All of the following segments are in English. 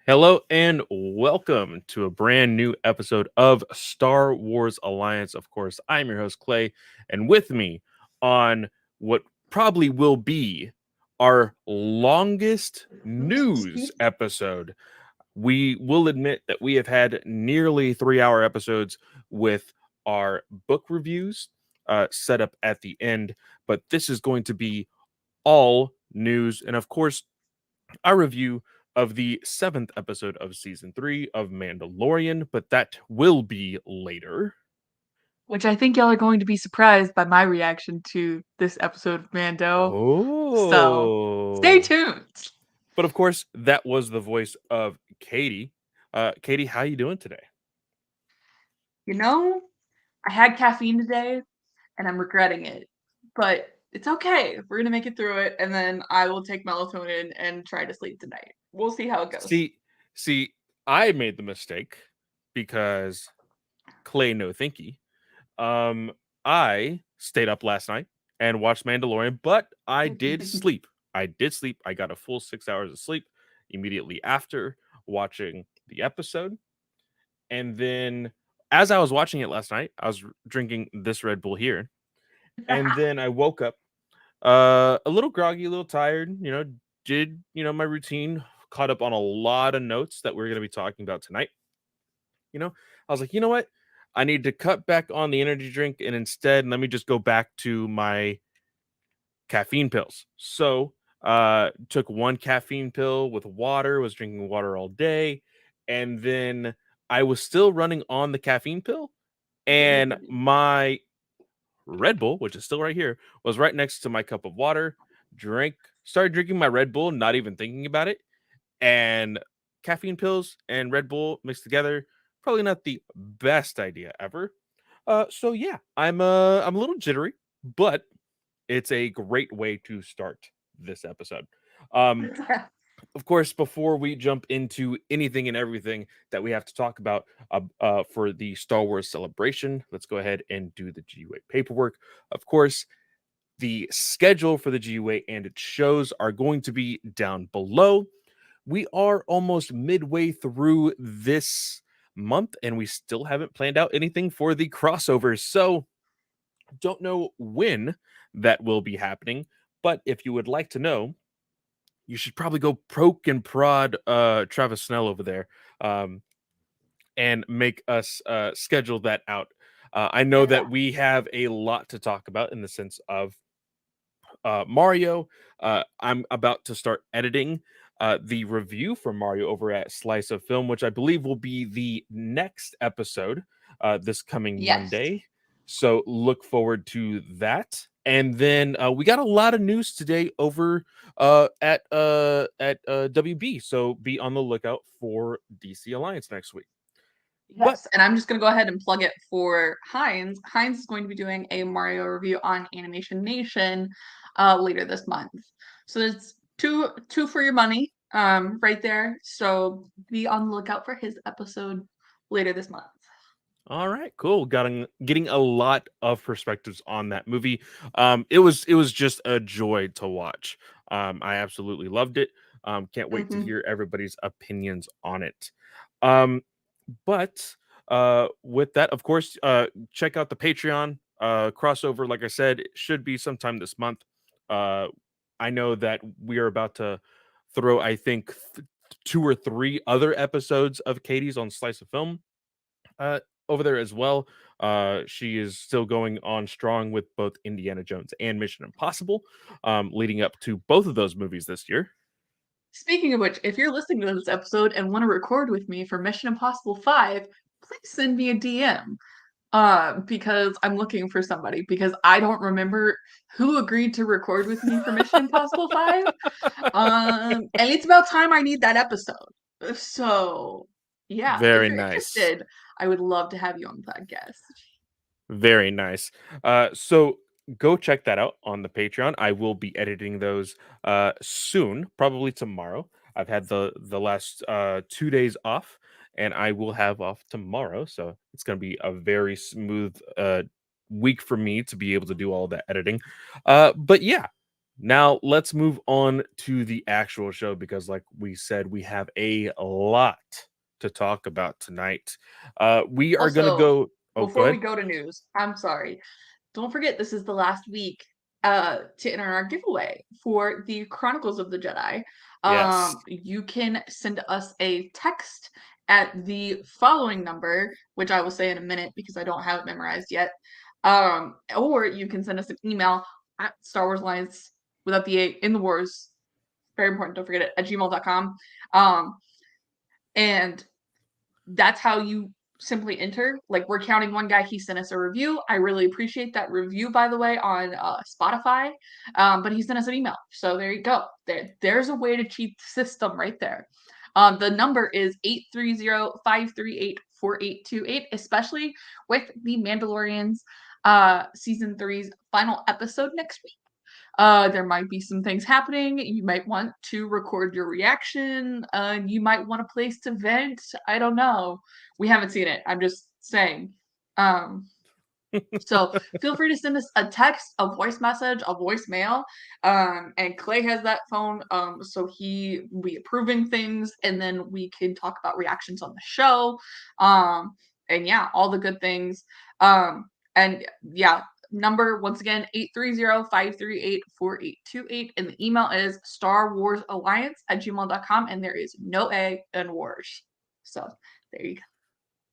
Hello and welcome to a brand new episode of Star Wars Alliance. Of course, I'm your host, Clay, and with me on what probably will be our longest news episode. We will admit that we have had nearly 3 hour episodes with our book reviews set up at the end, but this is going to be all news. And of course, our review of the seventh episode of season 3 of Mandalorian, but that will be later. Which I think y'all are going to be surprised by my reaction to this episode of Mando. So stay Oh. tuned. But of course, that was the voice of Katie. Katie, how you doing today? You know, I had caffeine today and I'm regretting it. But it's okay. We're gonna make it through it, and then I will take melatonin and try to sleep tonight. We'll see how it goes. See, see, I made the mistake because Clay no thinky. Um, I stayed up last night and watched Mandalorian, but I did sleep. I did sleep. I got a full 6 hours of sleep immediately after watching the episode. And then as I was watching it last night, I was drinking this Red Bull here. And then I woke up a little groggy, a little tired, did, my routine, caught up on a lot of notes that we're going to be talking about tonight. I was like, you know what? I need to cut back on the energy drink and instead let me just go back to my caffeine pills. So, took one caffeine pill with water, was drinking water all day, and then I was still running on the caffeine pill, and my Red Bull, which is still right here, was right next to my cup of water. Started drinking my Red Bull, not even thinking about it, and caffeine pills and Red Bull mixed together, probably not the best idea ever. So yeah, I'm a little jittery, but it's a great way to start this episode. Um, of course, before we jump into anything and everything that we have to talk about for the Star Wars celebration, let's go ahead and do the GUA paperwork. Of course, the schedule for the GUA and its shows are going to be down below. We are almost midway through this month and we still haven't planned out anything for the crossovers. So, don't know when that will be happening, but if you would like to know, you should probably go poke and prod Travis Snell over there um, and make us schedule that out. I know that we have a lot to talk about in the sense of Mario. I'm about to start editing the review for Mario over at Slice of Film, which I believe will be the next episode this coming Yes. Monday. So look forward to that. And then we got a lot of news today over at WB. So be on the lookout for DC Alliance next week. But Yes, and I'm just going to go ahead and plug it for Heinz. Heinz is going to be doing a Mario review on Animation Nation later this month. So there's two for your money right there. So be on the lookout for his episode later this month. all right, cool. Getting a lot of perspectives on that movie. It was just a joy to watch. I absolutely loved it. Can't wait to Mm-hmm. hear everybody's opinions on it. Um, but with that, of course, check out the Patreon crossover. Like I said, it should be sometime this month. Uh, I know that we are about to throw, I think, two or three other episodes of Katie's on Slice of Film uh, over there as well. She is still going on strong with both Indiana Jones and Mission Impossible, leading up to both of those movies this year. Speaking of which, if you're listening to this episode and want to record with me for Mission Impossible 5, please send me a DM. Because I'm looking for somebody because I don't remember who agreed to record with me for Mission Impossible 5. And it's about time I need that episode. So yeah, if Very you're nice. interested, I would love to have you on the podcast. Very nice. So go check that out on the Patreon. I will be editing those soon, probably tomorrow. I've had the last 2 days off, and I will have off tomorrow. So it's going to be a very smooth week for me to be able to do all that editing. But yeah, Now let's move on to the actual show because, like we said, we have a lot to talk about tonight. We are gonna Also, go. Oh, go before we ahead. go to news, I'm sorry. Don't forget this is the last week to enter our giveaway for the Chronicles of the Jedi. Yes. You can send us a text at the following number, which I will say in a minute because I don't have it memorized yet. Or you can send us an email at Star Wars Alliance without the A in the Wars. Very important, don't forget it, at gmail.com. And that's how you simply enter. Like, we're counting one guy, he sent us a review. I really appreciate that review, by the way, on Spotify. But he sent us an email, so there you go. There's a way to cheat the system right there. The number is 830-538-4828, especially with the Mandalorian's season 3's final episode next week. There might be some things happening. You might want to record your reaction. You might want a place to vent. I don't know. We haven't seen it. I'm just saying. Um, so feel free to send us a text, a voice message, a voicemail. And Clay has that phone. So we approving things, and then we can talk about reactions on the show. And yeah, all the good things. And yeah, number once again 830-538-4828, and the email is starwarsalliance@gmail.com, and there is no A in wars. So there you go.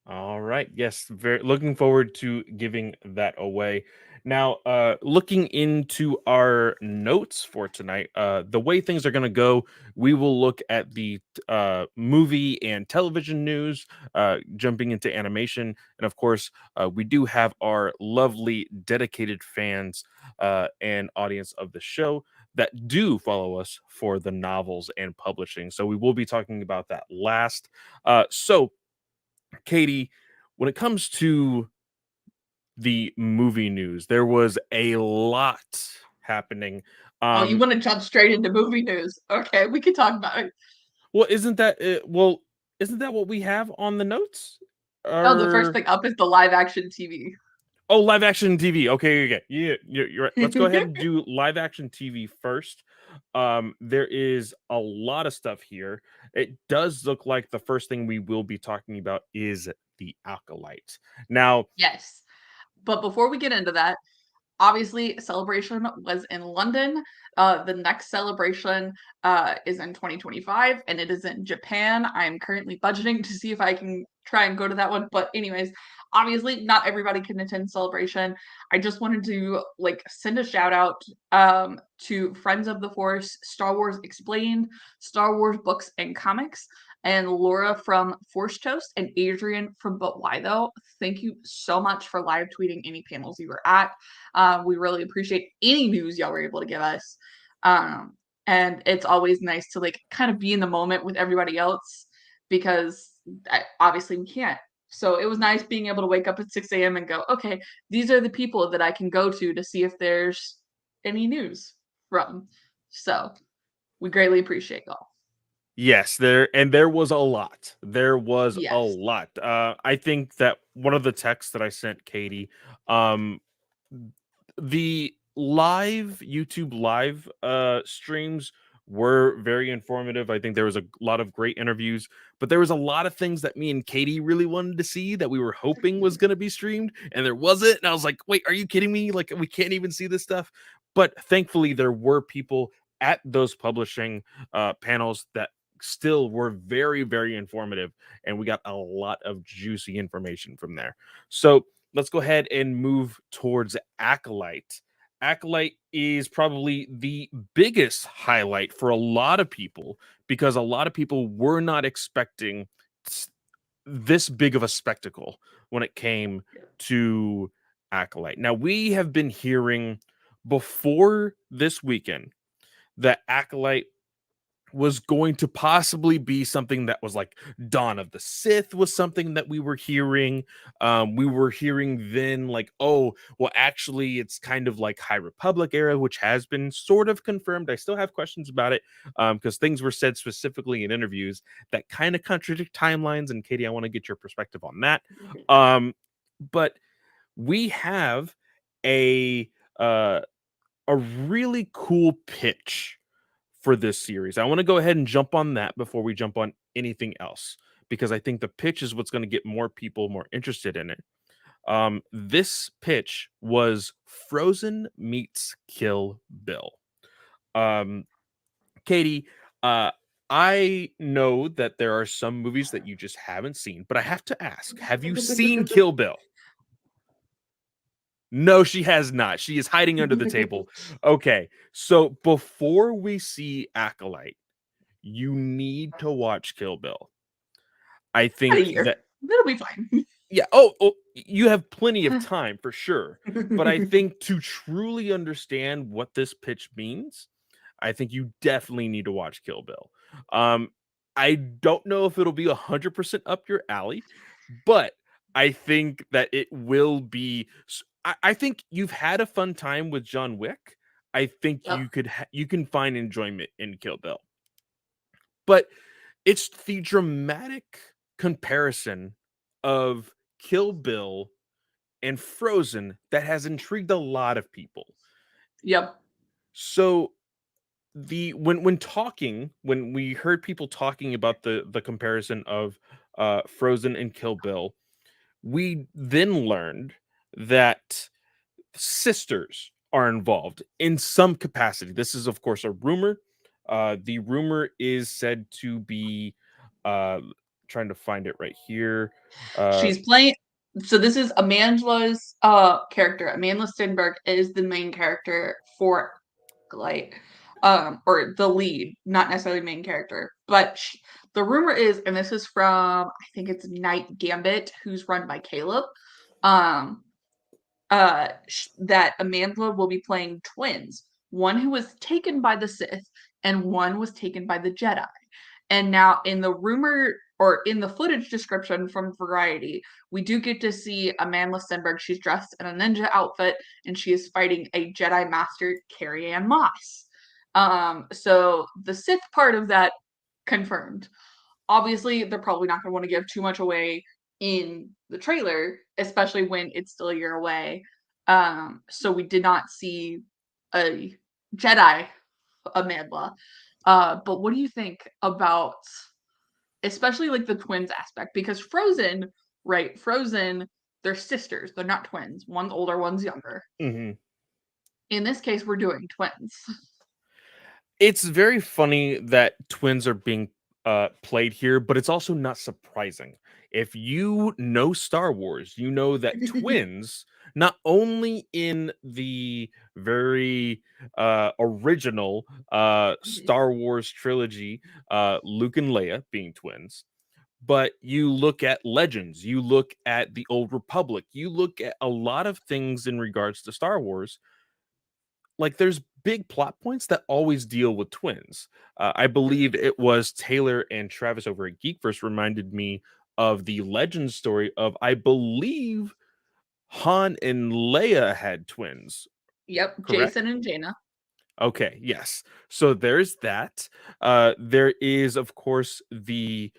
All right. Yes, very looking forward to giving that away. Now, looking into our notes for tonight, the way things are going to go, we will look at the movie and television news, jumping into animation, and of course, we do have our lovely dedicated fans and audience of the show that do follow us for the novels and publishing. So we will be talking about that last. So Katie, when it comes to the movie news, there was a lot happening. Oh, you Um, want to jump straight into movie news? Okay, we can talk about it. well, isn't that what we have on the notes? Oh, the first Or thing up is the live action TV. oh, live action TV. Okay, okay, yeah, you're right. Let's go ahead and do live action TV first. There is a lot of stuff here. It does look like the first thing we will be talking about is the Acolyte. Now, Yes. But before we get into that, obviously celebration was in London. The next celebration is in 2025, and it is in Japan. I'm currently budgeting to see if I can try and go to that one, but anyways, obviously not everybody can attend celebration. I just wanted to like send a shout out to Friends of the Force, Star Wars Explained, Star Wars Books and Comics, and Laura from Force Toast, and Adrian from But Why Though. Thank you so much for live tweeting any panels you were at. We really appreciate any news y'all were able to give us. And it's always nice to like kind of be in the moment with everybody else because obviously we can't. So it was nice being able to wake up at 6 a.m. and go, okay, these are the people that I can go to see if there's any news from. So we greatly appreciate y'all. yes, there was a lot. There was a Yes. lot. I think that one of the texts that I sent Katie, um, the live YouTube live streams were very informative. I think there was a lot of great interviews, but there was a lot of things that me and Katie really wanted to see that we were hoping was going to be streamed and there wasn't. And I was like, "Wait, are you kidding me? Like we can't even see this stuff." But thankfully there were people at those publishing panels that still were very informative, and we got a lot of juicy information from there. So let's go ahead and move towards Acolyte. Acolyte is probably the biggest highlight for a lot of people because a lot of people were not expecting this big of a spectacle when it came to Acolyte. Now, we have been hearing before this weekend that Acolyte was going to possibly be something that was like Dawn of the Sith was something that we were hearing. We were hearing then like, oh, well, actually, it's kind of like High Republic era, which has been sort of confirmed. I still have questions about it because things were said specifically in interviews that kind of contradict timelines. And Katie, I want to get your perspective on that. But we have a a really cool pitch for this series. I want to go ahead and jump on that before we jump on anything else, because I think the pitch is what's going to get more people more interested in it. This pitch was Frozen meets Kill Bill. Um, Katie, uh, I know that there are some movies that you just haven't seen, but I have to ask, have you seen Kill Bill? No, she has not. She is hiding under the table. Okay, so before we see Acolyte, you need to watch Kill Bill. I About a think year. that That'll be fine. yeah, oh, you have plenty of time for sure. But I think to truly understand what this pitch means, I think you definitely need to watch Kill Bill. Um, I don't know if it'll be 100% up your alley, but I think that it will be. I think you've had a fun time with John Wick. I think Yep. you can find enjoyment in Kill Bill, but it's the dramatic comparison of Kill Bill and Frozen that has intrigued a lot of people. Yep. So the when we heard people talking about the comparison of Frozen and Kill Bill, we then learned that sisters are involved in some capacity. This is of course a rumor. The rumor is said to be uh trying to find it right here. Uh She's playing. So this is Amanda's character. Amanda Stenberg is the main character for Light, or the lead, not necessarily main character. But the rumor is, and this is from I think it's Night Gambit, who's run by Caleb. Um, that Amanda will be playing twins. One who was taken by the Sith, and one was taken by the Jedi. And now in the rumor or in the footage description from Variety, we do get to see Amanda Stenberg. She's dressed in a ninja outfit and she is fighting a Jedi Master, Carrie Ann Moss. So the Sith part of that confirmed. Obviously, they're probably not going to want to give too much away in the trailer, especially when it's still a year away. So we did not see a Jedi Amandla. But what do you think about, especially like the twins aspect? Because Frozen, right? Frozen, they're sisters. They're not twins. One's older, one's younger. mhm. In this case, we're doing twins. It's very funny that twins are being played here, but it's also not surprising. If you know Star Wars, you know that twins, not only in the very original Star Wars trilogy, Luke and Leia being twins, but you look at Legends, you look at the Old Republic, you look at a lot of things in regards to Star Wars, like there's big plot points that always deal with twins. I believe it was Taylor and Travis over at Geekverse reminded me of the legend story of I believe Han and Leia had twins, Yep, correct? Jason and Jaina. Okay, yes. So there's that. There is, of course, the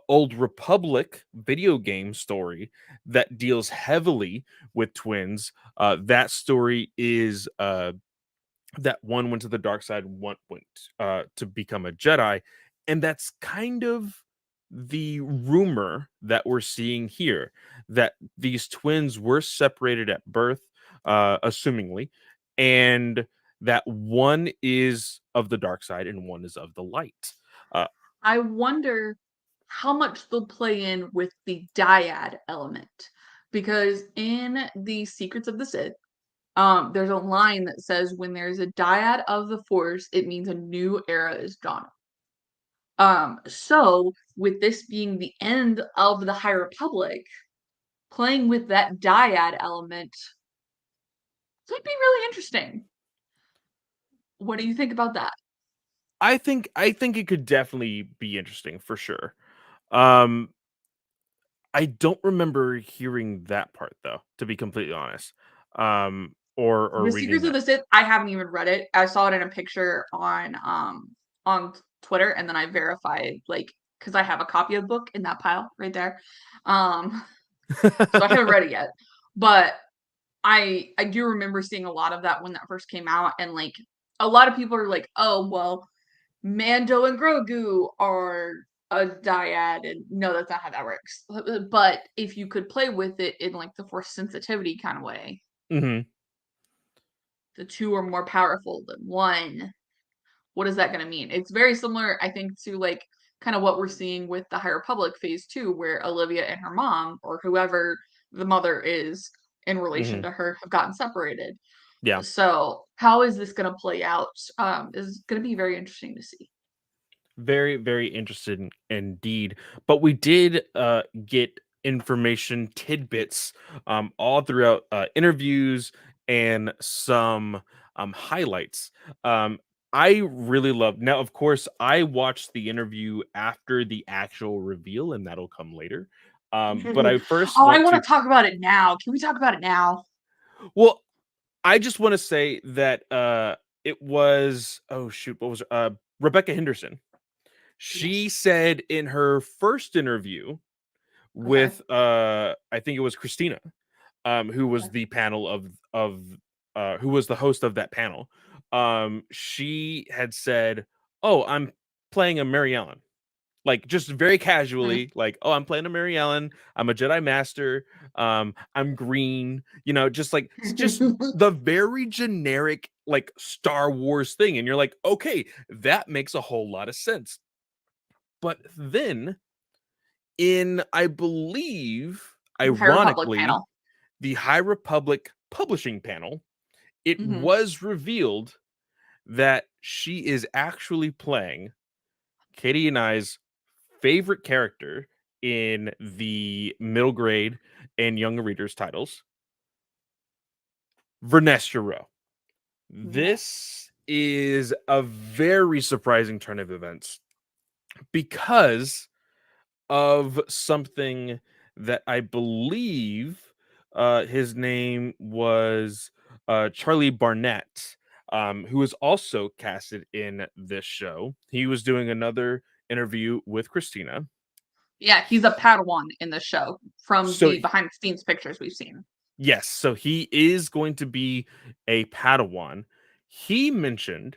Old Republic video game story that deals heavily with twins. That story is that one went to the dark side, one went to become a Jedi, and that's kind of the rumor that we're seeing here, that these twins were separated at birth, assumingly, and that one is of the dark side and one is of the light. Uh, I wonder how much they'll play in with the dyad element. Because in the Secrets of the Sith, there's a line that says when there's a dyad of the Force, it means a new era is dawning. So with this being the end of the High Republic, playing with that dyad element could be really interesting. What do you think about that? I think it could definitely be interesting for sure. Um, I don't remember hearing that part though, to be completely honest. Or The reading Secrets of that. the Sith, I haven't even read it. I saw it in a picture on Twitter, and then I verified like because I have a copy of the book in that pile right there. Um, so I haven't read it yet, but I do remember seeing a lot of that when that first came out, and like a lot of people are like, oh well, Mando and Grogu are a dyad, and no, that's not how that works. But if you could play with it in like the force sensitivity kind of way, Hmm. the two are more powerful than one. What is that going to mean? It's very similar, I think, to like kind of what we're seeing with the High Republic phase 2, where Olivia and her mom, or whoever the mother is in relation Hmm. to her, have gotten separated. Yeah. So how is this going to play out? Is going to be very interesting to see. Very, very interested indeed. But we did get information tidbits all throughout interviews and some highlights. Um, I really love now, of course, I watched the interview after the actual reveal, and that'll come later. But I first Oh, I want want to, to talk about it now. Can we talk about it now? well, I just want to say that it was, oh shoot, what was Rebecca Henderson. She Yes. said in her first interview Okay. with I think it was Christina, who was Okay. the panel of who was the host of that panel. She had said, "Oh, I'm playing a Mary Ellen." Like just very casually, like, "Oh, I'm playing a Mary Ellen. I'm a Jedi Master. I'm green." Just like just the very generic like Star Wars thing, and you're like, "Okay, that makes a whole lot of sense." But then in, I believe, High Republic ironically, panel. the High Republic publishing panel, it Hmm. was revealed that she is actually playing Katie and I's favorite character in the middle grade and young readers titles, Vernestra Rowe. Yes. This is a very surprising turn of events because of something that I believe his name was Charlie Barnett, who was also casted in this show. He was doing another interview with Christina. Yeah, he's a Padawan in the show from So the behind the scenes pictures we've seen. yes, so he is going to be a Padawan. He mentioned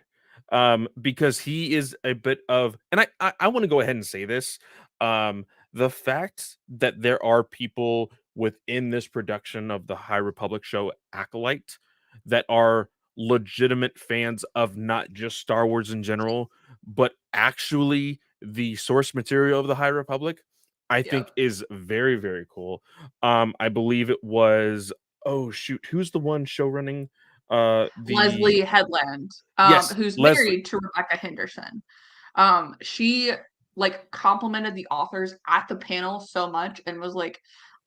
because he is a bit of, and I want to go ahead and say this, the fact that there are people within this production of the High Republic show Acolyte that are legitimate fans of not just Star Wars in general, but actually the source material of the High Republic, I think Yep. is very, very cool. I believe it was, oh shoot, who's the one show running the Leslie Headland, yes, who's Leslie. married to Rebecca Henderson. She like complimented the authors at the panel so much and was like,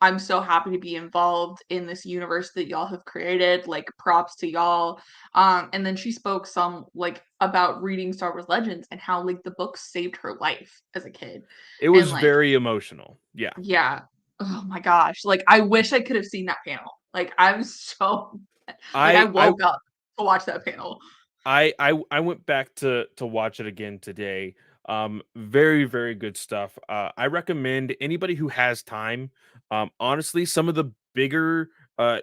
I'm so happy to be involved in this universe that y'all have created. Like props to y'all. And then she spoke some like about reading Star Wars Legends and how like the book saved her life as a kid. It And was like, very emotional. Yeah. yeah. Oh my gosh. Like I wish I could have seen that panel. Like I'm so like I I I woke up to watch that panel. I went back to watch it again today. Very, very good stuff. I recommend anybody who has time. Honestly, some of the bigger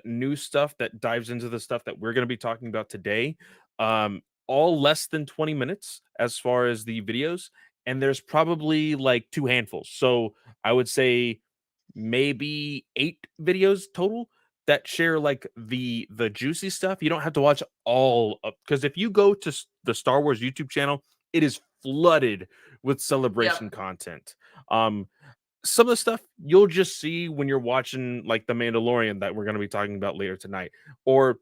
new stuff that dives into the stuff that we're going to be talking about today, all less than 20 minutes as far as the videos, and there's probably like two handfuls. So I would say maybe 8 videos total that share like the juicy stuff. You don't have to watch all of, because if you go to the Star Wars YouTube channel, it is flooded with celebration Yep. content. Um, some of the stuff you'll just see when you're watching like the Mandalorian that we're going to be talking about later tonight, or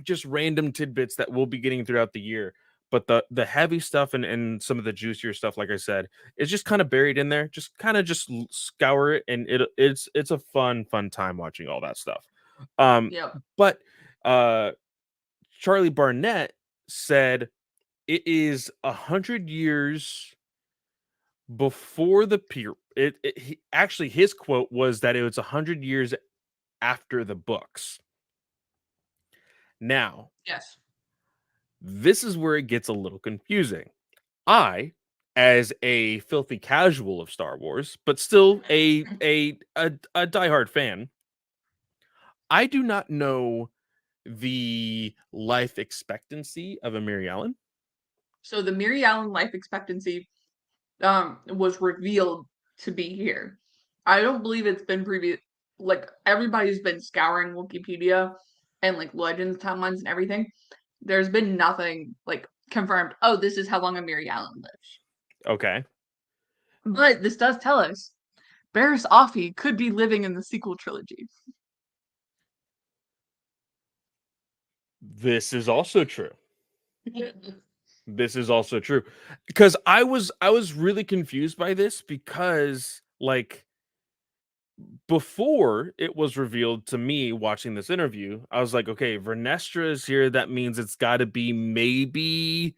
just random tidbits that we'll be getting throughout the year. But the heavy stuff and some of the juicier stuff, like I said, is just kind of buried in there. Just kind of just scour it, and it's a fun time watching all that stuff. Um, Yep. but uh, Charlie Barnett said it is 100 years before the peer. Actually, his quote was that it was 100 years after the books. Now, Yes. this is where it gets a little confusing. I, as a filthy casual of Star Wars, but still a diehard fan, I do not know the life expectancy of a Mary Allen? So the Mary Allen life expectancy was revealed to be here. I don't believe it's been previous. Like everybody's been scouring Wikipedia and like legends timelines and everything. There's been nothing like confirmed. Oh, this is how long a Mary Allen lives. Okay. But this does tell us Barris Offee could be living in the sequel trilogy. This is also true. This is also true. Because I was really confused by this because like before it was revealed to me watching this interview, I was like, okay, Vernestra is here. That means it's got to be maybe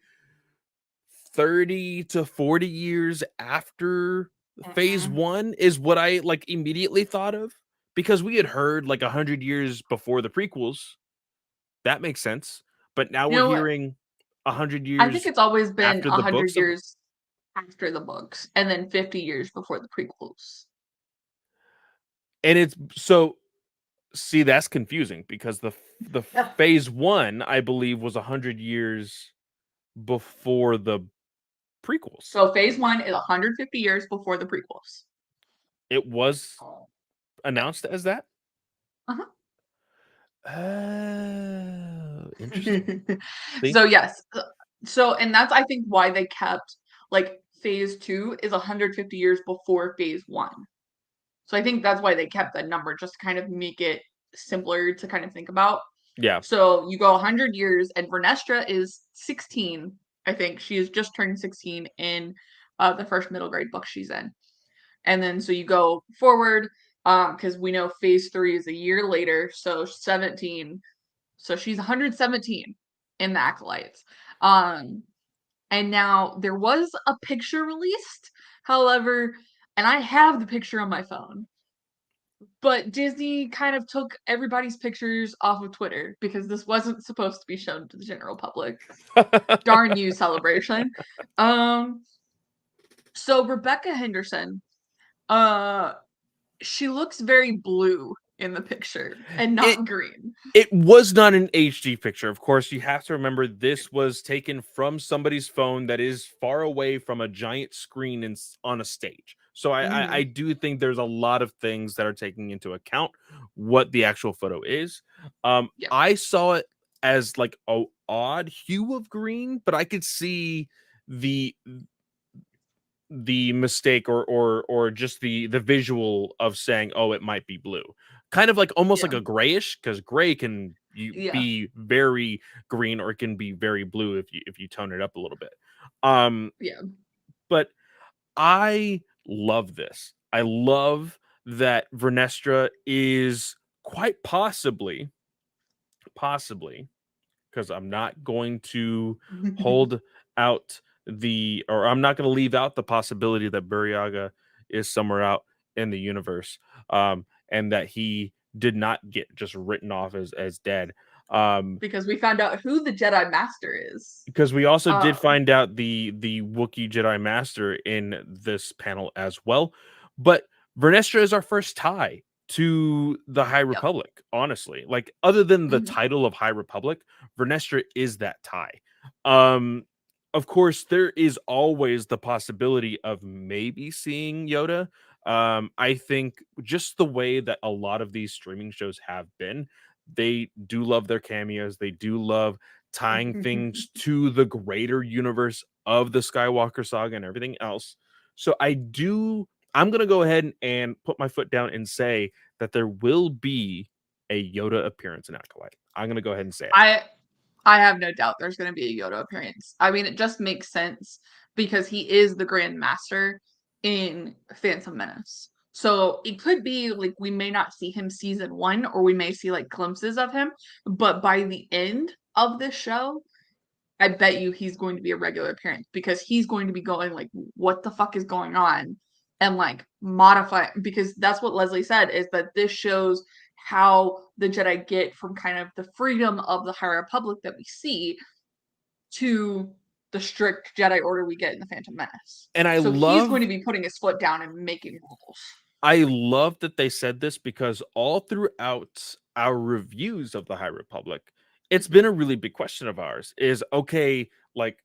30 to 40 years after phase Mm-mm. one, is what I like immediately thought of because we had heard like 100 years before the prequels. That makes sense. But now You we're know what? hearing 100 I think years it's always been after the 100 books of, years after the books and then 50 years before the prequels. and it's so see that's confusing because the Yeah. phase one I believe was 100 years before the prequels. So phase one is 150 years before the prequels. It was announced as that. Uh-huh. Oh, interesting. See, So yes. So and that's I think why they kept like phase 2 is 150 years before phase 1. So I think that's why they kept that number just to kind of make it simpler to kind of think about. yeah, So you go 100 years and Vernestra is 16. I think she has just turned 16 in the first middle grade book she's in. And then so you go forward because we know phase 3 is a year later, so 17. So she's 117 in the Acolytes. Um, and now there was a picture released, however, and I have the picture on my phone. But Disney kind of took everybody's pictures off of Twitter because this wasn't supposed to be shown to the general public. Darn you, Celebration. Um, so Rebecca Henderson, uh, she looks very blue in the picture and it not green. it was not an HD picture. Of course, you have to remember this was taken from somebody's phone that is far away from a giant screen on a stage. So I Mhm. do think there's a lot of things that are taking into account what the actual photo is. Yeah. I saw it as like a odd hue of green, but I could see the mistake or just the visual of saying, oh, it might be blue, kind of like almost like Yeah. a grayish, because gray can Yeah. be very green or it can be very blue if you tone it up a little bit. um Yeah. but I love this. I love that Vernestra is quite possibly, because I'm not going to hold out or I'm not going to leave out the possibility that Buryaga is somewhere out in the universe, and that he did not get just written off as dead. Because we found out who the Jedi Master is. Because we also did Um, find out the Wookiee Jedi Master in this panel as well. But Vernestra is our first tie to the High yep. Republic, honestly. Like, other than the Mhm. title of High Republic, Vernestra is that tie. Um, of course, there is always the possibility of maybe seeing Yoda. I think just the way that a lot of these streaming shows have been, they do love their cameos. They do love tying things to the greater universe of the Skywalker saga and everything else. So I'm going to go ahead and put my foot down and say that there will be a Yoda appearance in Acolyte. I'm going to go ahead and say it. I I have no doubt there's going to be a Yoda appearance. I mean, it just makes sense because he is the Grand Master in Phantom Menace. So it could be like we may not see him season 1 or we may see like glimpses of him, but by the end of this show, I bet you he's going to be a regular appearance because he's going to be going like, what the fuck is going on? And like modify because that's what Leslie said is that this shows how the Jedi get from kind of the freedom of the High Republic that we see to the strict Jedi Order we get in the Phantom Menace. And So he's going to be putting his foot down and making rules. I love that they said this because all throughout our reviews of the High Republic, it's been a really big question of ours is, okay, like,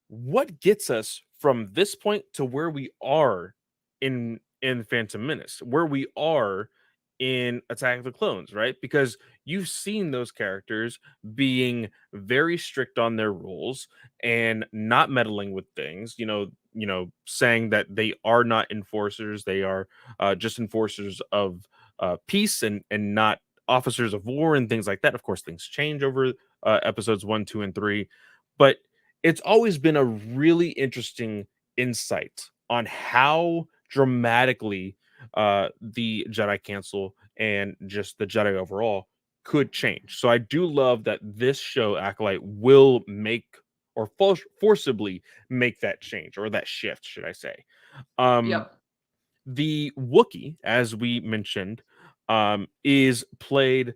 what gets us from this point to where we are in Phantom Menace, where we are in Attack of the Clones, right? Because you've seen those characters being very strict on their rules and not meddling with things, saying that they are not enforcers, they are just enforcers of peace and not officers of war and things like that. Of course, things change over episodes 1, 2, and 3, but it's always been a really interesting insight on how dramatically the Jedi Council and just the Jedi overall could change. So I do love that this show, Acolyte, will make or forcibly make that change or that shift, should I say. Um, Yep. the Wookiee, as we mentioned, is played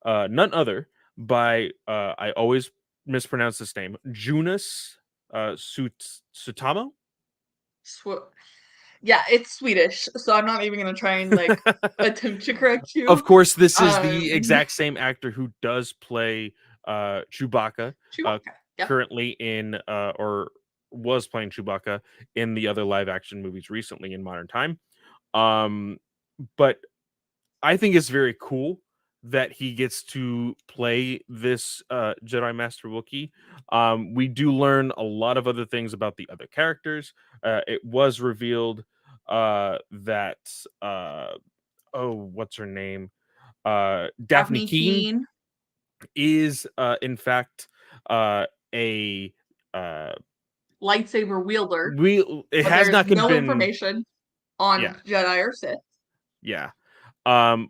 none other by I always mispronounce this name, Jonas Sutamo. Sw- yeah, it's Swedish, so I'm not even gonna try and like attempt to correct Of you. course, this is the Um, exact same actor who does play Chewbacca, Chewbacca. Yep. currently in or was playing Chewbacca in the other live action movies recently in modern time. Um, but I think it's very cool that he gets to play this Jedi Master Wookiee. We do learn a lot of other things about the other characters. It was revealed that what's her name? Daphne Daphne Keene Keene, is in fact a uh lightsaber wielder, it but has there is not no been. information on Yeah, Jedi or Sith. yeah.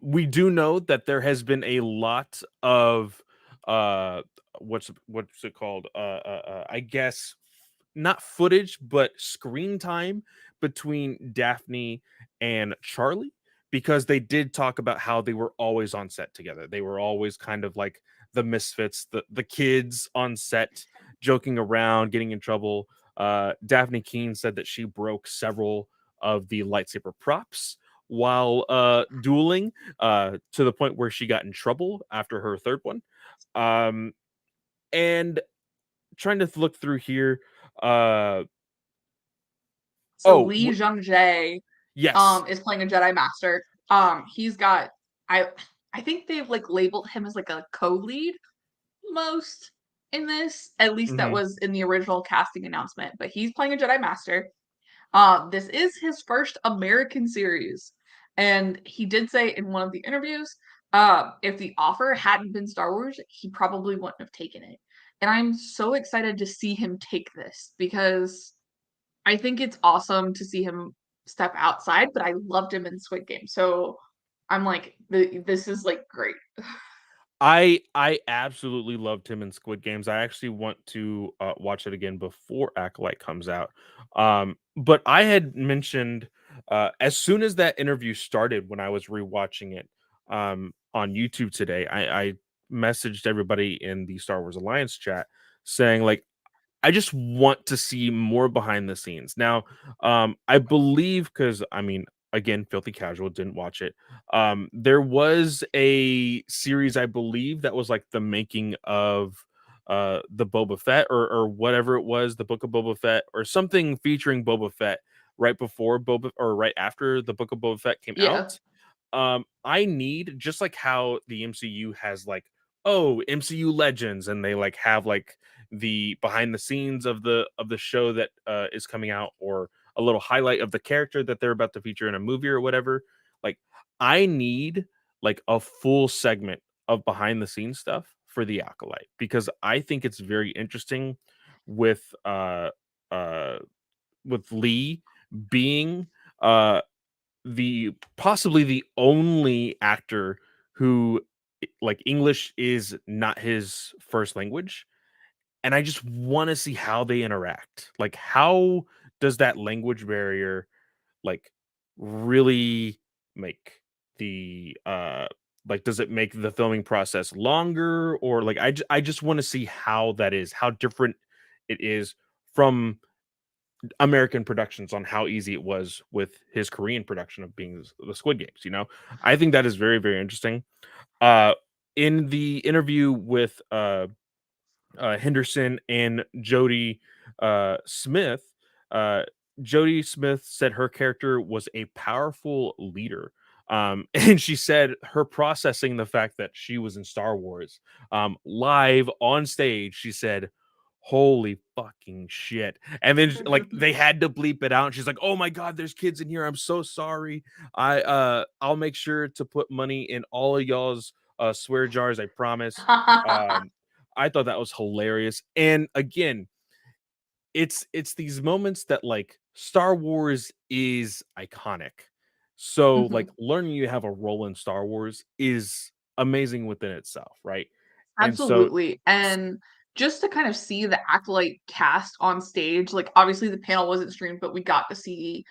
We do know that there has been a lot of uh what's it called? I guess not footage, but screen time between Daphne and Charlie, because they did talk about how they were always on set together. They were always kind of like the misfits, the kids on set, joking around, getting in trouble. Daphne Keene said that she broke several of the lightsaber props while dueling, to the point where she got in trouble after her third one. Um, and trying to look through here. Uh, So oh, Lee Jung Jae yes. is playing a Jedi Master. He's got I I think they've like labeled him as like a co-lead most in this. At least that Hmm. was in the original casting announcement. But he's playing a Jedi Master. This is his first American series, and he did say in one of the interviews, if the offer hadn't been Star Wars, he probably wouldn't have taken it. And I'm so excited to see him take this because I think it's awesome to see him step outside, but I loved him in Squid Game. So I'm like, this is like great. I absolutely loved him in Squid Games. I actually want to watch it again before Acolyte comes out. But I had mentioned as soon as that interview started, when I was rewatching it on YouTube today, I messaged everybody in the Star Wars Alliance chat saying, like, I just want to see more behind the scenes. Now, I believe, because I mean, again, filthy casual, didn't watch it. There was a series, I believe, that was like the making of the Boba Fett or whatever it was, the Book of Boba Fett, or something featuring Boba Fett right before Boba or right after the Book of Boba Fett came Yeah. out. I need, just like how the MCU has like, oh, MCU Legends, and they like have like the behind the scenes of the show that is coming out, or a little highlight of the character that they're about to feature in a movie or whatever. Like, I need like a full segment of behind the scenes stuff for the Acolyte, because I think it's very interesting with uh with Lee being uh the possibly the only actor who, like, English is not his first language, and I just want to see how they interact. Like, how does that language barrier like really make the like, does it make the filming process longer, or like, I just want to see how that is, how different it is from American productions, on how easy it was with his Korean production of being the Squid Games. I think that is very, very interesting. Uh in the interview with Henderson and Jodie Smith, uh, Jodie Smith said her character was a powerful leader. And she said her processing the fact that she was in Star Wars live on stage, she said, "Holy fucking shit." And then like they had to bleep it out. And she's like, "Oh my god, there's kids in here. I'm so sorry. I'll make sure to put money in all of y'all's swear jars, I promise." Um, I thought that was hilarious. And again, it's these moments that like Star Wars is iconic. So like Mhm. learning you have a role in Star Wars is amazing within itself, right? And so Absolutely. And just to kind of see the Acolyte cast on stage, like obviously the panel wasn't streamed, but we got to see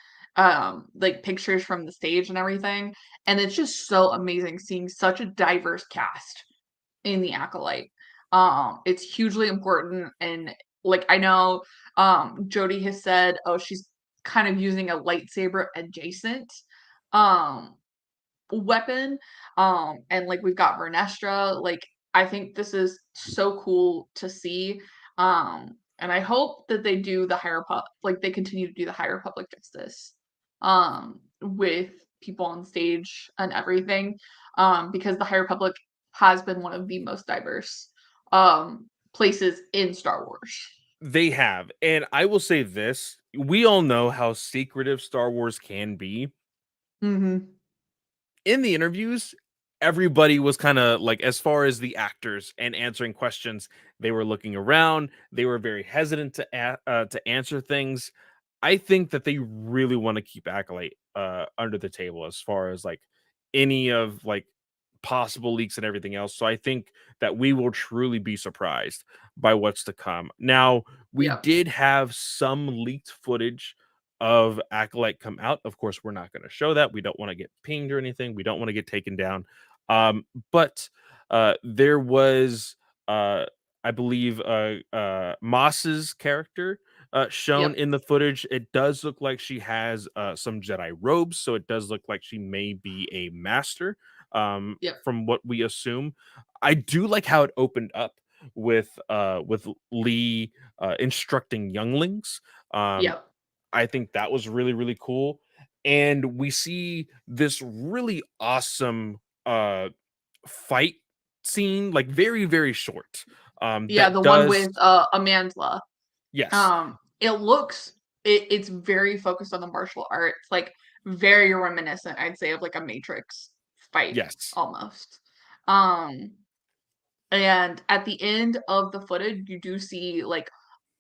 like pictures from the stage and everything. And it's just so amazing seeing such a diverse cast in the Acolyte. It's hugely important, and like I know Jodie has said, oh, she's kind of using a lightsaber adjacent um weapon. And like we've got Vernestra. Like I think this is so cool to see. And I hope that they do the higher like they continue to do the higher public justice with people on stage and everything. Because the higher public has been one of the most diverse places in Star Wars. they have. And I will say this, we all know how secretive Star Wars can be. Mm-hmm. In the interviews, everybody was kind of like, as far as the actors and answering questions, they were looking around. They were very hesitant to answer things. I think that they really want to keep Acolyte under the table as far as like any of like possible leaks and everything else. So I think that we will truly be surprised by what's to come. Now, we Yep. did have some leaked footage of Acolyte come out. Of course, we're not going to show that. We don't want to get pinged or anything. We don't want to get taken down. But there was, uh, I believe, Moss's character shown Yep. in the footage. It does look like she has some Jedi robes, so it does look like she may be a master. Yep. From what we assume, I do like how it opened up with Lee instructing younglings. Um, Yep. I think that was really, really cool. And we see this really awesome fight scene, like very, very short. Yeah, That the one does with Amandla. yes, It looks it's very focused on the martial arts, like very reminiscent, I'd say, of like a Matrix fight yes. almost. Um, and at the end of the footage, you do see like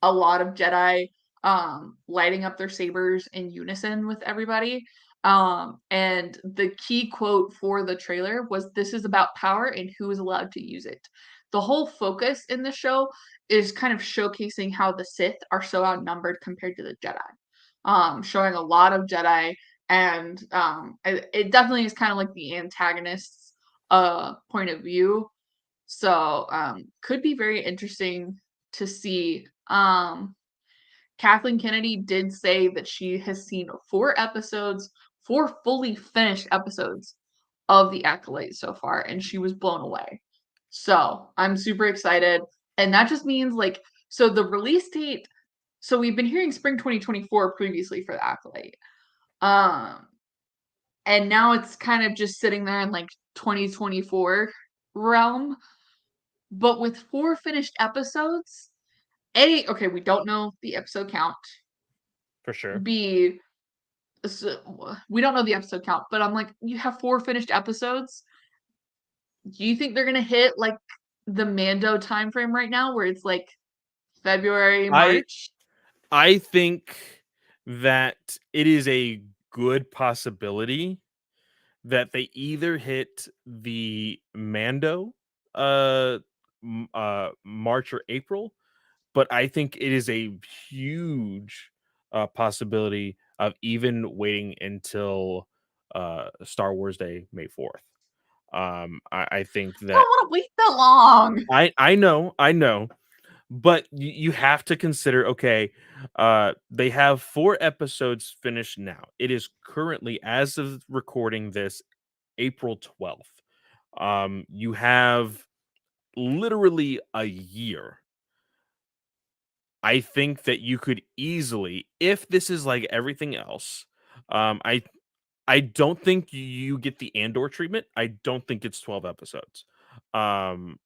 a lot of Jedi lighting up their sabers in unison with everybody. And the key quote for the trailer was, "This is about power and who is allowed to use it." The whole focus in the show is kind of showcasing how the Sith are so outnumbered compared to the Jedi. Showing a lot of Jedi, and it definitely is kind of like the antagonist's point of view. So could be very interesting to see. Kathleen Kennedy did say that she has seen 4 episodes, 4 fully finished episodes of The Acolyte so far, and she was blown away. So I'm super excited. And that just means like, so the release date, so we've been hearing spring 2024 previously for The Acolyte. Um, and now it's kind of just sitting there in like 2024 realm. But with 4 finished episodes, A, okay, we don't know the episode count. For sure. B, we don't know the episode count, but I'm like, you have 4 finished episodes. Do you think they're gonna hit like the Mando time frame right now, where it's like February, I March? I think that it is a good possibility that they either hit the Mando uh March or April, but I think it is a huge possibility of even waiting until Star Wars Day, May 4th. I think I don't that want to wait that long. I know, but you have to consider, okay, they have 4 episodes finished now. It is currently, as of recording this, April 12th. You have literally a year. I think that you could easily, if this is like everything else, um, I I don't think you get the Andor treatment. I don't think it's 12 episodes. Um,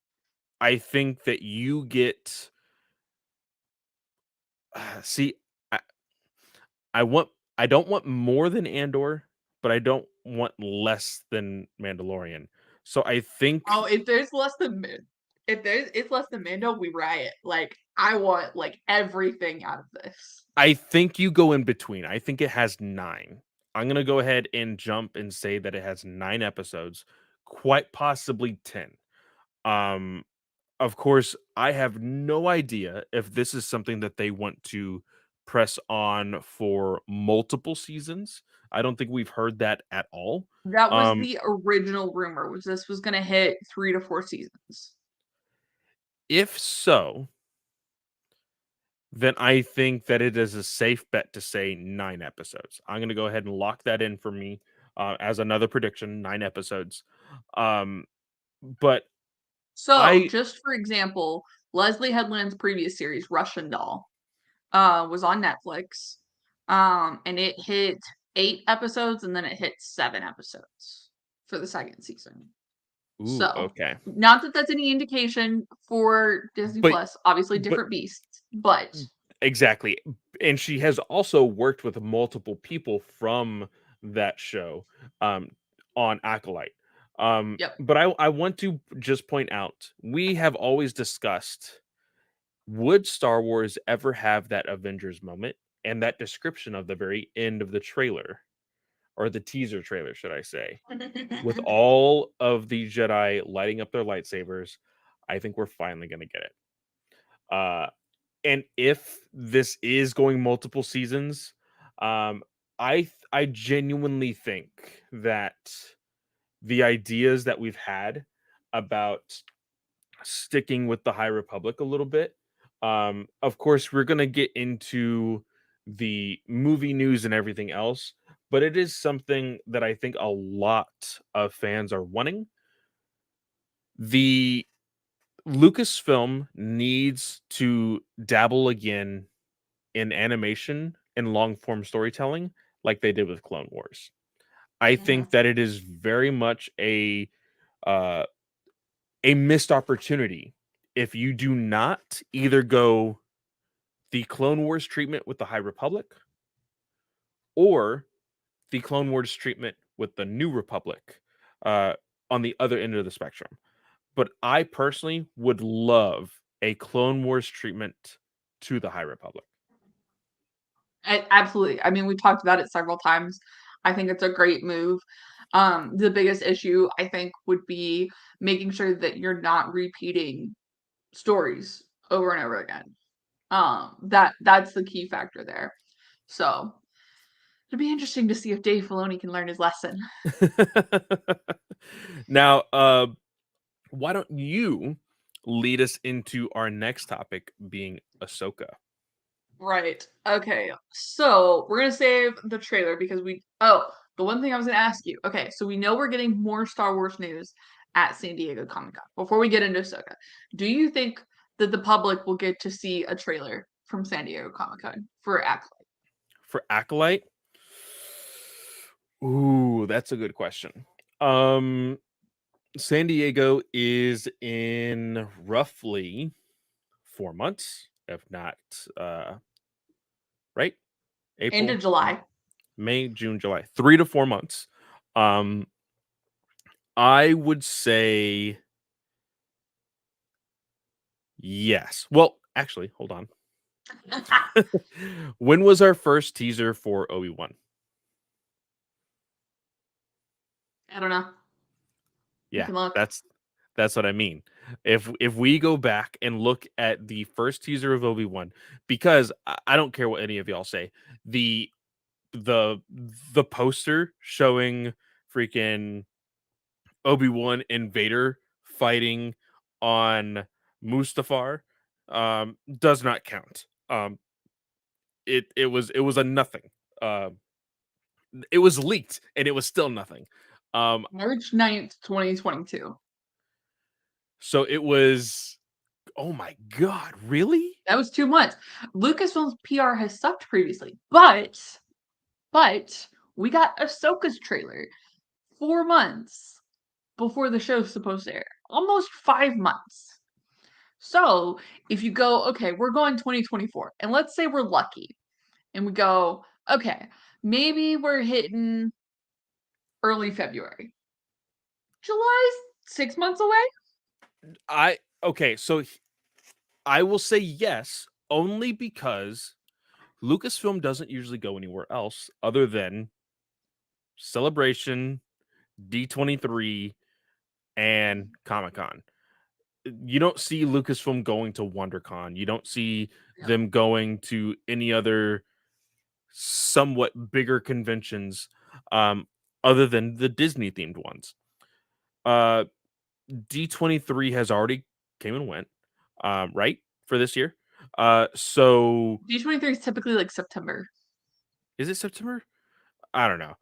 I think that you get see, I, I want I don't want more than Andor, but I don't want less than Mandalorian. So I think Oh, if there's it's less than Mando, we riot. Like I want like everything out of this. I think you go in between. I think it has 9. I'm gonna go ahead and jump and say that it has 9 episodes, quite possibly 10. Um, of course, I have no idea if this is something that they want to press on for multiple seasons. I don't think we've heard that at all. That was Um, the original rumor, was this was gonna hit 3 to 4 seasons. if so, then I think that it is a safe bet to say 9 episodes. I'm going to go ahead and lock that in for me as another prediction, 9 episodes. Um, but So, I just for example, Leslie Headland's previous series, Russian Doll, was on Netflix. And it hit 8 episodes and then it hit 7 episodes for the second season. ooh, So, okay. not that that's any indication for Disney But Plus, obviously but different beasts, but exactly. And she has also worked with multiple people from that show um on Acolyte. yep. But I want to just point out we have always discussed, would Star Wars ever have that Avengers moment and that description of the very end of the trailer, or the teaser trailer, should I say, with all of the Jedi lighting up their lightsabers? I think we're finally going to get it. Uh, and if this is going multiple seasons, um, I genuinely think that the ideas that we've had about sticking with the High Republic a little bit. Of course, we're gonna get into the movie news and everything else, but it is something that I think a lot of fans are wanting. The Lucasfilm needs to dabble again in animation and long form storytelling like they did with Clone Wars. I Mhm. think that it is very much uh, a missed opportunity if you do not either go the Clone Wars treatment with the High Republic or the Clone Wars treatment with the New Republic uh, on the other end of the spectrum. But I personally would love a Clone Wars treatment to the High Republic. Absolutely. I mean, we talked about it several times. I think it's a great move. The biggest issue I think would be making sure that you're not repeating stories over and over again. That's the key factor there. So it'll be interesting to see if Dave Filoni can learn his lesson. Now, why don't you lead us into our next topic being Ahsoka? Right. Okay. So we're gonna save the trailer because the one thing I was gonna ask you. Okay, so we know we're getting more Star Wars news at San Diego Comic Con. Before we get into Ahsoka, do you think that the public will get to see a trailer from San Diego Comic Con for Acolyte? For Acolyte? Ooh, that's a good question. Um, San Diego is in roughly 4 months, if not right? End April, of July. May, June, July. 3 to 4 months. Um, I would say yes. Well, actually, hold on. When was our first teaser for Obi-Wan? I don't know. You Yeah, can look. that's what I mean. If we go back and look at the first teaser of Obi-Wan, because I don't care what any of y'all say, the the the poster showing freaking Obi-Wan and Vader fighting on Mustafar does not count. It was a nothing. It was leaked and it was still nothing. March 9th, 2022. So it was, oh my god, really? That was 2 months. Lucasfilm's PR has sucked previously, but we got Ahsoka's trailer 4 months before the show's supposed to air. Almost 5 months. So, if you go, okay, we're going 2024, and let's say we're lucky, and we go, okay, maybe we're hitting early February. July's 6 months away? Okay, so I will say yes, only because Lucasfilm doesn't usually go anywhere else other than Celebration, D23, and Comic-Con. You don't see Lucasfilm going to WonderCon. You don't see Yeah. them going to any other somewhat bigger conventions, other than the Disney themed ones. Uh, D23 has already came and went, right, for this year. So D23 is typically like September. is it September? I don't know.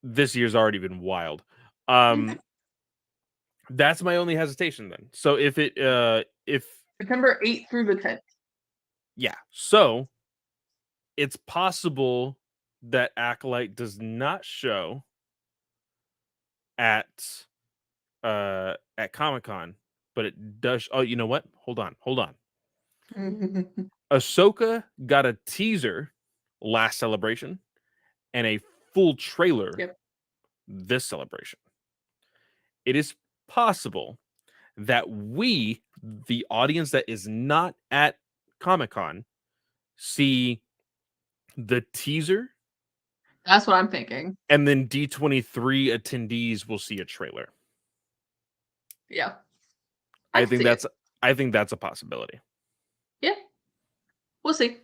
This year's already been wild. That's my only hesitation then. So if September 8th through the 10th. yeah, so it's possible that Acolyte does not show at Comic-Con, but it does. Oh, you know what? Hold on. Ahsoka got a teaser last Celebration and a full trailer Yep. this Celebration. It is possible that we, the audience that is not at Comic-Con, see the teaser, That's what I'm thinking. and then D23 attendees will see a trailer. Yeah. I can think see that's it. I think that's a possibility. Yeah. We'll see.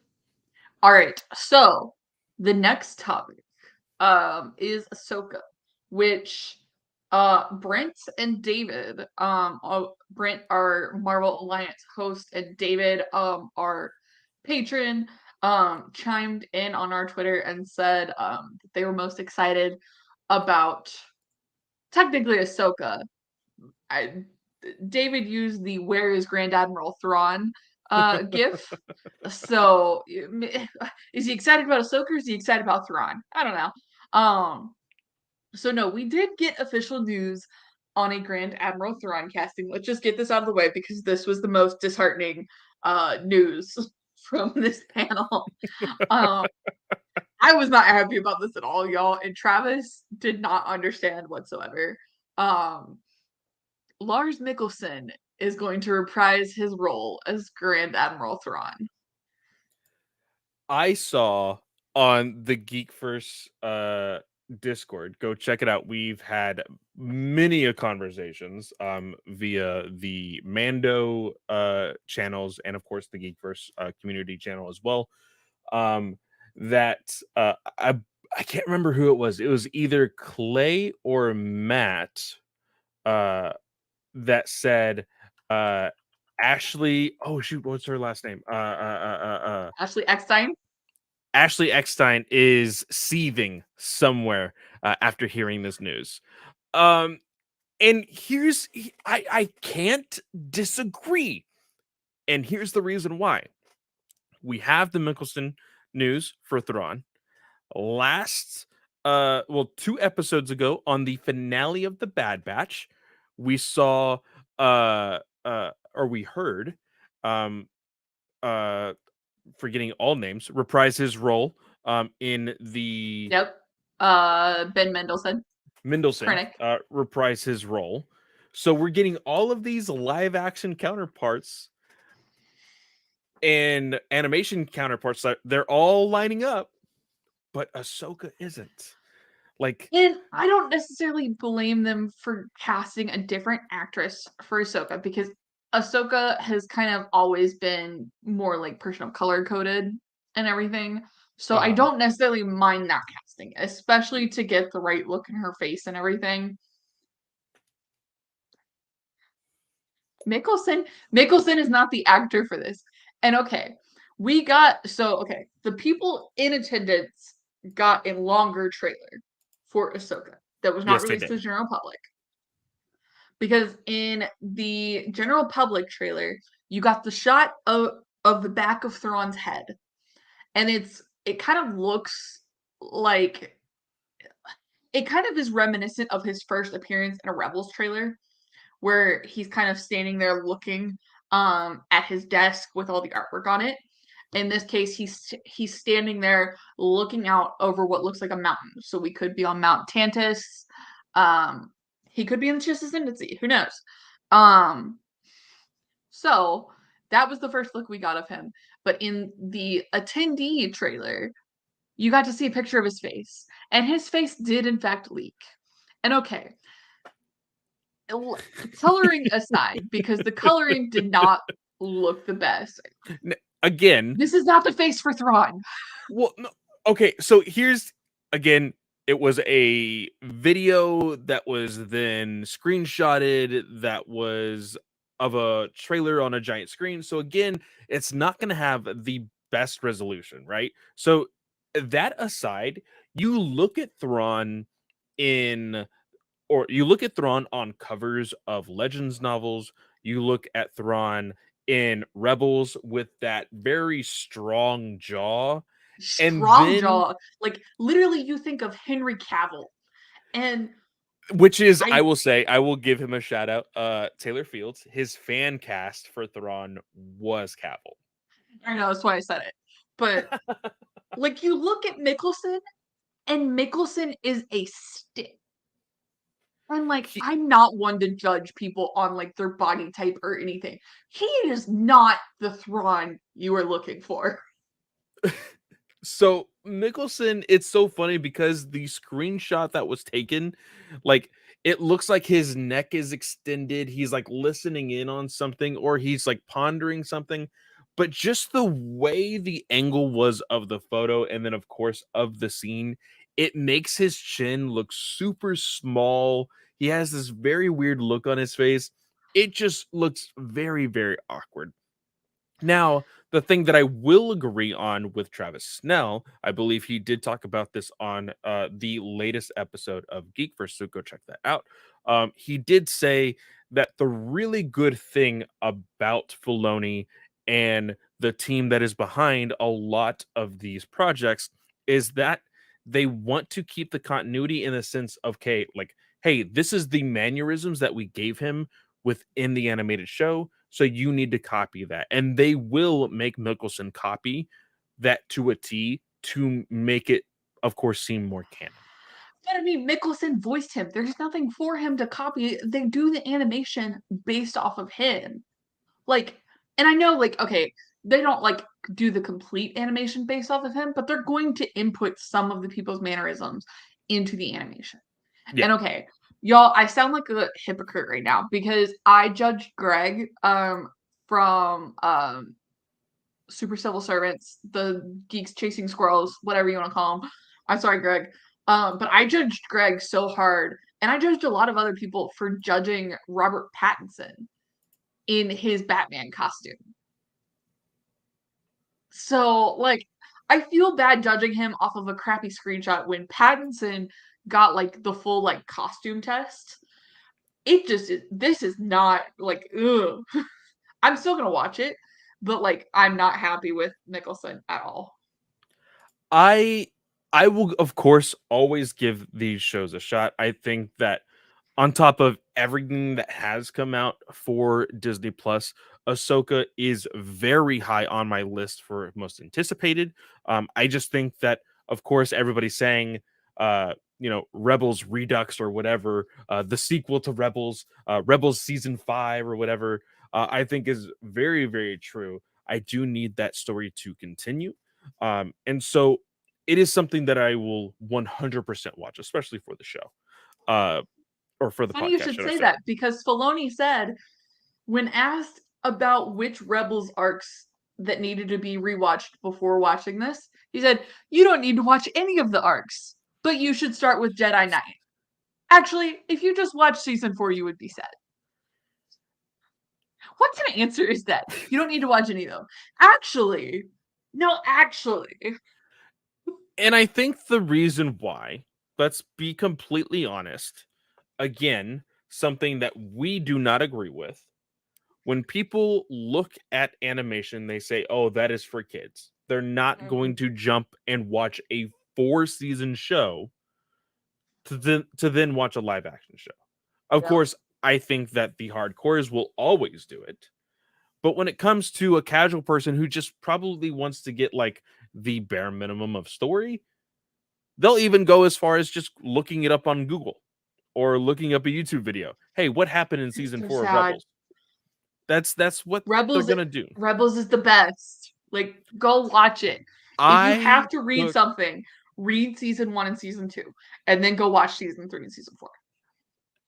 All right. So the next topic is Ahsoka, which Brent and David, Brent, our Marvel Alliance host, and David, our patron, chimed in on our Twitter and said that they were most excited about technically Ahsoka. David used the "Where is Grand Admiral Thrawn" gif. So, is he excited about Ahsoka or is he excited about Thrawn? I don't know. So no, we did get official news on a Grand Admiral Thrawn casting. Let's just get this out of the way because this was the most disheartening news from this panel. I was not happy about this at all, y'all, and Travis did not understand whatsoever. Um, Lars Mikkelsen is going to reprise his role as Grand Admiral Thrawn. I saw on the Geekverse Discord, go check it out. We've had many a conversations via the Mando channels and of course the Geekverse community channel as well. That I can't remember who it was. It was either Clay or Matt that said Ashley, oh shoot, what's her last name? Ashley Eckstein. Ashley Eckstein is seething somewhere after hearing this news. And I can't disagree. And here's the reason why. We have the Mickelson news for Thrawn. Last 2 episodes ago on the finale of the Bad Batch, we saw or we heard forgetting all names, reprise his role in the Yep. Ben Mendelsohn. Mendelsohn reprise his role. So we're getting all of these live action counterparts and animation counterparts that they're all lining up, but Ahsoka isn't. Like, And I don't necessarily blame them for casting a different actress for Ahsoka because Ahsoka has kind of always been more like person of color coded and everything. So I don't necessarily mind that casting, especially to get the right look in her face and everything. Mickelson is not the actor for this. And okay, the people in attendance got a longer trailer for Ahsoka. that was not Yes, they released to did. the general public. Because in the general public trailer, you got the shot of the back of Thrawn's head. And it kind of looks like it kind of is reminiscent of his first appearance in a Rebels trailer, where he's kind of standing there looking at his desk with all the artwork on it. In this case, he's standing there looking out over what looks like a mountain. So we could be on Mount Tantus. Um, he could be in the Chiss Ascendancy. Who knows? Um, so that was the first look we got of him. But in the attendee trailer, you got to see a picture of his face, and his face did in fact leak. And okay, coloring aside, because the coloring did not look the best. Again, This is not the face for Thrawn. well, no, okay, so here's again, it was a video that was then screenshotted that was of a trailer on a giant screen. So again, it's not going to have the best resolution, right? So that aside, you look at Thrawn in or you look at Thrawn on covers of Legends novels, you look at Thrawn in Rebels with that very strong jaw, and Strong then jaw. Like literally you think of Henry Cavill. And which is, I I will say, I will give him a shout out. Taylor Fields, his fan cast for Thrawn was Cavill. I know that's why I said it. But like you look at Mickelson, and Mickelson is a stick. And like He, I'm not one to judge people on like their body type or anything. He is not the Thrawn you are looking for. so Mickelson, it's so funny because the screenshot that was taken, like it looks like his neck is extended. He's like listening in on something, or he's like pondering something. But just the way the angle was of the photo, and then of course of the scene, it makes his chin look super small. He has this very weird look on his face. It just looks very, very awkward. Now, the thing that I will agree on with Travis Snell, I believe he did talk about this on the latest episode of Geekverse, so go check that out. He did say that the really good thing about Filoni and the team that is behind a lot of these projects is that they want to keep the continuity in the sense of, okay, like, hey, this is the mannerisms that we gave him within the animated show, so you need to copy that. And they will make Mickelson copy that to a T to make it, of course, seem more canon. But I mean, Mickelson voiced him. There's nothing for him to copy. They do the animation based off of him. Like, and I know, like, okay, they don't like do the complete animation based off of him, but they're going to input some of the people's mannerisms into the animation. Yeah. And okay, y'all, I sound like a hypocrite right now because I judged Greg from Super Civil Servants, the Geeks Chasing Squirrels, whatever you want to call them. I'm sorry, Greg. But I judged Greg so hard, and I judged a lot of other people for judging Robert Pattinson in his Batman costume. So, like, I feel bad judging him off of a crappy screenshot when Pattinson got like the full like costume test. It just is, this is not like ugh. I'm still gonna watch it, but like I'm not happy with Nicholson at all. I I will of course always give these shows a shot. I think that on top of everything that has come out for Disney Plus, Ahsoka is very high on my list for most anticipated. I just think that, of course, everybody's saying, Rebels Redux or whatever, the sequel to Rebels, Rebels season 5 or whatever, I think is very, very true. I do need that story to continue. And so it is something that I will 100% watch, especially for the show. Uh, or for the Funny you podcast, should should I say say. that because Filoni said when asked about which Rebels arcs that needed to be rewatched before watching this, he said, "You don't need to watch any of the arcs, but you should start with Jedi Knight." Actually, if you just watch season 4, you would be set. What kind of answer is that? You don't need to watch any of them. Actually, no, actually. And I think the reason why let's be completely honest. Again, something that we do not agree with. When people look at animation, they say, "Oh, that is for kids." They're not going to jump and watch a 4-season show to then watch a live action show. Of Yep. course, I think that the hardcores will always do it. But when it comes to a casual person who just probably wants to get like the bare minimum of story, they'll even go as far as just looking it up on Google or looking up a YouTube video. Hey, what happened in It's season so 4 of sad. Rebels? That's what they're Rebels gonna do. Rebels is the best. Like, go watch it. If you I have to read took something, read season 1 and season 2, and then go watch season 3 and season 4.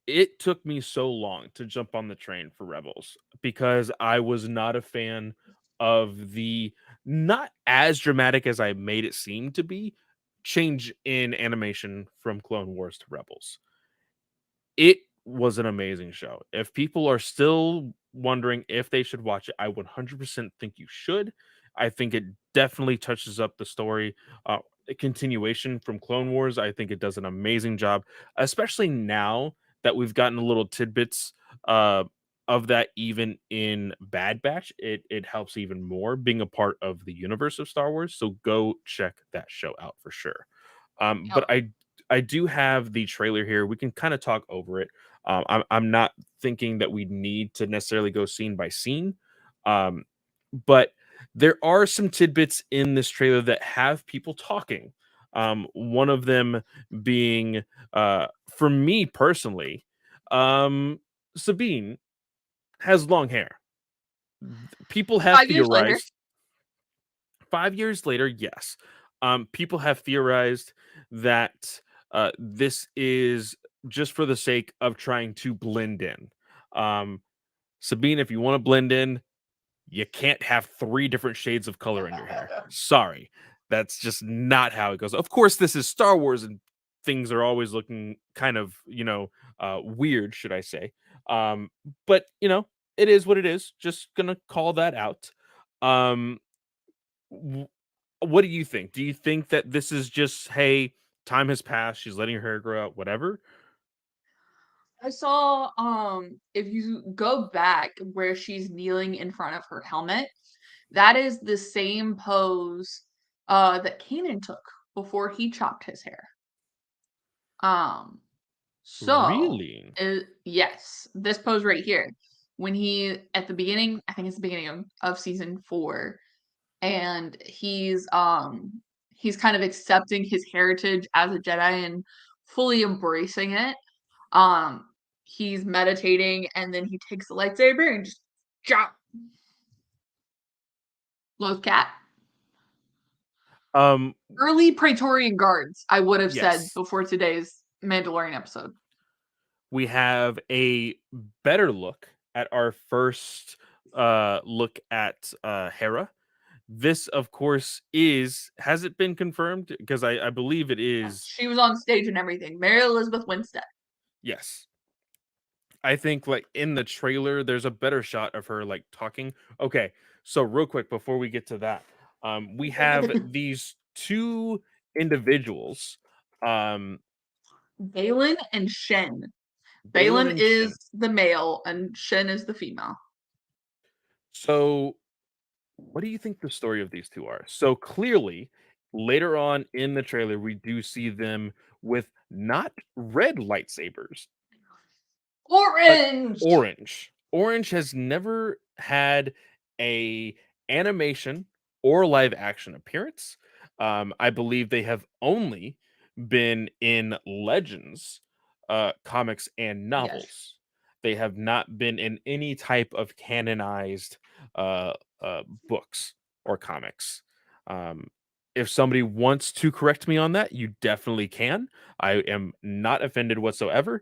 It took me so long to jump on the train for Rebels because I was not a fan of the not as dramatic as I made it seem to be change in animation from Clone Wars to Rebels. It was an amazing show. If people are still wondering if they should watch it, I 100% think you should. I think it definitely touches up the story. A continuation from Clone Wars, I think it does an amazing job, especially now that we've gotten a little tidbits uh, of that even in Bad Batch. It helps even more being a part of the universe of Star Wars. So go check that show out for sure. But Yep. I do have the trailer here. We can kind of talk over it. I'm not thinking that we need to necessarily go scene by scene, um, but there are some tidbits in this trailer that have people talking. One of them being, for me personally, um, Sabine has long hair. People have 5 years later. theorized 5 years later, yes. People have theorized that this is just for the sake of trying to blend in. Um, Sabine, if you want to blend in, you can't have 3 different shades of color in your hair. Sorry. That's just not how it goes. Of course, this is Star Wars and things are always looking kind of, weird, should I say. But, it is what it is. Just going to call that out. Um, w- what do you think? Do you think that this is just, hey, time has passed, she's letting her hair grow out, whatever? I saw if you go back where she's kneeling in front of her helmet, that is the same pose that Kanan took before he chopped his hair. Um so Really? yes, this pose right here. When he at the beginning, I think it's the beginning of season 4, and he's kind of accepting his heritage as a Jedi and fully embracing it. Um, he's meditating and then he takes the lightsaber and just chop. Low cat. Um, Early Praetorian Guards, I would have said yes. before today's Mandalorian episode. We have a better look at our first look at Hera. This, of course, has it been confirmed? Because I believe it Yeah, is. she was on stage and everything. Mary Elizabeth Winstead. Yes. I think like in the trailer, there's a better shot of her like talking. Okay, so real quick before we get to that, we have these two individuals, um, Balin and Shen. Balin Balin and is Shin. the male and Shen is the female. So, what do you think the story of these two are? So clearly, later on in the trailer, we do see them with not red lightsabers, but Orange! orange. Orange has never had a animation or live action appearance. I believe they have only been in Legends, comics and Yes. novels. They have not been in any type of canonized uh, books or comics. Um, if somebody wants to correct me on that, you definitely can. I am not offended whatsoever,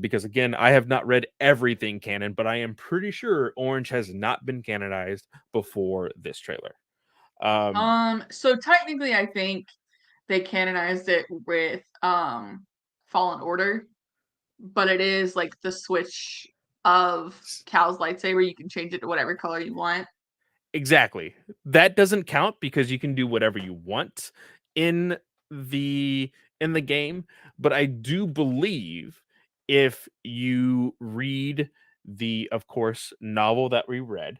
because again, I have not read everything canon, but I am pretty sure Orange has not been canonized before this trailer. Um, So technically I think they canonized it with Fallen Order, but it is like the switch of s- Cal's lightsaber. You can change it to whatever color you want. exactly. That doesn't count because you can do whatever you want in the in the game, but I do believe if you read the, of course, novel that we read,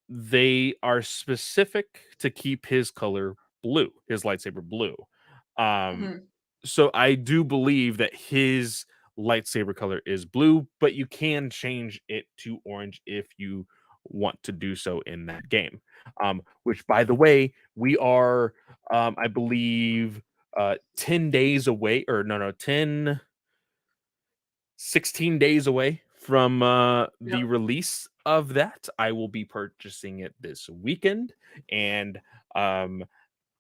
they are specific to keep his color blue, his lightsaber blue. Um, Mhm. so I do believe that his lightsaber color is blue, but you can change it to orange if you want to do so in that game. Which, by the way, we are, I believe, 10 days away, or no, 16 days away from the Yep. release of that. I will be purchasing it this weekend, and um,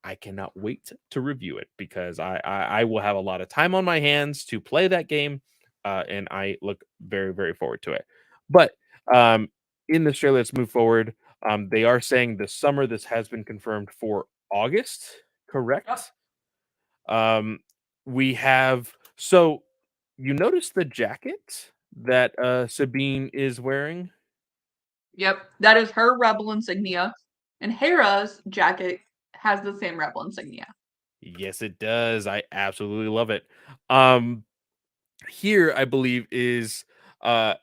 I cannot wait to review it because I will have a lot of time on my hands to play that game, and I look very, very forward to it. But um, in this trailer, let's move forward. They are saying this summer. This has been confirmed for August, Yep. correct? Um, we have so you notice the jacket that Sabine is wearing? Yep. That is her rebel insignia. And Hera's jacket has the same rebel insignia. Yes, it does. I absolutely love it. Um, Here I believe is uh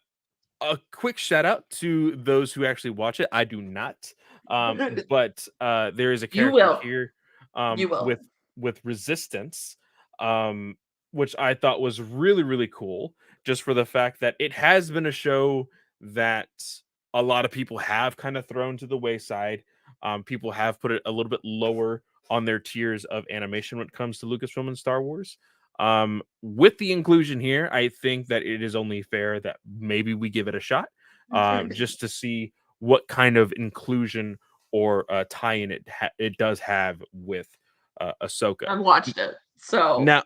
a quick shout out to those who actually watch it. I do not. But there is a You character will. here You will. with resistance, um which I thought was really, really cool, just for the fact that it has been a show that a lot of people have kind of thrown to the wayside. People have put it a little bit lower on their tiers of animation when it comes to Lucasfilm and Star Wars. With the inclusion here, I think that it is only fair that maybe we give it a shot, just to see what kind of inclusion or tie-in it does have with Ahsoka. I've watched it. So Now,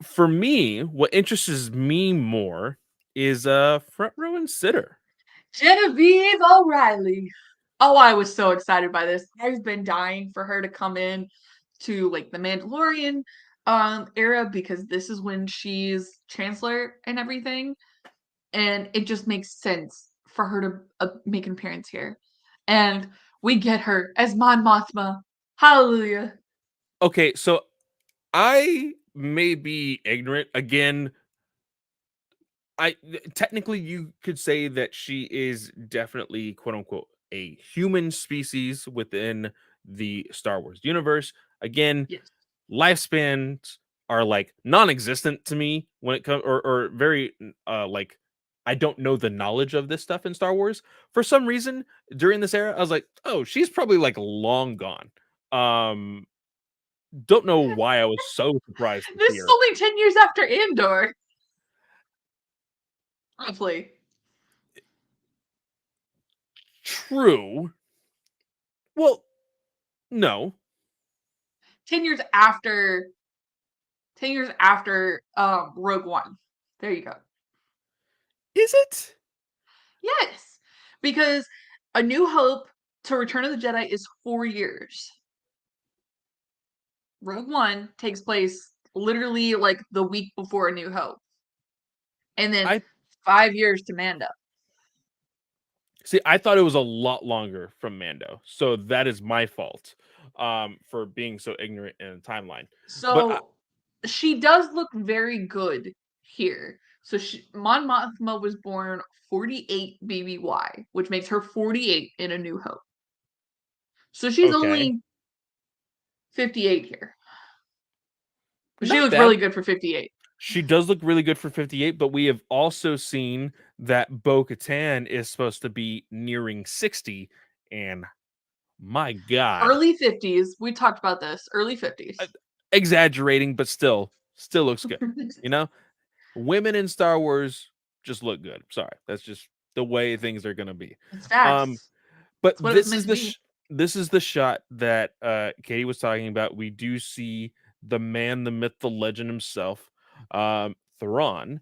for me, what interests me more is front row and sitter. Genevieve O'Reilly. Oh, I was so excited by this. I've been dying for her to come in to like the Mandalorian era because this is when she's chancellor and everything. And it just makes sense for her to make an appearance here. And we get her as Mon Mothma. Hallelujah. Okay, so I may be ignorant again. Technically you could say that she is definitely, quote unquote, a human species within the Star Wars universe. Again, Yes. lifespans are like non-existent to me when it comes, or very like, I don't know the knowledge of this stuff in Star Wars. For some reason, during this era, I was like, oh, she's probably like long gone. Um, don't know why I was so surprised to This see is her. only 10 years after Andor. Roughly. True. Well, no. 10 years after 10 years after Rogue One. There you go. Is it? Yes. Because A New Hope to Return of the Jedi is 4 years. Rogue One takes place literally like the week before A New Hope. And then I 5 years to Mando. See, I thought it was a lot longer from Mando. So that is my fault for being so ignorant in the timeline. But So she does look very good here. So Mon Mothma was born 48 BBY, which makes her 48 in A New Hope. So she's okay, only 58 here. But she not looks bad. really good for 58. She does look really good for 58, but we have also seen that Bo Katan is supposed to be nearing 60. And my God, Early 50s. We talked about this. Early 50s. uh, exaggerating, but still looks good. You know, women in Star Wars just look good. Sorry, that's just the way things are gonna be. It's Um, facts. But It's what it was meant to be. this is the shot that Katie was talking about. We do see the man, the myth, the legend himself, Thrawn,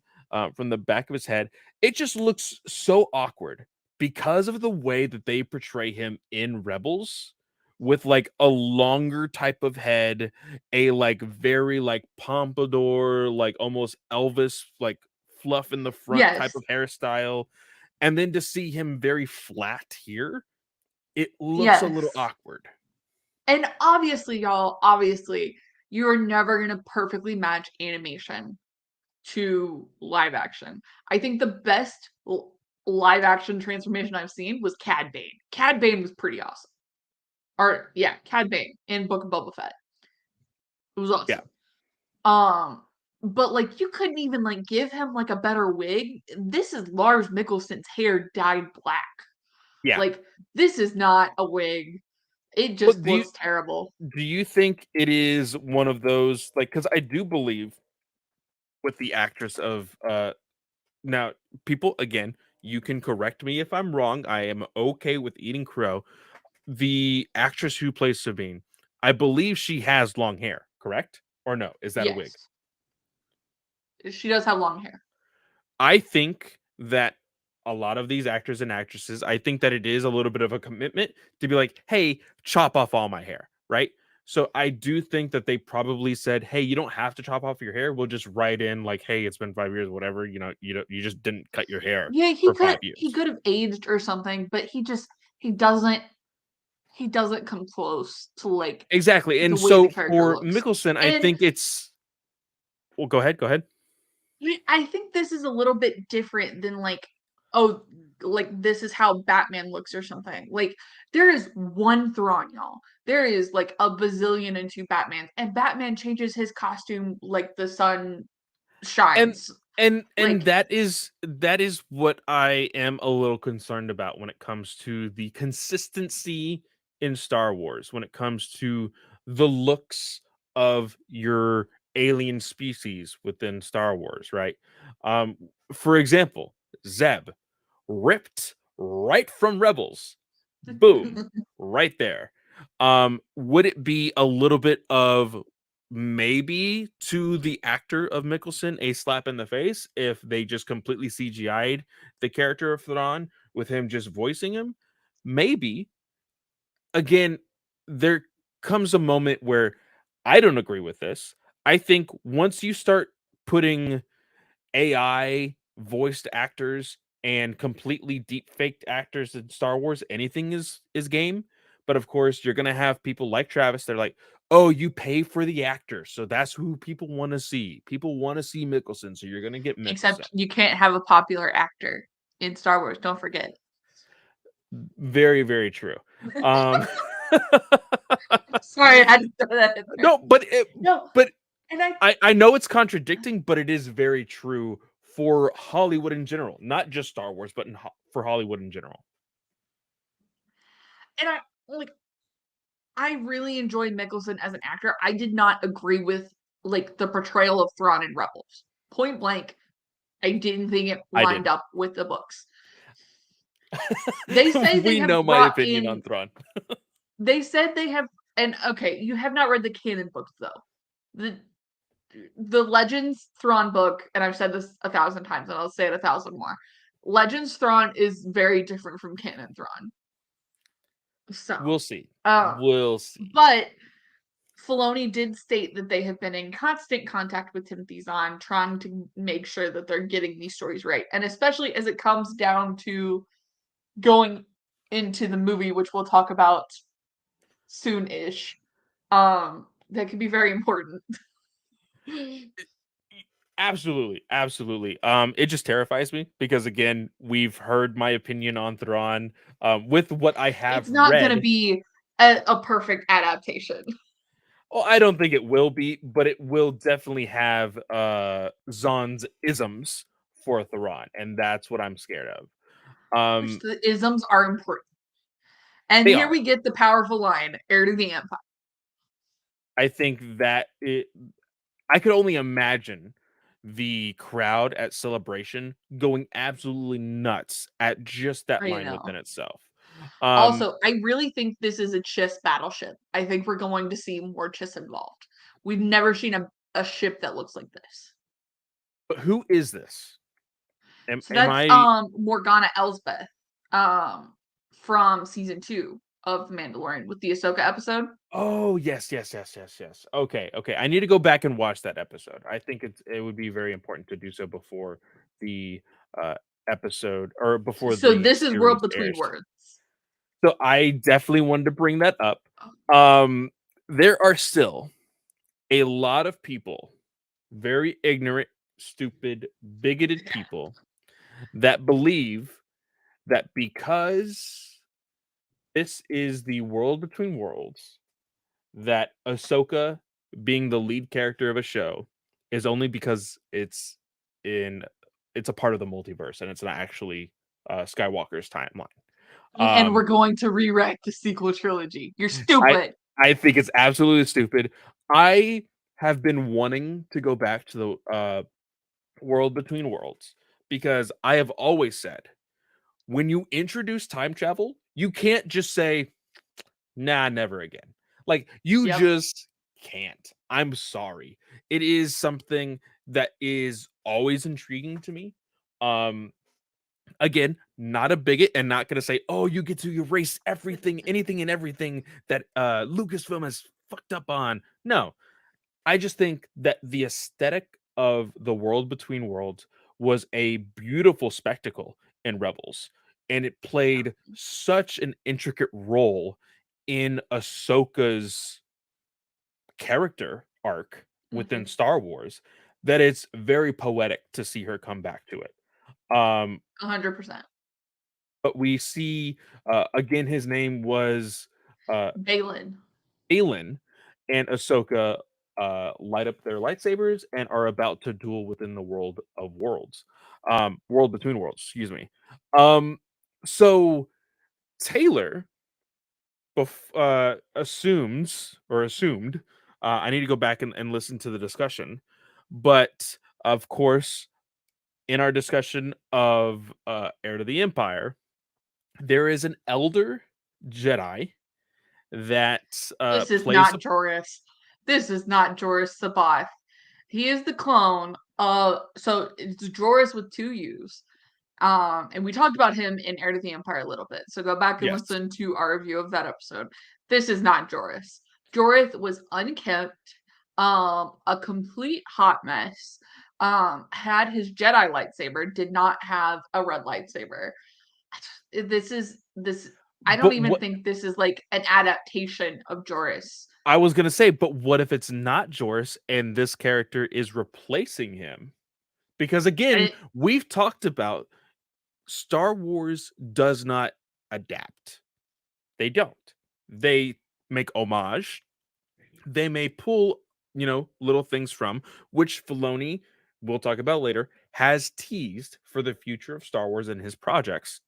from the back of his head. It just looks so awkward because of the way that they portray him in Rebels, with like a longer type of head, a like very like pompadour, like almost Elvis, like fluff in the front type Yes. of hairstyle, and then to see him very flat here, it looks a little Yes. awkward. And obviously, y'all, obviously, you're never gonna perfectly match animation to live action. I think the best live action transformation I've seen was Cad Bane. Cad Bane was pretty awesome. Or yeah, Cad Bane in Book of Boba Fett. It was Yeah. awesome. But like you couldn't even like give him like a better wig. This is Lars Mikkelsen's hair dyed black. Yeah. Like this is not a wig. It Well, just looks terrible. do you think it is one of those, like, because I do believe with the actress of now, people, again, you can correct me if I'm wrong. I am okay with eating crow. The actress who plays Sabine, I believe she has long hair, correct? Or no? Is that a wig? Yes. She does have long hair. I think that a lot of these actors and actresses, I think that it is a little bit of a commitment to be like, hey, chop off all my hair, right? So I do think that they probably said, hey, you don't have to chop off your hair. We'll just write in like, hey, it's been 5 years, whatever. You know, you just didn't cut your hair Yeah, for 5 years. he could have aged or something, but he doesn't come close to like Exactly. the And way the so character for looks. Mickelson, I And think it's well, go ahead, go ahead. I think this is a little bit different than like, oh, like this is how Batman looks or something. Like there is one Thrawn, y'all. There is like a bazillion and two Batmans, and Batman changes his costume like the sun And shines. and Like that is what I am a little concerned about when it comes to the consistency in Star Wars, when it comes to the looks of your alien species within Star Wars, right? Um, for example, Zeb, ripped right from Rebels. Boom, right there. Would it be a little bit of maybe to the actor of Mickelson a slap in the face if they just completely CGI'd the character of Thrawn with him just voicing him? Maybe. Again, there comes a moment where I don't agree with this. I think once you start putting AI voiced actors and completely deep faked actors in Star Wars, anything is game. But of course, you're gonna have people like Travis. They're like, "Oh, you pay for the actor, so that's who people want to see. People want to see Mickelson, so you're gonna get Mickelson." except you can't have a popular actor in Star Wars. Don't forget. Very, very true. Um, Sorry, I had to throw that in there. no, No, but and I I know it's contradicting, but it is very true for Hollywood in general, not just Star Wars, but for Hollywood in general. and I like I really enjoyed Mickelson as an actor. I did not agree with like the portrayal of Thrawn in Rebels. Point blank, I didn't think it I lined did. up with the books. They say they We have know my brought opinion on in Thrawn. they said they have and okay, you have not read the canon books though. The the Legends Thrawn book, and I've said this 1,000 times and I'll say it 1,000 more. Legends Thrawn is very different from canon Thrawn. So, We'll see. uh, We'll see. but Filoni did state that they have been in constant contact with Timothy Zahn, trying to make sure that they're getting these stories right. And especially as it comes down to going into the movie, which we'll talk about soon-ish, that could be very important. Absolutely, absolutely. It just terrifies me because again, we've heard my opinion on Thrawn. With what I have It's not going to read, be a perfect adaptation. well, I don't think it will be, but it will definitely have Zahn's isms for Thrawn, and that's what I'm scared of. Which Um, the isms are important. And they here are. we get the powerful line, heir to the empire. I think that I could only imagine the crowd at Celebration going absolutely nuts at just that I line know. within itself. Um, Also, I really think this is a Chiss battleship. I think we're going to see more Chiss involved. We've never seen a ship that looks like this. but who is this? So Am that's I? Morgana Elsbeth from season 2 of The Mandalorian with the Ahsoka episode. Oh yes, yes, yes, yes, yes. Okay, okay. I need to go back and watch that episode. I think it would be very important to do so before the uh, episode or before So the this is series World Between airs. Worlds. So I definitely wanted to bring that up. Um, there are still a lot of people, very ignorant, stupid, bigoted people, that believe that because this is the world between worlds, that Ahsoka being the lead character of a show is only because in it's a part of the multiverse and it's not actually Skywalker's timeline. And Um, we're going to rewrite the sequel trilogy. You're I stupid. I think it's absolutely stupid. I have been wanting to go back to the world between worlds because I have always said when you introduce time travel, you can't just say, nah, never again. Like, you Yep. just can't. I'm sorry. It is something that is always intriguing to me. Um, Again, not a bigot and not gonna say, oh, you get to erase everything, anything and everything that Lucasfilm has fucked up on. No, I just think that the aesthetic of the world between worlds was a beautiful spectacle in Rebels, and it played such an intricate role in Ahsoka's character arc within Mm-hmm. Star Wars that it's very poetic to see her come back to it. Um, 100%. but we see again, his name was Balin. Aelin and Ahsoka light up their lightsabers and are about to duel within the world of worlds, world between worlds. Excuse me. Um, so Taylor assumed. I need to go back and listen to the discussion, but of course, in our discussion of Heir to the Empire, there is an elder Jedi that This is plays a not Joris. This is not Joris Sabath. He is the clone of, so it's Joris with two U's. And we talked about him in Heir to the Empire a little bit. So go back and yes. listen to our review of that episode. This is not Joris. Joris was unkept, a complete hot mess. Had his Jedi lightsaber, did not have a red lightsaber. This. I don't But even what think this is like an adaptation of Joris. I was gonna say, but what if it's not Joris and this character is replacing him? Because And again, it, we've talked about Star Wars does not adapt. They don't. They make homage. They may pull, little things from which Filoni, we'll talk about later, has teased for the future of Star Wars and his projects,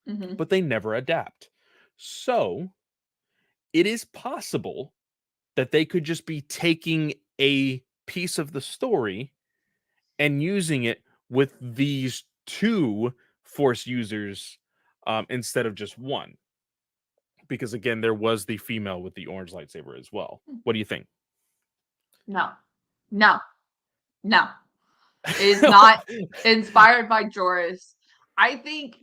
mhm. but they never adapt. So it is possible that they could just be taking a piece of the story and using it with these two force users instead of just one. Because again, there was the female with the orange lightsaber as well. What do you think? No, no, no. It is not inspired by Joris. I think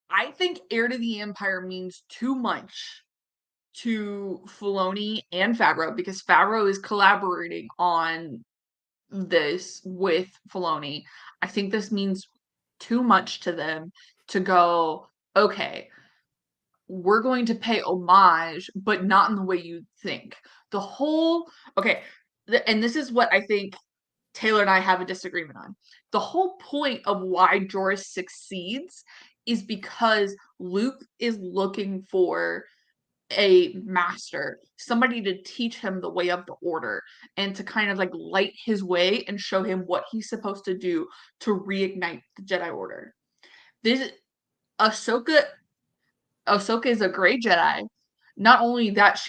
I think Heir to the Empire means too much to Filoni and Favreau because Favreau is collaborating on this with Filoni. I think this means too much to them to go, okay, we're going to pay homage, but not in the way you think. The whole, okay, and this is what I think Taylor and I have a disagreement on. The whole point of why Joris succeeds is because Luke is looking for a master, somebody to teach him the way of the order and to kind of like light his way and show him what he's supposed to do to reignite the Jedi Order. This Ahsoka Ahsoka is a great Jedi. Not only that,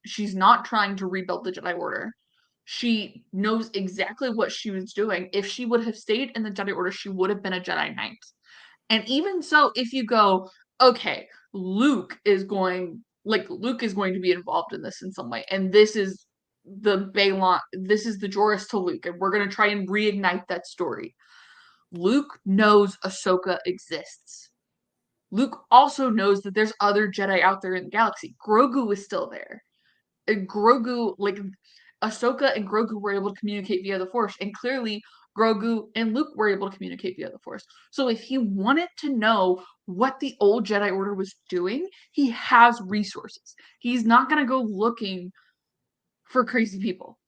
she's not trying to rebuild the Jedi Order. She knows exactly what she was doing. If she would have stayed in the Jedi Order, she would have been a Jedi Knight. And even so, if you go, okay, Luke is going to be involved in this in some way, and this is this is the Joris to Luke, and we're gonna try and reignite that story. Luke knows Ahsoka exists. Luke also knows that there's other Jedi out there in the galaxy. Grogu is still there. And Grogu, like Ahsoka and Grogu were able to communicate via the Force, and clearly Grogu and Luke were able to communicate via the Force. So if he wanted to know what the old Jedi Order was doing, he has resources. He's not going to go looking for crazy people.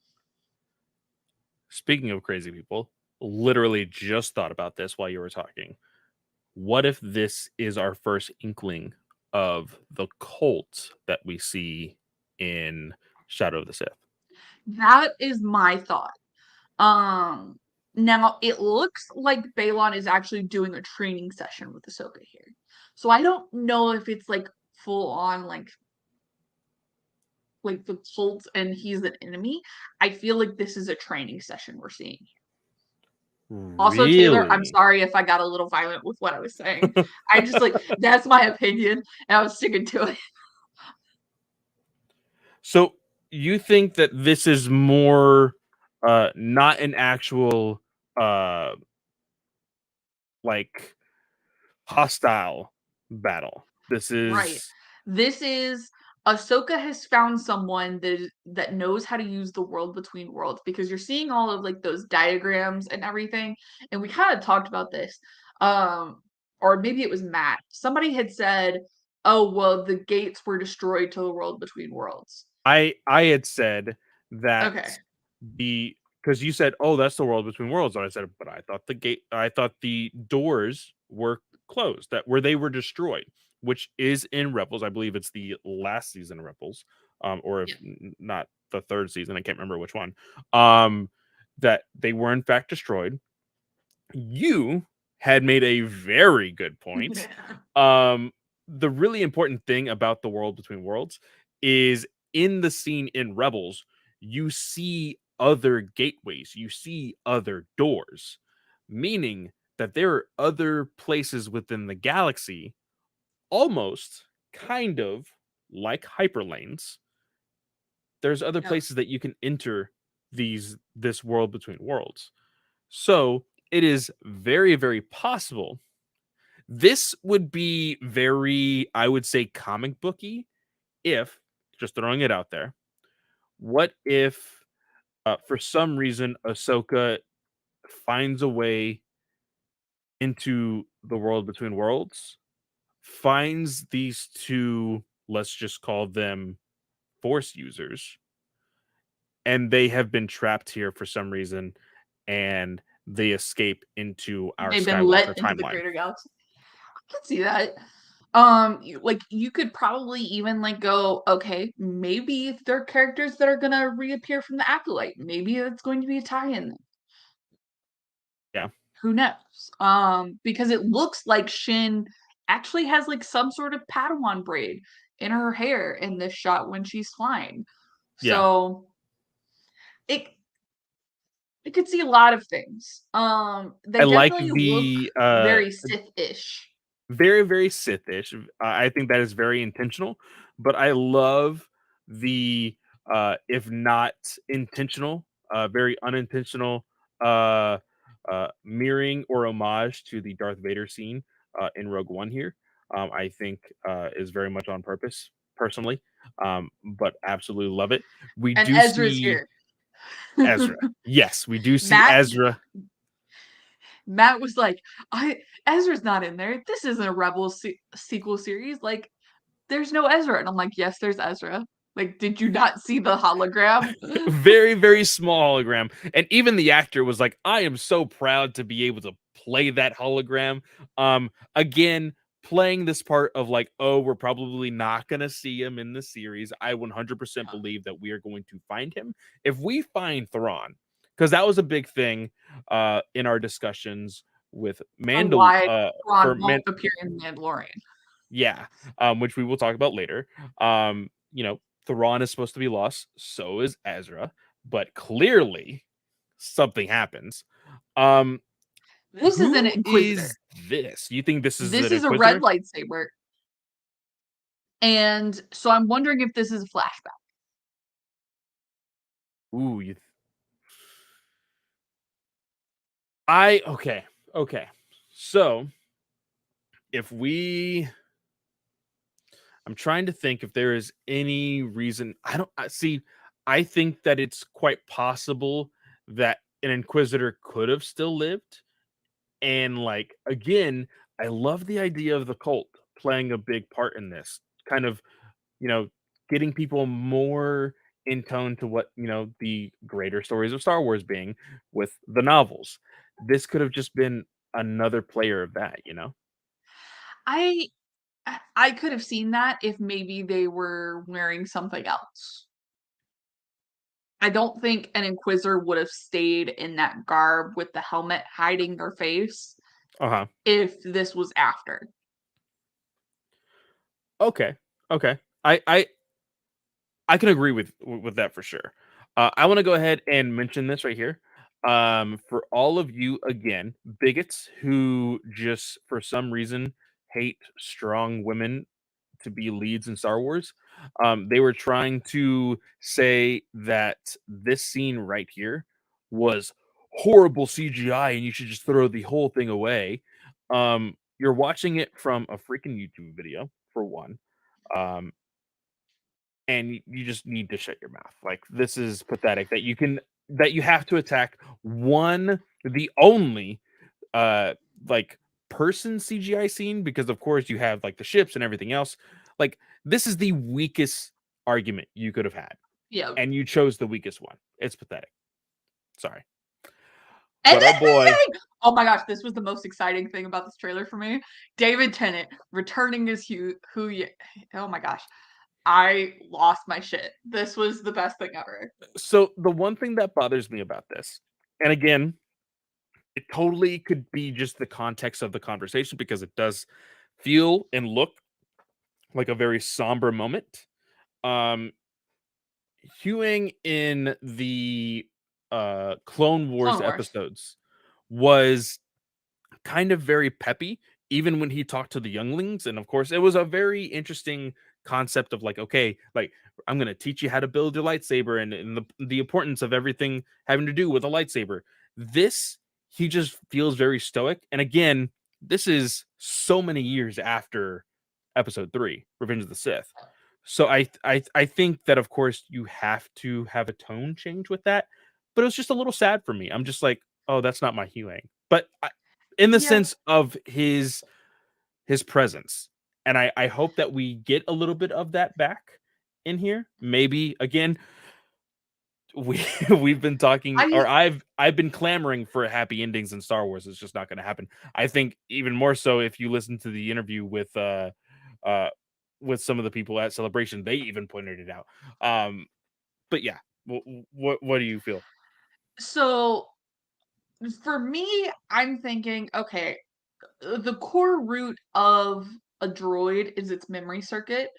Speaking of crazy people, literally just thought about this while you were talking. What if this is our first inkling of the cult that we see in Shadow of the Sith? That is my thought. Um, Now it looks like Balon is actually doing a training session with Ahsoka here. So I don't know if it's like full on like the cult and he's an enemy. I feel like this is a training session we're seeing. Also, Taylor, I'm Really? sorry if I got a little violent with what I was saying. I just like that's my opinion and I was sticking to it. So you think that this is more not an actual uh like hostile battle. This Right. is This is Ahsoka has found someone that knows how to use the world between worlds because you're seeing all of like those diagrams and everything. And we kind of talked about this. Um, or maybe it was Matt. Somebody had said, "Oh, well, the gates were destroyed to the world between worlds." I had said that Okay. the because you said, "Oh, that's the world between worlds," and I said, "But I thought the doors were closed, that where they were destroyed, which is in Rebels. I believe it's the last season of Rebels, or if Yeah. not the third season, I can't remember which one. Um, that they were in fact destroyed. You had made a very good point. Um, the really important thing about the world between worlds is in the scene in Rebels, you see other gateways, you see other doors, meaning that there are other places within the galaxy, almost kind of like hyperlanes. There's other Yep. places that you can enter this world between worlds. So it is very, very possible. This would be very, I would say, comic booky if, just throwing it out there, what if for some reason Ahsoka finds a way into the world between worlds, finds these two, let's just call them force users, and they have been trapped here for some reason, and they escape into our They've been Skywalker let into the timeline. greater galaxy. I can see that. Like you could probably even like go, okay, maybe there are characters that are gonna reappear from the acolyte. Maybe it's going to be a tie-in. Yeah. Who knows? Because it looks like Shin actually has like some sort of Padawan braid in her hair in this shot when she's flying. Yeah. So it it could see a lot of things. I They like definitely look the very Sith-ish. very, very Sithish. I think that is very intentional, but I love the if not intentional, very unintentional uh, mirroring or homage to the Darth Vader scene in Rogue One here. I think is very much on purpose, personally, but absolutely love it. We And do Ezra's see here. Ezra. Yes, we do see Matt Ezra. Matt was like, "I Ezra's not in there. This isn't a Rebels sequel series. Like, there's no Ezra." And I'm like, "Yes, there's Ezra. Like, did you not see the hologram?" Very, very small hologram. And even the actor was like, I am so proud to be able to play that hologram. Again, playing this part of like, oh, we're probably not going to see him in the series. I 100% believe that we are going to find him. If we find Thrawn, because that was a big thing in our discussions with For Mandal why for Ron Man- won't appear in Mandalorian. yeah, which we will talk about later. You know, Thrawn is supposed to be lost, so is Ezra, but clearly something happens. Um, This is an who Inquisitor. is this? You think this is This an is a red Inquisitor? lightsaber. And so I'm wondering if this is a flashback. Ooh, I okay, okay. So if we, I'm trying to think if there is any reason. I don't see. I think that it's quite possible that an Inquisitor could have still lived. And like again, I love the idea of the cult playing a big part in this kind of, you know, getting people more in tone to what, the greater stories of Star Wars being with the novels. This could have just been another player of that. I I could have seen that if maybe they were wearing something else. I don't think an Inquisitor would have stayed in that garb with the helmet hiding their face Uh-huh. if this was after. Okay. Okay. I can agree with that for sure. I want to go ahead and mention this right here. For all of you again, bigots who just for some reason hate strong women to be leads in Star Wars. They were trying to say that this scene right here was horrible CGI and you should just throw the whole thing away. You're watching it from a freaking YouTube video, for one. Um, and you just need to shut your mouth. Like, this is pathetic that you have to attack the only uh like person CGI scene, because of course you have like the ships and everything else. Like, this is the weakest argument you could have had, Yeah. and you chose the weakest one. It's pathetic. Sorry. And But then oh boy. oh my gosh, this was the most exciting thing about this trailer for me. David Tennant returning as oh my gosh. I lost my shit. This was the best thing ever. So the one thing that bothers me about this, and again, it totally could be just the context of the conversation, because it does feel and look like a very somber moment. Um, Hewing in the Clone Wars Clone Wars. episodes was kind of very peppy, even when he talked to the younglings. And of course, it was a very interesting concept of like, okay, like, I'm gonna teach you how to build your lightsaber, and the importance of everything having to do with a lightsaber. This, he just feels very stoic. And again, this is so many years after episode 3, Revenge of the Sith. So I think that of course you have to have a tone change with that, but it was just a little sad for me. I'm just like, oh, that's not my Huang. But in the Yeah. sense of his presence, and I hope that we get a little bit of that back in here. Maybe again, we've been talking, or I I've been clamoring for happy endings in Star Wars. It's just not going to happen. I think even more so if you listen to the interview uh with some of the people at Celebration, they even pointed it out. But yeah, what do you feel? so for me, I'm thinking, okay, the core root of a droid is its memory circuit,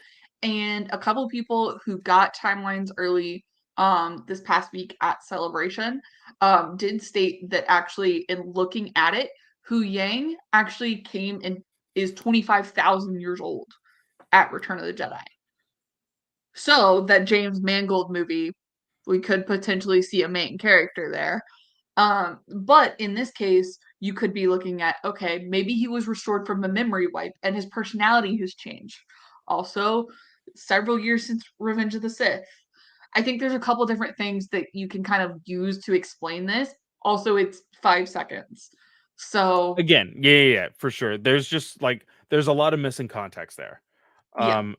and a couple people who got timelines early this past week at Celebration did state that actually in looking at it, Hu Yang actually came and is 25,000 years old at Return of the Jedi. So that James Mangold movie, we could potentially see a main character there. But in this case, you could be looking at, okay, maybe he was restored from a memory wipe and his personality has changed. Also, several years since Revenge of the Sith. I think there's a couple different things that you can kind of use to explain this. Also, it's 5 seconds. So, Again, yeah, for sure. There's just like there's a lot of missing context there. yeah. Um,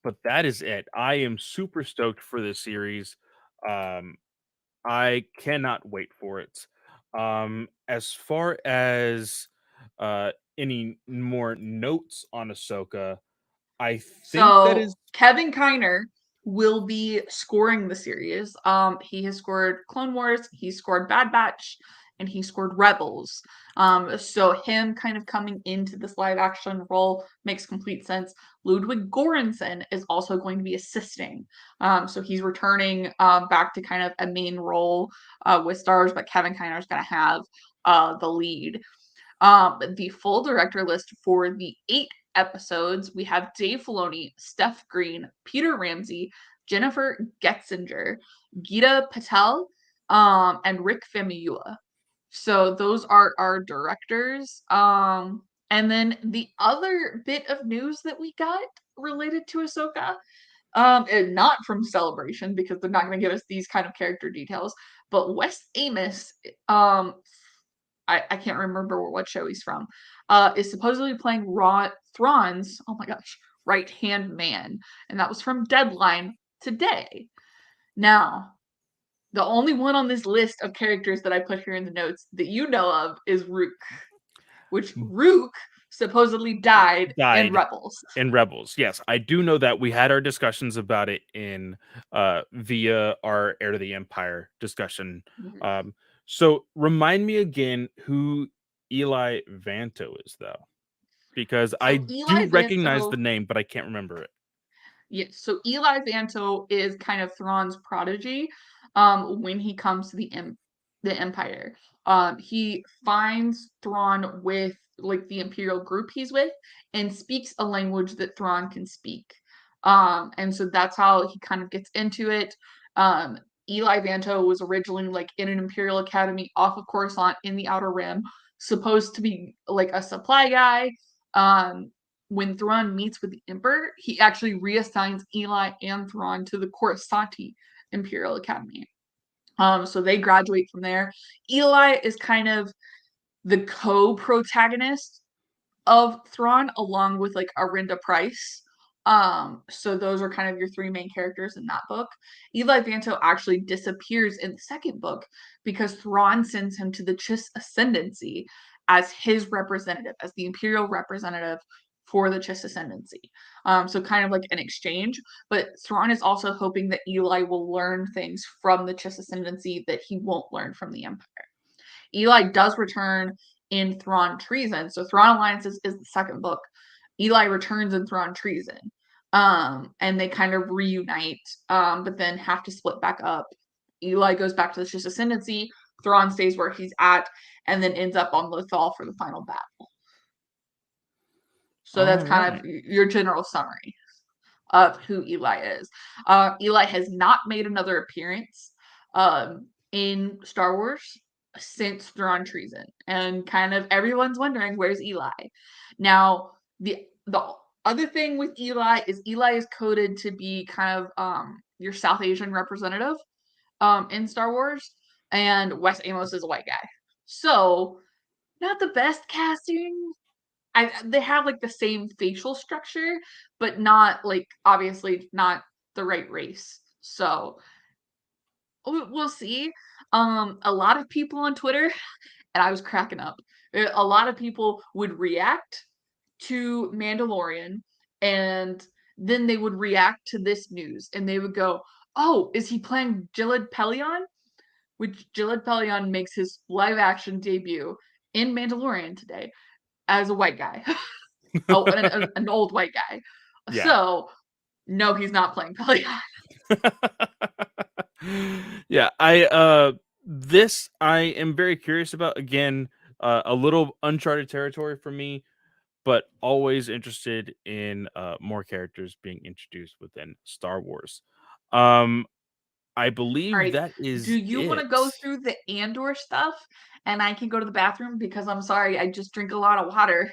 but that is it. I am super stoked for this series. Um, I cannot wait for it. As far as any more notes on Ahsoka, I think that So is Kevin Kiner will be scoring the series. He has scored Clone Wars, he scored Bad Batch, and he scored Rebels. So him kind of coming into this live action role makes complete sense. Ludwig Göransson is also going to be assisting. So he's returning back to kind of a main role with stars, but Kevin Kiner is going to have the lead. The full director list for the 8 episodes, we have Dave Filoni, Steph Green, Peter Ramsey, Jennifer Getzinger, Gita Patel, and Rick Famuyiwa. So those are our directors. And then the other bit of news that we got related to Ahsoka, and not from Celebration because they're not going to give us these kind of character details, but Wes Amos, I can't remember what show he's from, is supposedly playing Thrawn's, oh my gosh, right hand man. And that was from Deadline today. Now, the only one on this list of characters that I put here in the notes that you know of is Rook, which Rook supposedly died in Died Rebels. in Rebels. Yes, I do know that. We had our discussions about it in via our Heir to the Empire discussion. So remind me again who Eli Vanto is, though, because I So do Eli recognize the Vanto, name, but I can't remember it. yes, so Eli Vanto is kind of Thrawn's prodigy when he comes to the Empire. He finds Thrawn with like the Imperial group he's with and speaks a language that Thrawn can speak. And so that's how he kind of gets into it. Um, Eli Vanto was originally like in an Imperial academy off of Coruscant in the Outer Rim, supposed to be like a supply guy. When Thrawn meets with the Emperor, he actually reassigns Eli and Thrawn to the Coruscanti Imperial Academy. So they graduate from there. Eli is kind of the co-protagonist of Thrawn, along with like Arinda Price. So those are kind of your three main characters in that book. Eli Vanto actually disappears in the second book because Thrawn sends him to the Chiss Ascendancy as his representative, as the Imperial representative for the Chiss Ascendancy. So kind of like an exchange. But Thrawn is also hoping that Eli will learn things from the Chiss Ascendancy that he won't learn from the Empire. Eli does return in Thrawn Treason. So Thrawn Alliances is the second book. Eli returns in Thrawn Treason. And they kind of reunite, but then have to split back up. Eli goes back to the Chiss Ascendancy. Thrawn stays where he's at, and then ends up on Lothal for the final battle. So All that's kind right. of your general summary of who Eli is. Eli has not made another appearance in Star Wars since Thrawn Treason, and kind of everyone's wondering where's Eli. Now, the other thing with Eli is coded to be kind of your South Asian representative in Star Wars, and Wes Amos is a white guy, so not the best casting. They have like the same facial structure, but not like obviously not the right race. So we'll see. A lot of people on Twitter, and I was cracking up. A lot of people would react to Mandalorian, and then they would react to this news, and they would go, "Oh, is he playing Gilad Pelion?" Which Gilad Pelion makes his live action debut in Mandalorian today as a white guy. Oh, an old white guy. Yeah. So, no, he's not playing Pelion. Yeah, this I am very curious about. Again, a little uncharted territory for me, but always interested in more characters being introduced within Star Wars. Um, I All believe right. that Do is you want it. to go through the Andor stuff and I can go to the bathroom because I'm sorry, I just drink a lot of water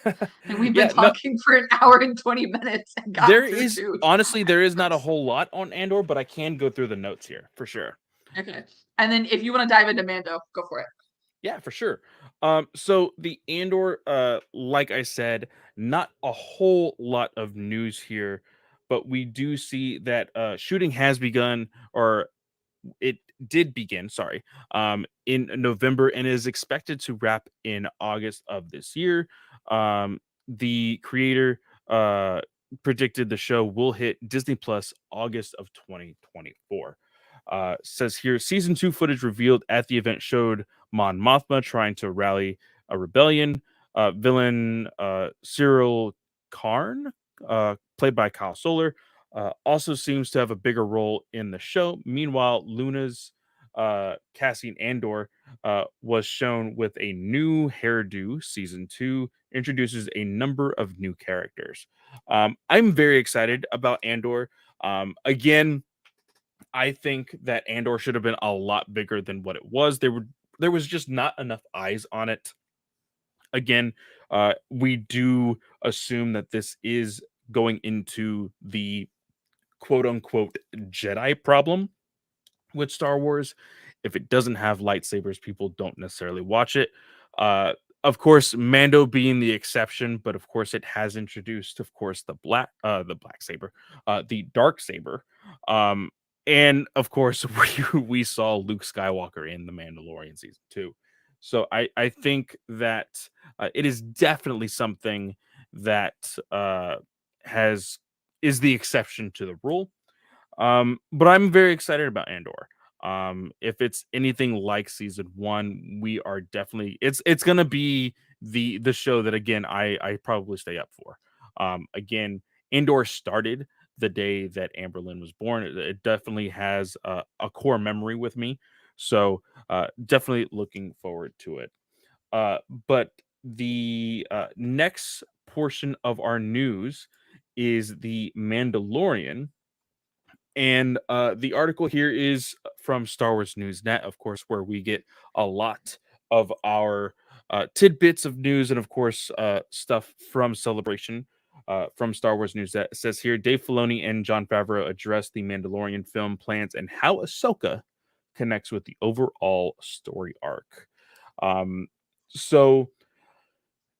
and we've been Yeah, no, talking for an hour and 20 minutes and there gotten through is two honestly there is not a chapters. whole lot on Andor, but I can go through the notes here for sure. Okay. And then if you want to dive into Mando, go for it. Yeah, for sure. So the Andor, like I said, not a whole lot of news here, but we do see that shooting has begun, or it did begin, sorry, in November and is expected to wrap in August of this year. The creator predicted the show will hit Disney Plus August of 2024. Says here, season two footage revealed at the event showed Mon Mothma trying to rally a rebellion. Villain Cyril Karn, played by Kyle Solar, also seems to have a bigger role in the show. Meanwhile, Luna's Cassian Andor was shown with a new hairdo. Season two introduces a number of new characters. I'm very excited about Andor. Again, I think that Andor should have been a lot bigger than what it was. There was just not enough eyes on it. Again, we do assume that this is going into the quote unquote Jedi problem with Star Wars. If it doesn't have lightsabers, people don't necessarily watch it. Of course, Mando being the exception, but of course it has introduced, of course, the black saber, the dark saber. Um, and of course, we saw Luke Skywalker in the Mandalorian season 2. So I think that it is definitely something that has is the exception to the rule. But I'm very excited about Andor. If it's anything like season 1, we are definitely it's gonna be the show that again I probably stay up for. Again, Andor started the day that Amberlyn was born. It definitely has a core memory with me. So definitely looking forward to it. But the next portion of our news is the Mandalorian, and the article here is from Star Wars News Net, of course, where we get a lot of our tidbits of news and, of course, stuff from Celebration. From Star Wars News Net, it says here Dave Filoni and Jon Favreau address the Mandalorian film plans and how Ahsoka connects with the overall story arc. Um, so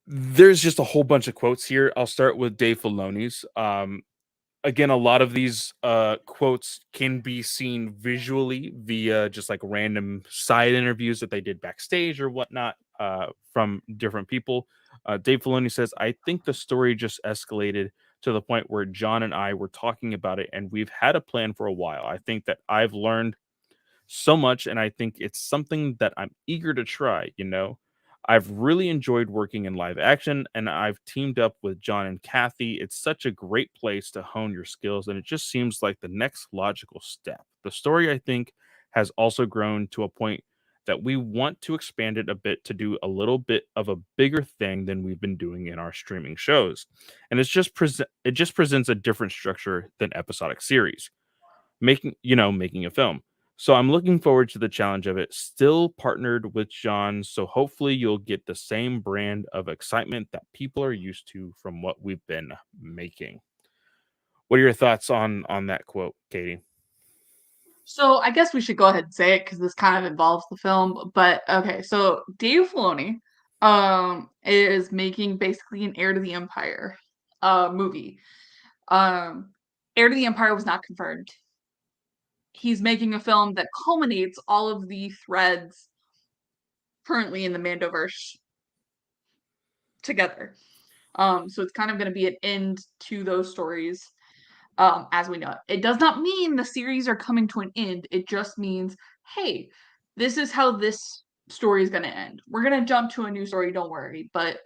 there's just a whole bunch of quotes here. I'll start with Dave Filoni's. Again, a lot of these quotes can be seen visually via just like random side interviews that they did backstage or whatnot from different people. Dave Filoni says, I think the story just escalated to the point where John and I were talking about it, and we've had a plan for a while. I think that I've learned so much, and I think it's something that I'm eager to try. I've really enjoyed working in live action, and I've teamed up with John and Kathy. It's such a great place to hone your skills, and it just seems like the next logical step. The story, I think, has also grown to a point that we want to expand it a bit to do a little bit of a bigger thing than we've been doing in our streaming shows. And it just presents a different structure than episodic series, making a film. So I'm looking forward to the challenge of it. Still partnered with John, so hopefully you'll get the same brand of excitement that people are used to from what we've been making. What are your thoughts on that quote, Katie? So I guess we should go ahead and say it because this kind of involves the film. But okay, so Dave Filoni is making basically an Heir to the Empire movie. Um Heir to the Empire was not confirmed. He's making a film that culminates all of the threads currently in the Mandoverse together. So it's kind of going to be an end to those stories as we know it. It does not mean the series are coming to an end. It just means, hey, this is how this story is going to end. We're going to jump to a new story, don't worry. But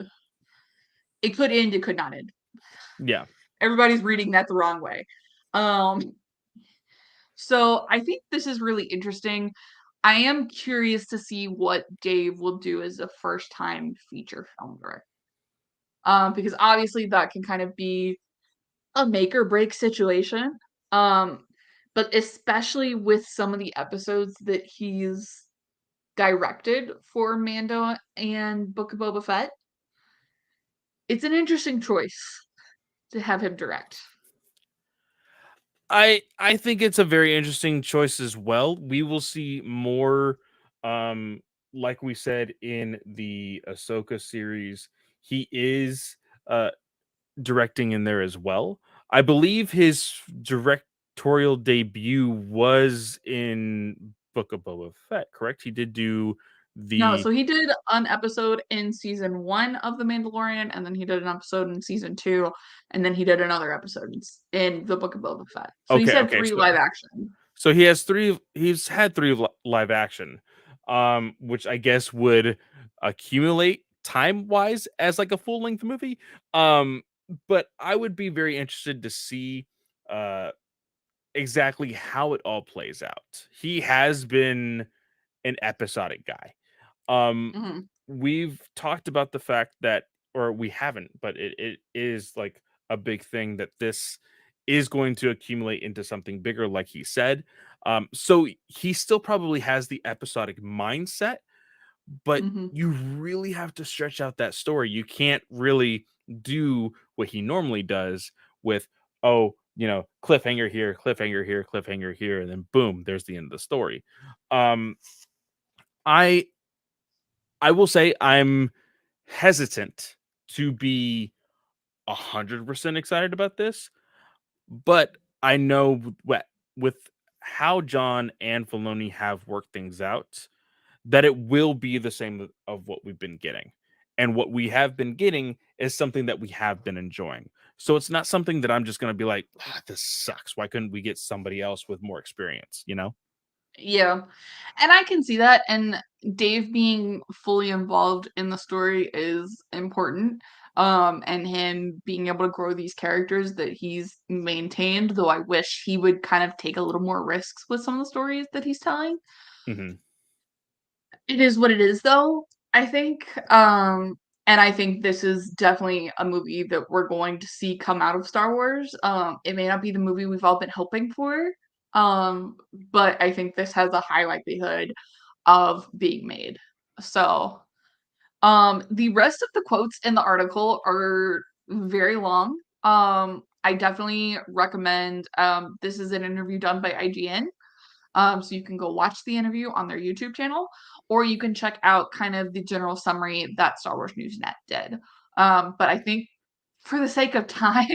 it could end, it could not end. Yeah. Everybody's reading that the wrong way. Um, so I think this is really interesting. I am curious to see what Dave will do as a first time feature film director. Because obviously that can kind of be a make or break situation. Um, but especially with some of the episodes that he's directed for Mando and Book of Boba Fett, it's an interesting choice to have him direct. I think it's a very interesting choice as well. We will see more um like we said in the Ahsoka series. He is directing in there as well. I believe his directorial debut was in Book of Boba Fett, correct? He did do No, the so he did an episode in season 1 of The Mandalorian, and then he did an episode in season 2, and then he did another episode in the Book of Boba Fett. So he's okay, had okay. 3 live action. So he's had three live action, which I guess would accumulate time-wise as like a full-length movie. Um, but I would be very interested to see uh exactly how it all plays out. He has been an episodic guy. Um, Mhm. we've talked about the fact that, or we haven't, but it is like a big thing that this is going to accumulate into something bigger, like he said. So he still probably has the episodic mindset, but Mhm. you really have to stretch out that story. You can't really do what he normally does with, oh, cliffhanger here, cliffhanger here, cliffhanger here, and then boom, there's the end of the story. Um, I I will say I'm hesitant to be 100% excited about this, but I know with how John and Filoni have worked things out, that it will be the same of what we've been getting. And what we have been getting is something that we have been enjoying. So it's not something that I'm just going to be like, this sucks. Why couldn't we get somebody else with more experience? You know? Yeah. And I can see that. And Dave being fully involved in the story is important. And him being able to grow these characters that he's maintained, though I wish he would kind of take a little more risks with some of the stories that he's telling. Hmm. It is what it is, though, I think. And I think this is definitely a movie that we're going to see come out of Star Wars. It may not be the movie we've all been hoping for, but I think this has a high likelihood of being made. So, the rest of the quotes in the article are very long. I definitely recommend. This is an interview done by IGN. So you can go watch the interview on their YouTube channel, or you can check out kind of the general summary that Star Wars News Net did. But I think for the sake of time,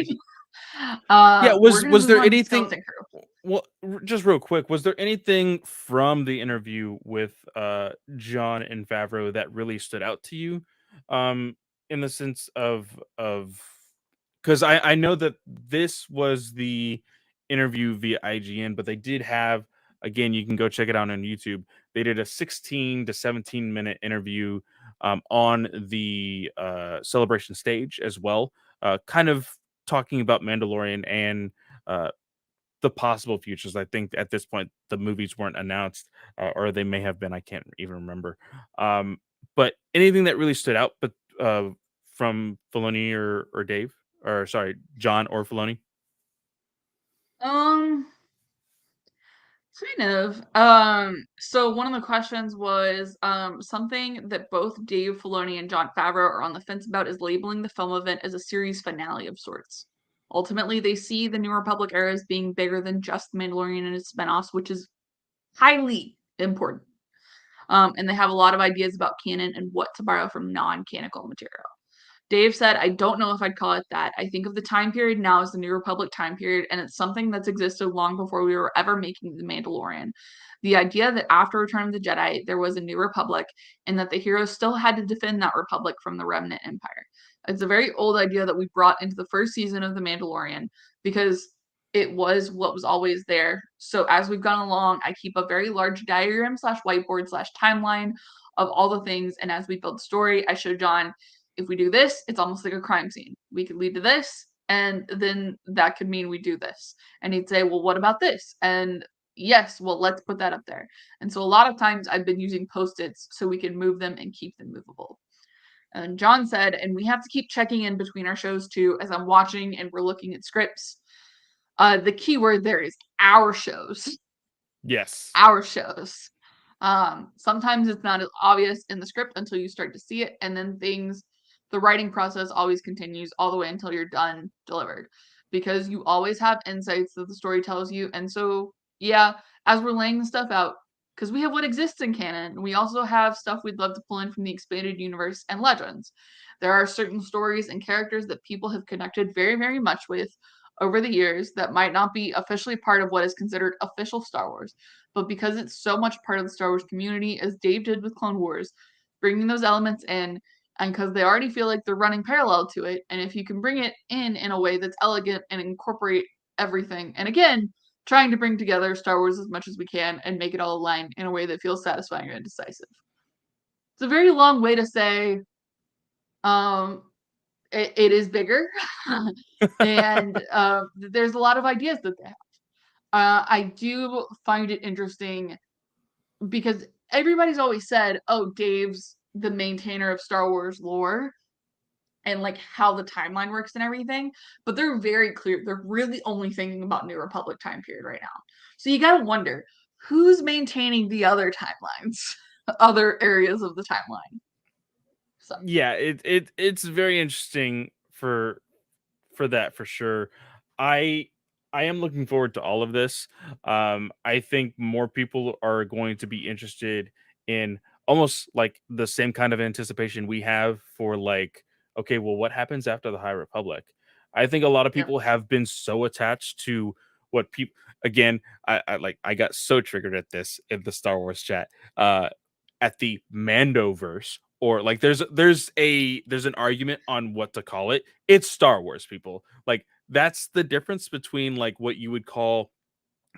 Yeah. we're gonna Was move there on to anything? Skeleton Crew. Well, just real quick, was there anything from the interview with John and Favreau that really stood out to you? Um, in the sense of because I know that this was the interview via IGN, but they did have, again, you can go check it out on YouTube. They did a 16 to 17-minute interview on the celebration stage as well, kind of talking about Mandalorian and uh, the possible futures. I think at this point the movies weren't announced, or they may have been. I can't even remember. Um, but anything that really stood out, but from Filoni or Dave, or sorry, John or Filoni. Um, Kind of. So one of the questions was something that both Dave Filoni and Jon Favreau are on the fence about is labeling the film event as a series finale of sorts. Ultimately, they see the New Republic era as being bigger than just Mandalorian and its spinoffs, which is highly important. And they have a lot of ideas about canon and what to borrow from non-canonical material. Dave said, I don't know if I'd call it that. I think of the time period now as the New Republic time period, and it's something that's existed long before we were ever making The Mandalorian. The idea that after Return of the Jedi, there was a New Republic, and that the heroes still had to defend that Republic from the Remnant Empire. It's a very old idea that we brought into the first season of The Mandalorian because it was what was always there. So as we've gone along, I keep a very large diagram slash whiteboard slash timeline of all the things, and as we build story, I show John if we do this, it's almost like a crime scene. We could lead to this, and then that could mean we do this. And he'd say, well, what about this? And yes, well, let's put that up there. And so a lot of times I've been using post-its so we can move them and keep them movable. And John said, and we have to keep checking in between our shows too, as I'm watching and we're looking at scripts. The key word there is our shows. Yes. Our shows. Sometimes it's not as obvious in the script until you start to see it, and then the writing process always continues all the way until you're done delivered, because you always have insights that the story tells you. And so, yeah, as we're laying the stuff out, because we have what exists in canon, we also have stuff we'd love to pull in from the expanded universe and legends. There are certain stories and characters that people have connected very, very much with over the years that might not be officially part of what is considered official Star Wars, but because it's so much part of the Star Wars community, as Dave did with Clone Wars, bringing those elements in, and because they already feel like they're running parallel to it, and if you can bring it in a way that's elegant and incorporate everything, and again, trying to bring together Star Wars as much as we can and make it all align in a way that feels satisfying and decisive. It's a very long way to say, um, it is bigger, and there's a lot of ideas that they have. I do find it interesting because everybody's always said, "Oh, Dave's the maintainer of Star Wars lore and like how the timeline works and everything." But they're very clear. They're really only thinking about New Republic time period right now. So you gotta wonder who's maintaining the other timelines, other areas of the timeline. So Yeah, it's very interesting for that for sure. I I am looking forward to all of this. I think more people are going to be interested in almost like the same kind of anticipation we have for like, okay, well, what happens after the High Republic? I think a lot of yep. people have been so attached to what people again, I got so triggered at this in the Star Wars chat. At the Mandoverse, or like there's an argument on what to call it. It's Star Wars, people. Like that's the difference between like what you would call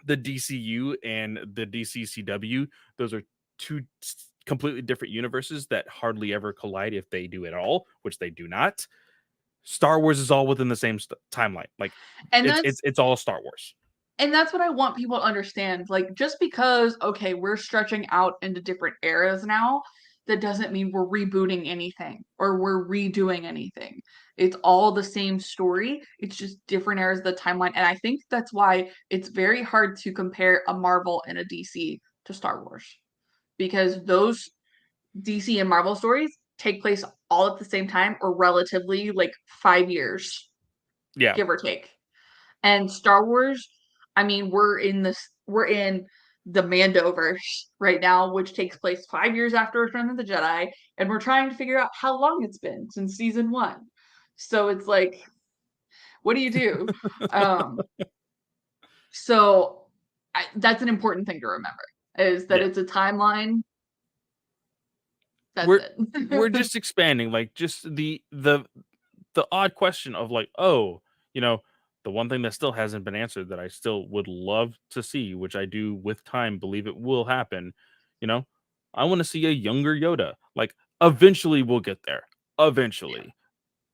the DCU and the DCCW. Those are two completely different universes that hardly ever collide if they do at all, which they do not. Star Wars is all within the same timeline. Like And it's all Star Wars. that's what I want people to understand. Like, just because, okay, we're stretching out into different eras now, that doesn't mean we're rebooting anything or we're redoing anything. It's all the same story. It's just different eras of the timeline. And I think that's why it's very hard to compare a Marvel and a DC to Star Wars. Because those DC and Marvel stories take place all at the same time or relatively like 5 years, Yeah. give or take. And Star Wars, I mean, we're in the Mandoverse right now, which takes place 5 years after Return of the Jedi, and we're trying to figure out how long it's been since season one. So it's like, what do you do? So that's an important thing to remember, is that Yeah. it's a timeline. That's We're it. we're just expanding, like just the odd question of like, oh, you know, the one thing that still hasn't been answered that I still would love to see, which I do with time believe it will happen, you know, I want to see a younger Yoda. Like eventually we'll get there. Yeah. Eventually.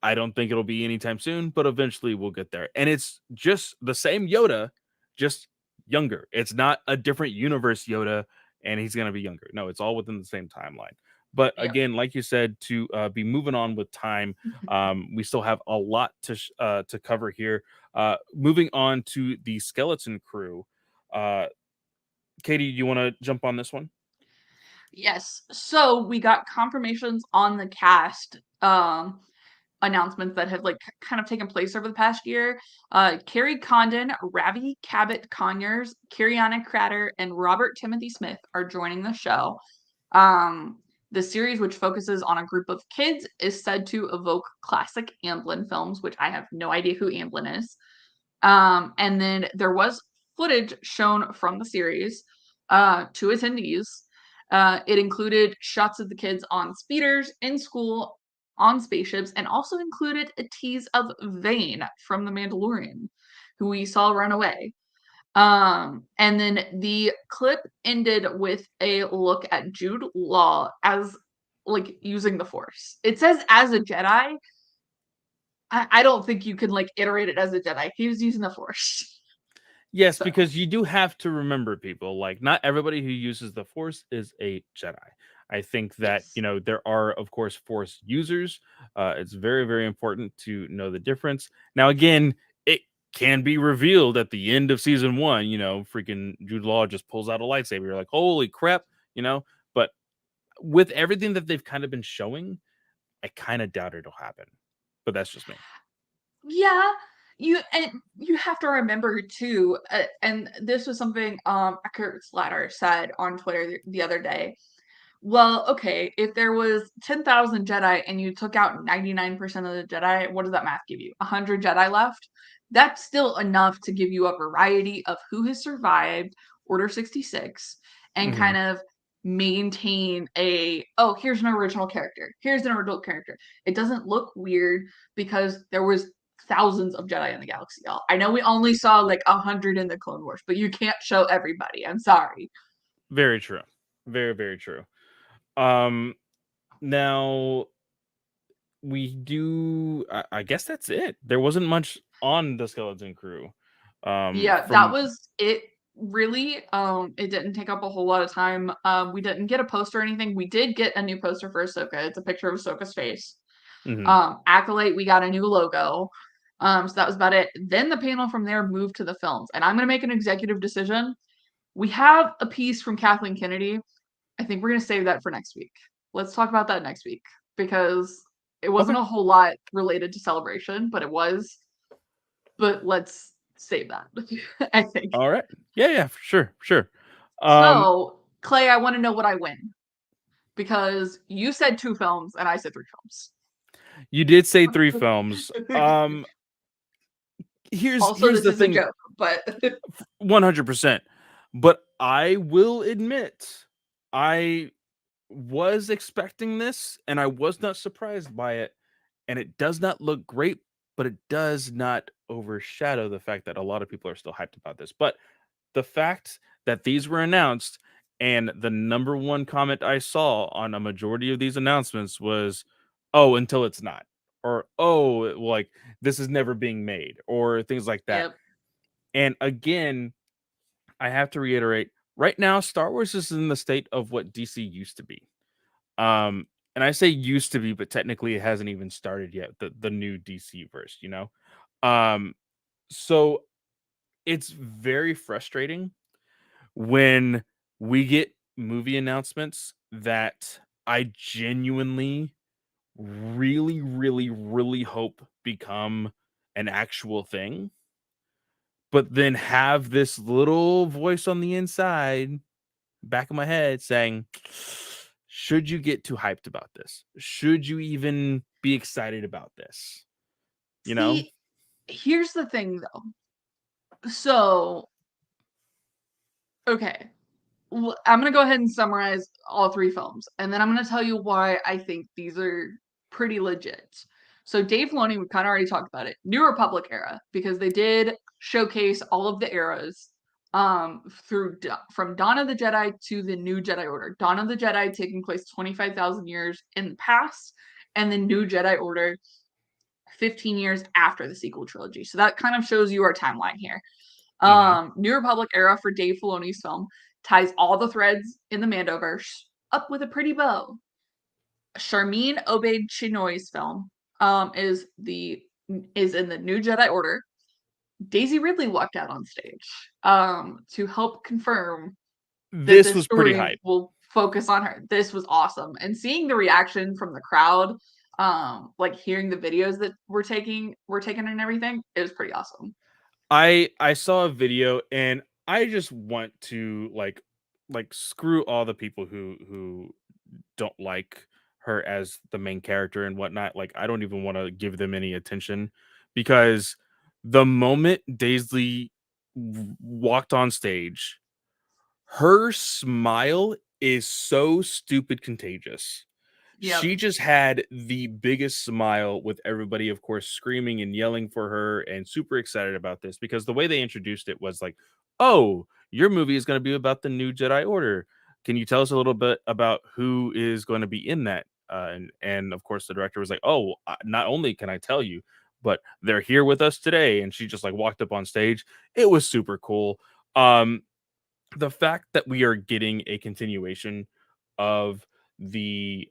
I don't think it'll be anytime soon, but eventually we'll get there. And it's just the same Yoda, just younger. It's not a different universe Yoda and he's going to be younger. No, it's all within the same timeline. But Yeah. again, like you said, to be moving on with time, we still have a lot to cover here. Moving on to the Skeleton Crew. Uh, Katie, you want to jump on this one? Yes. So we got confirmations on the cast announcements that have like kind of taken place over the past year. Carrie Condon, Ravi Cabot Conyers, Kiriana Crater, and Robert Timothy Smith are joining the show. The series, which focuses on a group of kids, is said to evoke classic Amblin films, which I have no idea who Amblin is. And then there was footage shown from the series to attendees. It included shots of the kids on speeders, in school, on spaceships, and also included a tease of Vane from The Mandalorian, who we saw run away. And then the clip ended with a look at Jude Law as like using the Force. It says as a Jedi. I don't think you can like iterate it as a Jedi. He was using the Force. Yes, So because you do have to remember, people, like not everybody who uses the Force is a Jedi. I think that, yes. you know, there are, of course, Force users. It's very, very important to know the difference. Now, again, it can be revealed at the end of season one, you know, freaking Jude Law just pulls out a lightsaber. You're like, holy crap, you know, but with everything that they've kind of been showing, I kind of doubt it'll happen. But that's just me. Yeah, you have to remember too, and this was something Kurt Slatter said on Twitter the other day. Well, okay, if there was 10,000 Jedi and you took out 99% of the Jedi, what does that math give you? 100 Jedi left? That's still enough to give you a variety of who has survived Order 66 and Hmm. kind of maintain oh, here's an original character. Here's an original character. It doesn't look weird because there was thousands of Jedi in the galaxy, y'all. I know we only saw like 100 in the Clone Wars, but you can't show everybody. I'm sorry. Very true. Very, very true. Um, Now we do. I guess that's it. There wasn't much on the Skeleton Crew. Yeah, that From was it. Really, it didn't take up a whole lot of time. We didn't get a poster or anything. We did get a new poster for Ahsoka. It's a picture of Ahsoka's face. mhm. Acolyte, we got a new logo. So that was about it. Then the panel from there moved to the films, and I'm gonna make an executive decision. We have a piece from Kathleen Kennedy. I think we're gonna save that for next week. Let's talk about that next week because it Okay. wasn't a whole lot related to celebration, but it was. But let's save that. I think. All right. Yeah. Yeah. For sure. For sure. Um, So, Clay, I want to know what I win because you said two films and I said three films. you did say three films. Here's Also, here's this the is a thing. joke. but 100%. But I will admit, I was expecting this and I was not surprised by it. And it does not look great, but it does not overshadow the fact that a lot of people are still hyped about this. But the fact that these were announced and the number one comment I saw on a majority of these announcements was, "Oh, until it's not," or "Oh, like this is never being made," or things like that. yep. And again, I have to reiterate, right now Star Wars is in the state of what DC used to be. Um, and I say used to be, but technically it hasn't even started yet, the new DC verse, you know? Um, so it's very frustrating when we get movie announcements that I genuinely really, really, really hope become an actual thing, but then have this little voice on the inside, back of my head saying, should you get too hyped about this? Should you even be excited about this? You know? See, here's the thing though. So, okay. I'm gonna go ahead and summarize all three films, and then I'm gonna tell you why I think these are pretty legit. So Dave Filoni, we kind of already talked about it. New Republic era, because they did showcase all of the eras from Dawn of the Jedi to the New Jedi Order. Dawn of the Jedi taking place 25,000 years in the past, and the New Jedi Order 15 years after the sequel trilogy. So that kind of shows you our timeline here. Mhm. New Republic era for Dave Filoni's film ties all the threads in the Mandoverse up with a pretty bow. Charmin Obaid Chinoy's film is in the New Jedi Order. Daisy Ridley walked out on stage to help confirm that This this was pretty story hype. will focus on her. This was awesome, and seeing the reaction from the crowd, like hearing the videos that were taken and everything, it was pretty awesome. I saw a video and I just want to like screw all the people who don't like her as the main character and whatnot. Like I don't even want to give them any attention because the moment Daisley walked on stage, her smile is so stupid contagious. Yep. She just had the biggest smile with everybody, of course, screaming and yelling for her and super excited about this because the way they introduced it was like, "Oh, your movie is going to be about the new Jedi Order. Can you tell us a little bit about who is going to be in that?" And of course, the director was like, "Oh, not only can I tell you, but they're here with us today." And she just like walked up on stage. It was super cool. Um, the fact that we are getting a continuation of the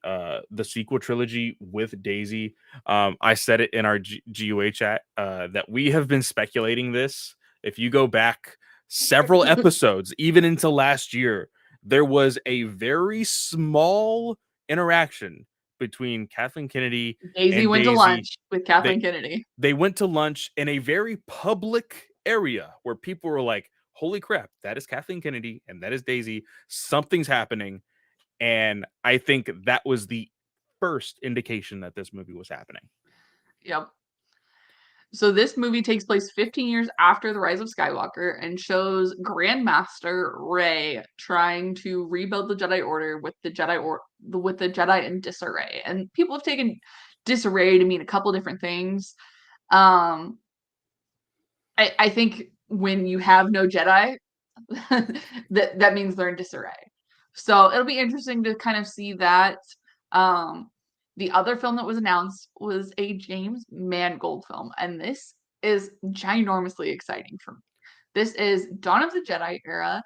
sequel trilogy with Daisy. I said it in our GUA chat that we have been speculating this. If you go back several episodes, even into last year, there was a very small interaction between Kathleen Kennedy Daisy and went to Daisy. lunch with They Kathleen Kennedy. they went to lunch in a very public area where people were like, "Holy crap, that is Kathleen Kennedy and that is Daisy. Something's happening." And I think that was the first indication that this movie was happening. Yep. So this movie takes place 15 years after the rise of Skywalker and shows Grandmaster Rey trying to rebuild the Jedi Order with the Jedi in disarray. And people have taken disarray to mean a couple different things. Um, I think when you have no Jedi, that means they're in disarray. So it'll be interesting to kind of see that. Um, the other film that was announced was a James Mangold film, and this is ginormously exciting for me. This is Dawn of the Jedi era,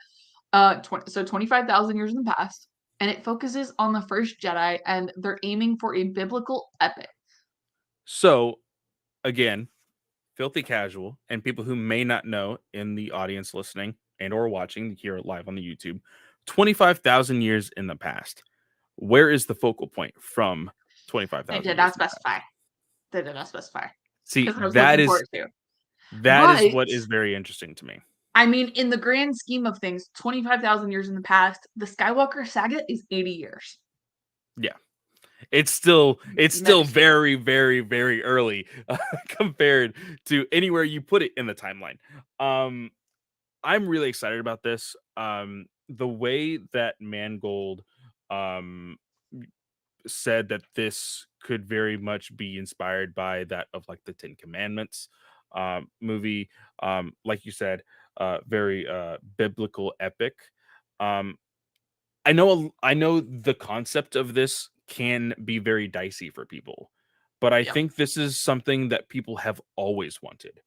25,000 years in the past, and it focuses on the first Jedi, and they're aiming for a biblical epic. So, again, filthy casual and people who may not know in the audience listening and or watching here live on the YouTube, 25,000 years in the past. Where is the focal point from They 25,000 did years not in the specify. past? They did not specify See, because I was looking forward to. that is But what is very interesting to me. I mean, in the grand scheme of things, 25,000 years in the past, the Skywalker saga is 80 years. Yeah. It's still next year. very, very, very early compared to anywhere you put it in the timeline. Um, I'm really excited about this. The way that Mangold um said that this could very much be inspired by that of like the Ten Commandments movie. Like you said, very biblical epic. Um, I know the concept of this can be very dicey for people, but I Yep. think this is something that people have always wanted.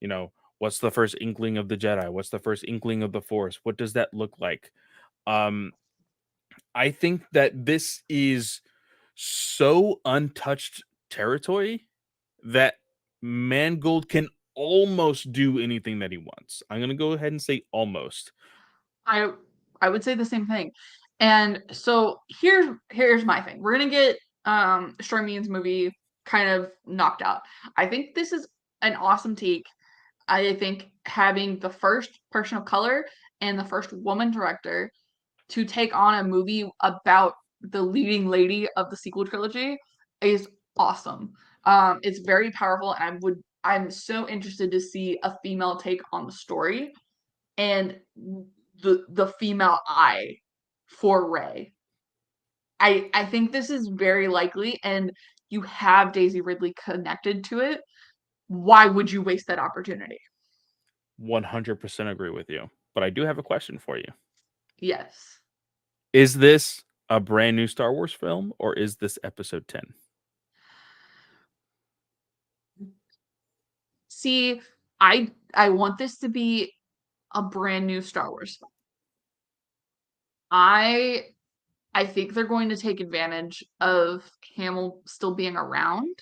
You know, what's the first inkling of the Jedi? What's the first inkling of the Force? What does that look like? Um, I think that this is so untouched territory that Mangold can almost do anything that he wants. I'm gonna go ahead and say almost. I I would say the same thing. And so here's my thing. We're gonna get Charmine's movie kind of knocked out. I think this is an awesome take. I think having the first person of color and the first woman director to take on a movie about the leading lady of the sequel trilogy is awesome. It's very powerful, and I'm so interested to see a female take on the story and the female eye for Rey. I think this is very likely, and you have Daisy Ridley connected to it. Why would you waste that opportunity? 100% agree with you. But I do have a question for you. Yes. Is this a brand new Star Wars film or is this episode 10? See, I want this to be a brand new Star Wars film. I I think they're going to take advantage of Hamill still being around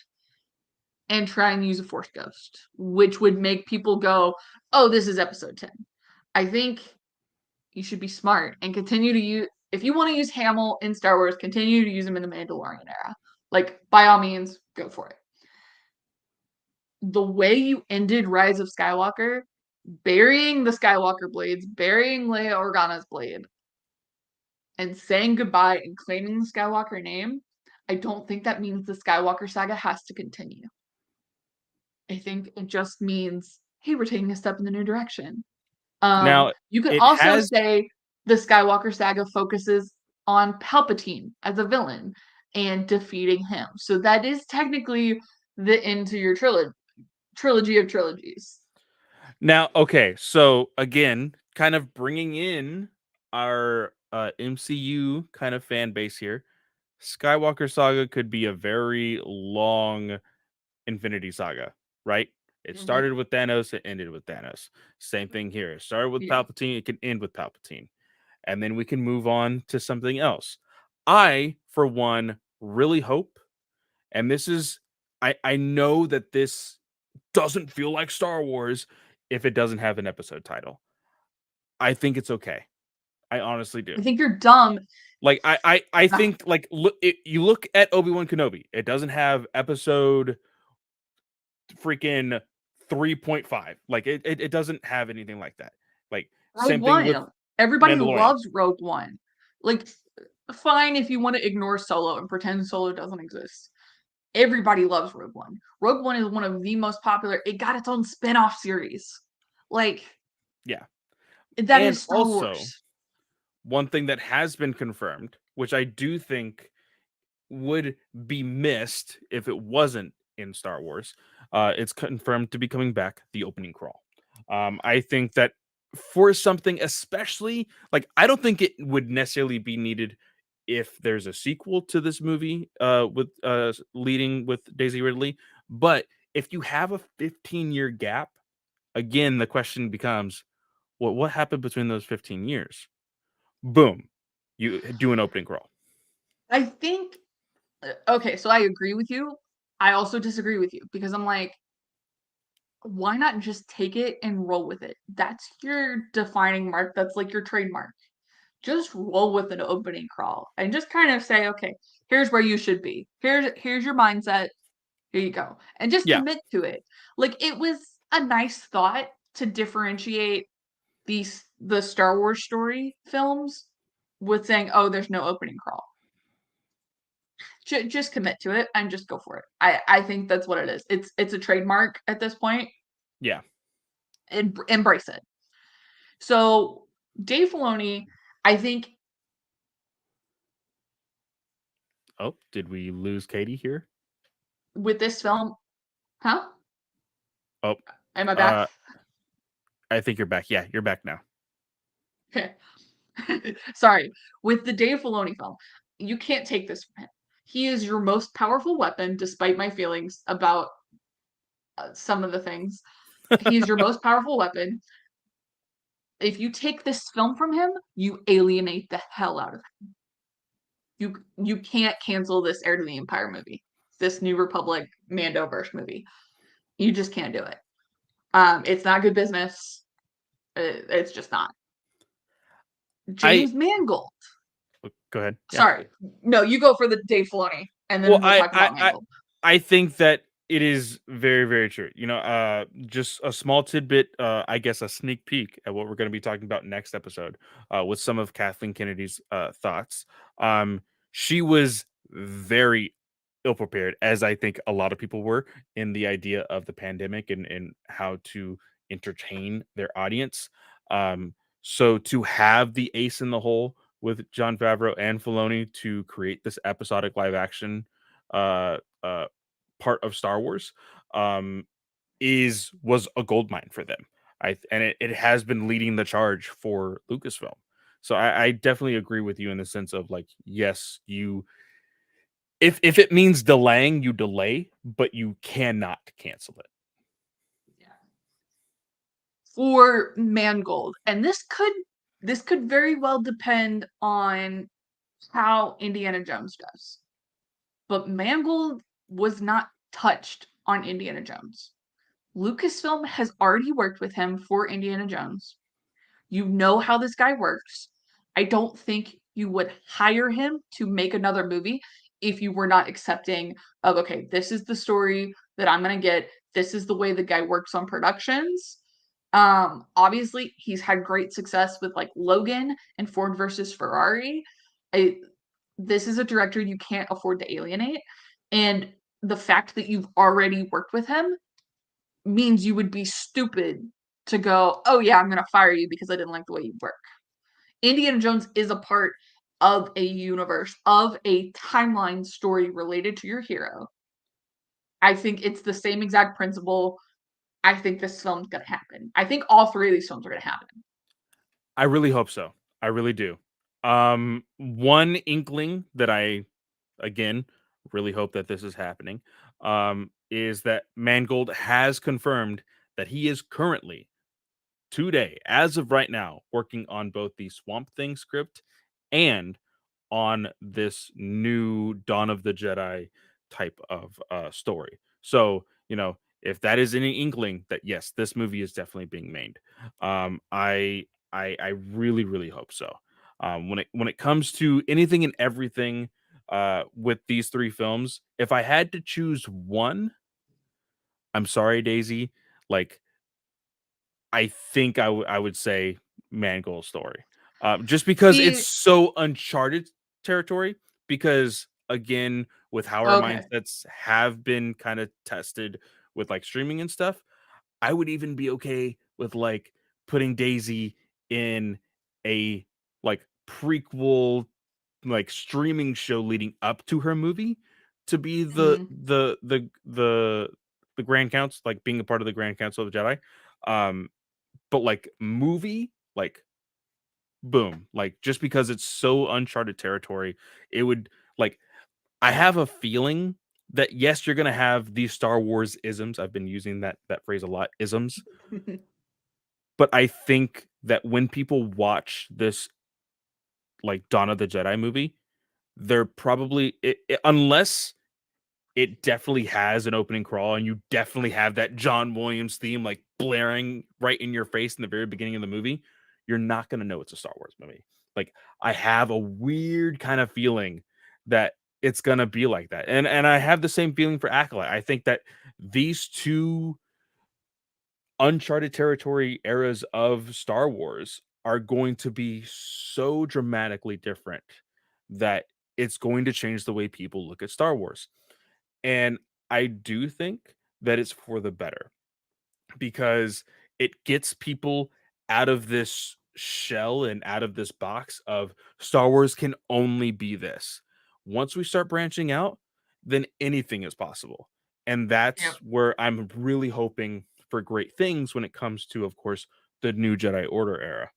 and try and use a Force Ghost, which would make people go, "Oh, this is episode 10." I think you should be smart and continue to use if you want to use Hamill in Star Wars, continue to use him in the Mandalorian era. Like by all means, go for it. The way you ended Rise of Skywalker, burying the Skywalker blades, burying Leia Organa's blade, and saying goodbye and claiming the Skywalker name, I don't think that means the Skywalker saga has to continue. I think it just means, hey, we're taking a step in the new direction. Now, You could it also has say the Skywalker saga focuses on Palpatine as a villain and defeating him. So that is technically the end to your trilogy of trilogies. now okay, so again, kind of bringing in our MCU kind of fan base here. Skywalker Saga could be a very long Infinity Saga, right? It Mhm. started with Thanos, it ended with Thanos. Same thing here. It started with Yeah. Palpatine, it can end with Palpatine. And then we can move on to something else. I, for one, really hope, and this is I know that this doesn't feel like Star Wars if it doesn't have an episode title. I think it's okay. I honestly do. I think you're dumb. Like I Ah, think like you look at Obi-Wan Kenobi. It doesn't have episode freaking 3.5. Like it doesn't have anything like that. Like Rogue same thing with One. Everybody Mandalorian. loves Rogue One. Like, fine if you want to ignore Solo and pretend Solo doesn't exist. Everybody loves Rogue One. Rogue One is one of the most popular. It got its own spin-off series. Like, Yeah. that And is Star also Wars. one thing that has been confirmed, which I do think would be missed if it wasn't in Star Wars. It's confirmed to be coming back, the opening crawl. I think that for something, especially like, I don't think it would necessarily be needed if there's a sequel to this movie with leading with Daisy Ridley. But if you have a 15-year gap, again, the question becomes, what happened between those 15 years? Boom, you do an opening crawl. I think okay, so I agree with you. I also disagree with you because I'm like, why not just take it and roll with it? That's your defining mark. That's like your trademark. Just roll with an opening crawl and just kind of say, okay, here's where you should be. Here's your mindset. Here you go. And just Yeah, commit to it. Like it was a nice thought to differentiate the Star Wars story films with saying, oh, there's no opening crawl. Just commit to it and just go for it. I think that's what it is. It's a trademark at this point. Yeah. Embrace it. So Dave Filoni, I think Oh, did we lose Katie here? with this film, huh? Oh, Am I back? uh, I think you're back. Yeah, you're back now. Okay. Sorry. With the Dave Filoni film, you can't take this from him. He is your most powerful weapon, despite my feelings about some of the things. He is your most powerful weapon. If you take this film from him, you alienate the hell out of him. You can't cancel this Heir to the Empire movie, this New Republic Mandoverse movie. You just can't do it. It's not good business. It's just not. I James Mangold. Go ahead. Yeah. Sorry, no, you go for the Dave Filoni, and Well, then we'll talk about Mangold. I think that it is very, very true. Just a small tidbit, I guess a sneak peek at what we're going to be talking about next episode, with some of Kathleen Kennedy's thoughts. She was very ill prepared, as I think a lot of people were, in the idea of the pandemic and how to entertain their audience. So to have the ace in the hole with Jon Favreau and Filoni to create this episodic live action uh, uh, part of Star Wars, was a gold mine for them. It has been leading the charge for Lucasfilm. So I definitely agree with you in the sense of like, yes, you if it means delaying, you delay, but you cannot cancel it. For Mangold, and this could very well depend on how Indiana Jones does. But Mangold was not touched on Indiana Jones. Lucasfilm has already worked with him for Indiana Jones. You know how this guy works. I don't think you would hire him to make another movie if you were not accepting of, okay, this is the story that I'm going to get. This is the way the guy works on productions. Obviously, he's had great success with like Logan and Ford versus Ferrari. This is a director you can't afford to alienate. And the fact that you've already worked with him means you would be stupid to go, oh yeah, I'm going to fire you because I didn't like the way you work. Indiana Jones is a part of a universe, of a timeline story related to your hero. I think it's the same exact principle. I think this film's going to happen. I think all three of these films are going to happen. I really hope so. I really do. One inkling that I, again, really hope that this is happening, is that Mangold has confirmed that he is currently, today, as of right now, working on both the Swamp Thing script and on this new Dawn of the Jedi type of story. So, if that is any inkling that yes, this movie is definitely being made, I really, really hope so. When it comes to anything and everything with these three films, if I had to choose one, I'm sorry, Daisy, like I think I would say Mangold's story, just because it's See, so uncharted territory. Because again, with how our okay. mindsets have been kind of tested with like streaming and stuff, I would even be okay with like putting Daisy in a like prequel like streaming show leading up to her movie to be Mm. the Grand Council, like being a part of the Grand Council of the Jedi. But like movie, like boom, like just because it's so uncharted territory, it would like I have a feeling that yes, you're gonna have these Star Wars isms. I've been using that phrase a lot, isms. But I think that when people watch this like Dawn of the Jedi movie, they're probably unless it definitely has an opening crawl and you definitely have that John Williams theme like blaring right in your face in the very beginning of the movie, you're not going to know it's a Star Wars movie. Like I have a weird kind of feeling that it's going to be like that. And I have the same feeling for Acolyte. I think that these two uncharted territory eras of Star Wars are going to be so dramatically different that it's going to change the way people look at Star Wars. And I do think that it's for the better because it gets people out of this shell and out of this box of Star Wars can only be this. Once we start branching out, then anything is possible. And Yep. that's where I'm really hoping for great things when it comes to, of course, the new Jedi Order era.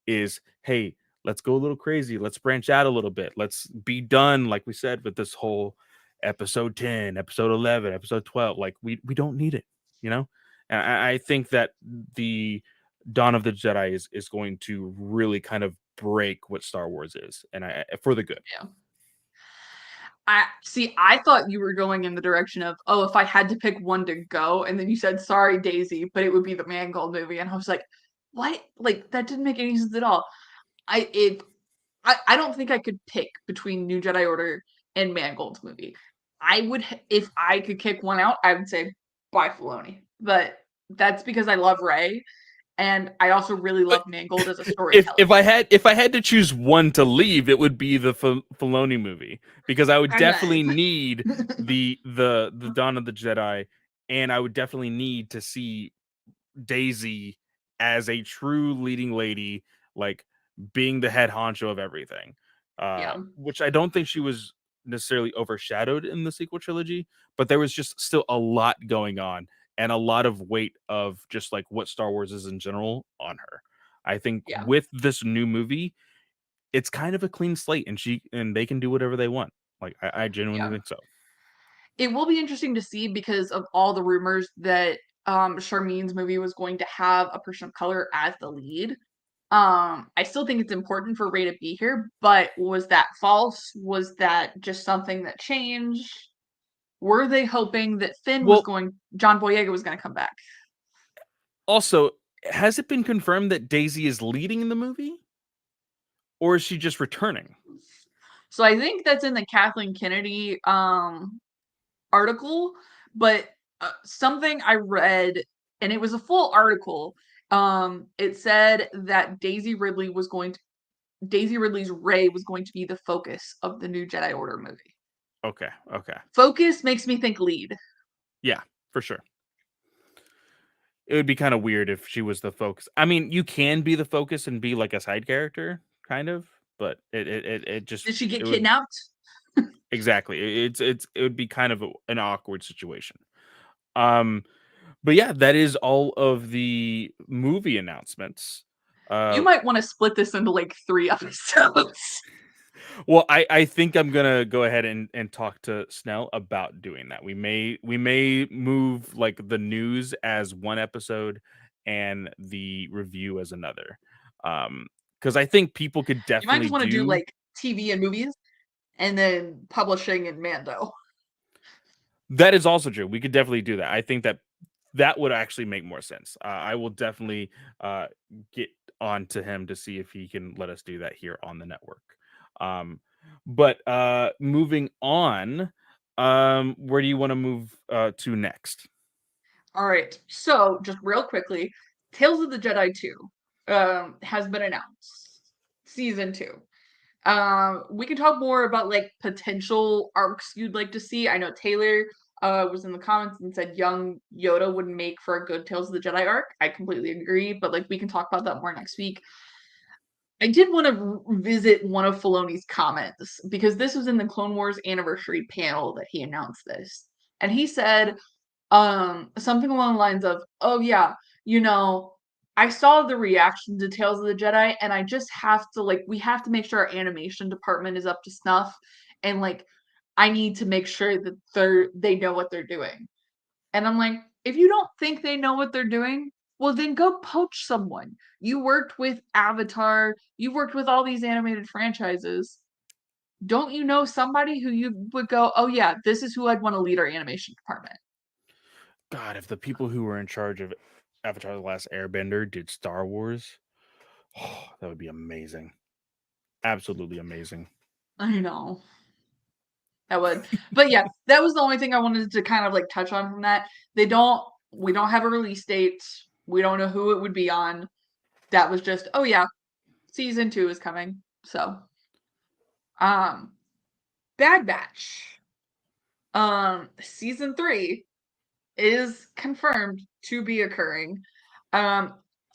Is hey, let's go a little crazy. Let's branch out a little bit. Let's be done, like we said, with this whole episode 10, episode 11, episode 12. Like we don't need it, you know? And I think that the Dawn of the Jedi is going to really kind of break what Star Wars is, and for the good. Yeah. I see. I thought you were going in the direction of, oh, if I had to pick one to go, and then you said, "Sorry, Daisy," but it would be the Mangold movie, and I was like, "What? Like that didn't make any sense at all." I it I don't think I could pick between New Jedi Order and Mangold's movie. I would if I could kick one out, I would say bye Filoni. But that's because I love Ray, and I also really But love Mangold as a if storyteller. if I had to choose one to leave, it would be the Filoni movie because I would I know. definitely need the Dawn of the Jedi, and I would definitely need to see Daisy as a true leading lady, like being the head honcho of everything. Yeah, Which I don't think she was necessarily overshadowed in the sequel trilogy, but there was just still a lot going on and a lot of weight of just like what Star Wars is in general on her. I think yeah, with this new movie, it's kind of a clean slate and they can do whatever they want. Like I genuinely yeah. think so. It will be interesting to see because of all the rumors that Charmine's movie was going to have a person of color as the lead. I still think it's important for Ray to be here, but was that false? Was that just something that changed? Were they hoping that Well, John Boyega was going to come back? also, has it been confirmed that Daisy is leading in the movie? Or is she just returning? So I think that's in the Kathleen Kennedy article, but something I read, and it was a full article. It said that Daisy Ridley's Rey was going to be the focus of the new Jedi Order movie. Okay, okay. Focus makes me think lead. Yeah, for sure. It would be kind of weird if she was the focus. I mean, you can be the focus and be like a side character, kind of, but it just Did she it get would kidnapped? exactly. It would be kind of an awkward situation. Um, but yeah, that is all of the movie announcements. You Uh, might want to split this into like 3 episodes. Well, I think I'm gonna go ahead and talk to Snell about doing that. We may move like the news as one episode and the review as another. Because I think people could You might definitely just want to do do like TV and movies and then publishing and Mando. that is also true. We could definitely do that. I think that that would actually make more sense. I will definitely get on to him to see if he can let us do that here on the network. Um, but moving on, where do you want to move to next? All right. So, just real quickly, Tales of the Jedi 2 has been announced. Season 2. We can talk more about like potential arcs you'd like to see. I know Taylor was in the comments and said young Yoda would make for a good Tales of the Jedi arc. I completely agree, but like we can talk about that more next week. I did want to revisit one of Filoni's comments because this was in the Clone Wars anniversary panel that he announced this. And he said something along the lines of, "Oh yeah, you know, I saw the reaction to Tales of the Jedi and I just have to like we have to make sure our animation department is up to snuff and like I need to make sure that they know what they're doing." And I'm like, if you don't think they know what they're doing, well, then go poach someone. You worked with Avatar, you worked with all these animated franchises. Don't you know somebody who you would go, oh, yeah, this is who I'd want to lead our animation department? God, if the people who were in charge of Avatar: The Last Airbender did Star Wars, oh, that would be amazing. Absolutely amazing. I know. I would. But yeah, that was the only thing I wanted to kind of like touch on from that. We don't have a release date. We don't know who it would be on. That was just, oh yeah, season 2 is coming. So, um, Bad Batch. Season 3 is confirmed to be occurring. From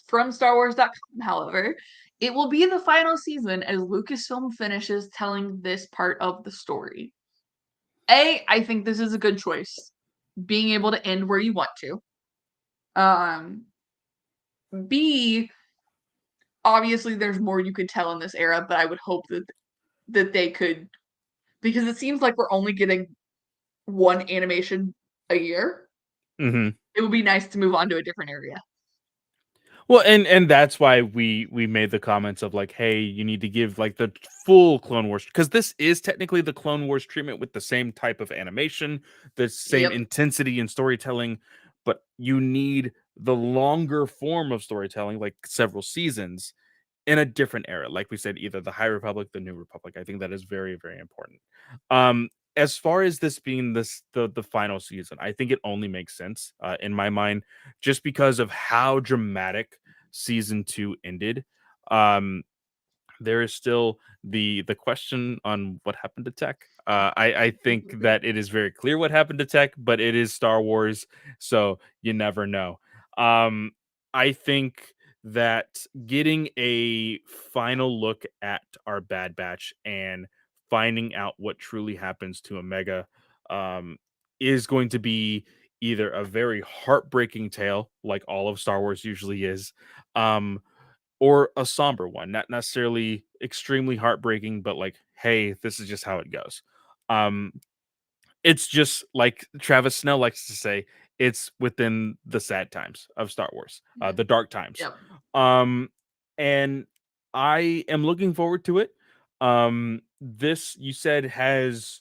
StarWars.com, however, it will be the final season as Lucasfilm finishes telling this part of the story. I think this is a good choice, being able to end where you want to. B, obviously there's more you could tell in this era, but I would hope that they could, because it seems like we're only getting one animation a year. Mm-hmm. It would be nice to move on to a different area. Well, and that's why we made the comments of like, hey, you need to give like the full Clone Wars, because this is technically the Clone Wars treatment with the same type of animation, the same Yep. intensity in storytelling, but you need the longer form of storytelling, like several seasons, in a different era. Like we said, either the High Republic, the New Republic. I think that is very, very important. As far as this being the final season, I think it only makes sense in my mind, just because of how dramatic season 2 ended. Um, there is still the question on what happened to Tech. I think that it is very clear what happened to Tech, but it is Star Wars, so you never know. I think that getting a final look at our Bad Batch and finding out what truly happens to Omega um, is going to be either a very heartbreaking tale, like all of Star Wars usually is, um, or a somber one, not necessarily extremely heartbreaking, but like, hey, this is just how it goes. Um, it's just like Travis Snell likes to say, it's within the sad times of Star Wars, the dark times. Yep. Um, and I am looking forward to it. This you said has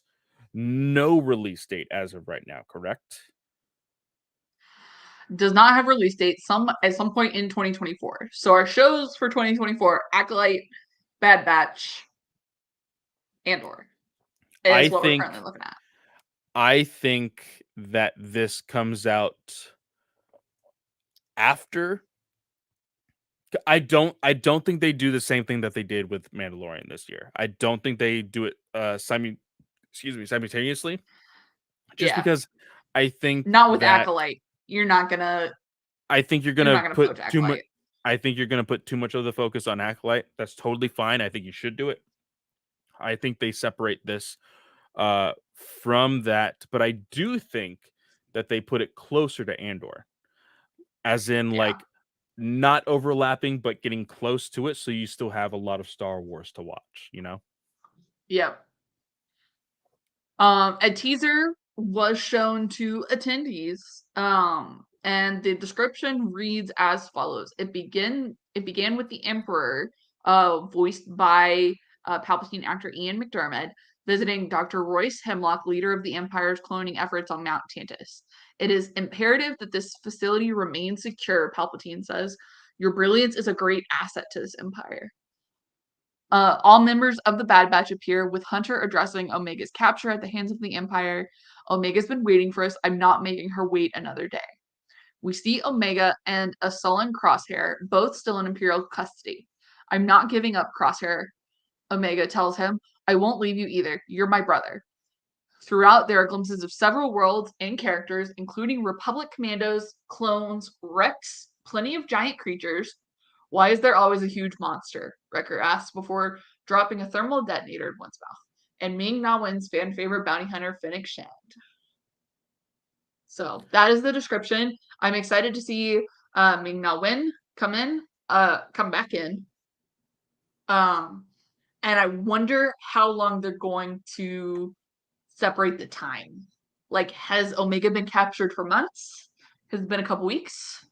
no release date as of right now, correct? Does not have release date. At some point in 2024. So our shows for 2024: Acolyte, Bad Batch, Andor I is what we're currently think looking at. I think that this comes out after. I don't think they do the same thing that they did with Mandalorian this year. I don't think they do it simultaneously, just Yeah. because I think Not with that Acolyte. You're not gonna I think you're you're gonna not gonna put poach too much. Acolyte. I think you're gonna put too much of the focus on Acolyte. That's totally fine. I think you should do it. I think they separate this uh from that, but I do think that they put it closer to Andor, as in Yeah. like not overlapping but getting close to it, so you still have a lot of Star Wars to watch, you know? Yep. A teaser was shown to attendees, and the description reads as follows: It began with the Emperor, voiced by Palpatine actor Ian McDermott, visiting Dr. Royce Hemlock, leader of the Empire's cloning efforts on Mount Tantus. It is imperative that this facility remain secure, Palpatine says. Your brilliance is a great asset to this empire. All members of the Bad Batch appear, with Hunter addressing Omega's capture at the hands of the Empire. Omega's been waiting for us. I'm not making her wait another day. We see Omega and a sullen Crosshair, both still in Imperial custody. I'm not giving up, Crosshair, Omega tells him. I won't leave you either. You're my brother. Throughout, there are glimpses of several worlds and characters, including Republic commandos, clones, Rex, plenty of giant creatures. Why is there always a huge monster? Wrecker asks before dropping a thermal detonator in one's mouth. And Ming Na Wen's fan favorite bounty hunter, Fennec Shand. So that is the description. I'm excited to see Ming Na Wen come back in. Um, and I wonder how long they're going to separate the time. Like, has Omega been captured for months? Has it been a couple weeks?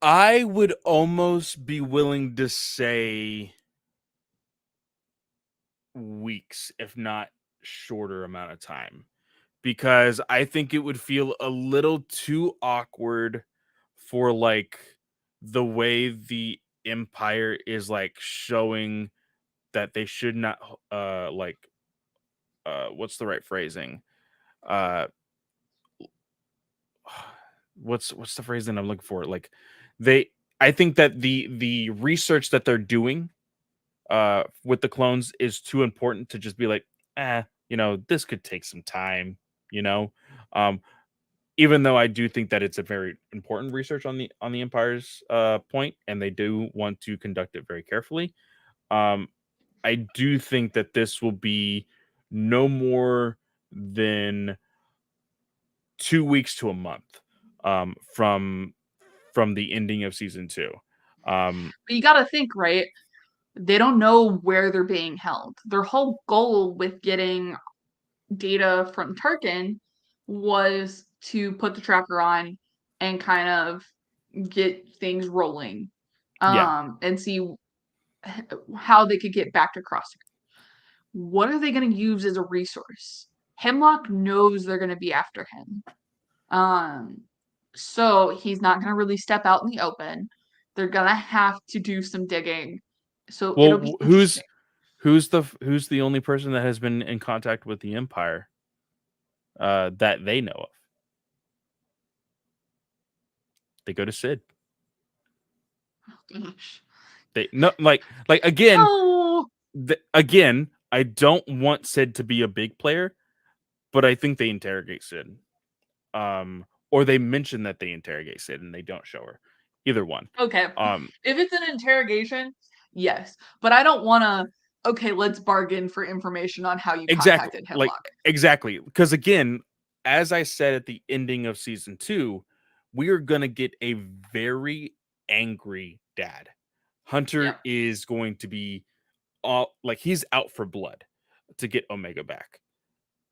I would almost be willing to say weeks, if not shorter amount of time, because I think it would feel a little too awkward for like the way the Empire is like showing that they should not like what's the right phrasing? Uh what's the phrasing I'm looking for? Like they I think that the research that they're doing with the clones is too important to just be like, this could take some time, you know. Um, Even though I do think that it's a very important research on the Empire's point, and they do want to conduct it very carefully. Um, I do think that this will be no more than 2 weeks to a month from the ending of season 2. But you got to think, right? They don't know where they're being held. Their whole goal with getting data from Tarkin was to put the tracker on and kind of get things rolling, Yeah. and see how they could get back to Crosshair. What are they going to use as a resource? Hemlock knows they're going to be after him. Um, so he's not going to really step out in the open. They're going to have to do some digging. So it'll be Well, interesting. who's the only person that has been in contact with the Empire that they know of? They go to Sid. Oh, gosh. They no like again, No. again. I don't want Sid to be a big player, but I think they interrogate Sid. Or they mention that they interrogate Sid and they don't show her. Either one. Okay. Um, If it's an interrogation, yes. But I don't want to, okay, let's bargain for information on how you exactly, contacted Hemlock. exactly. Because again, as I said at the ending of season 2, we are gonna get a very angry dad. Hunter Yep. is going to be all like he's out for blood to get Omega back.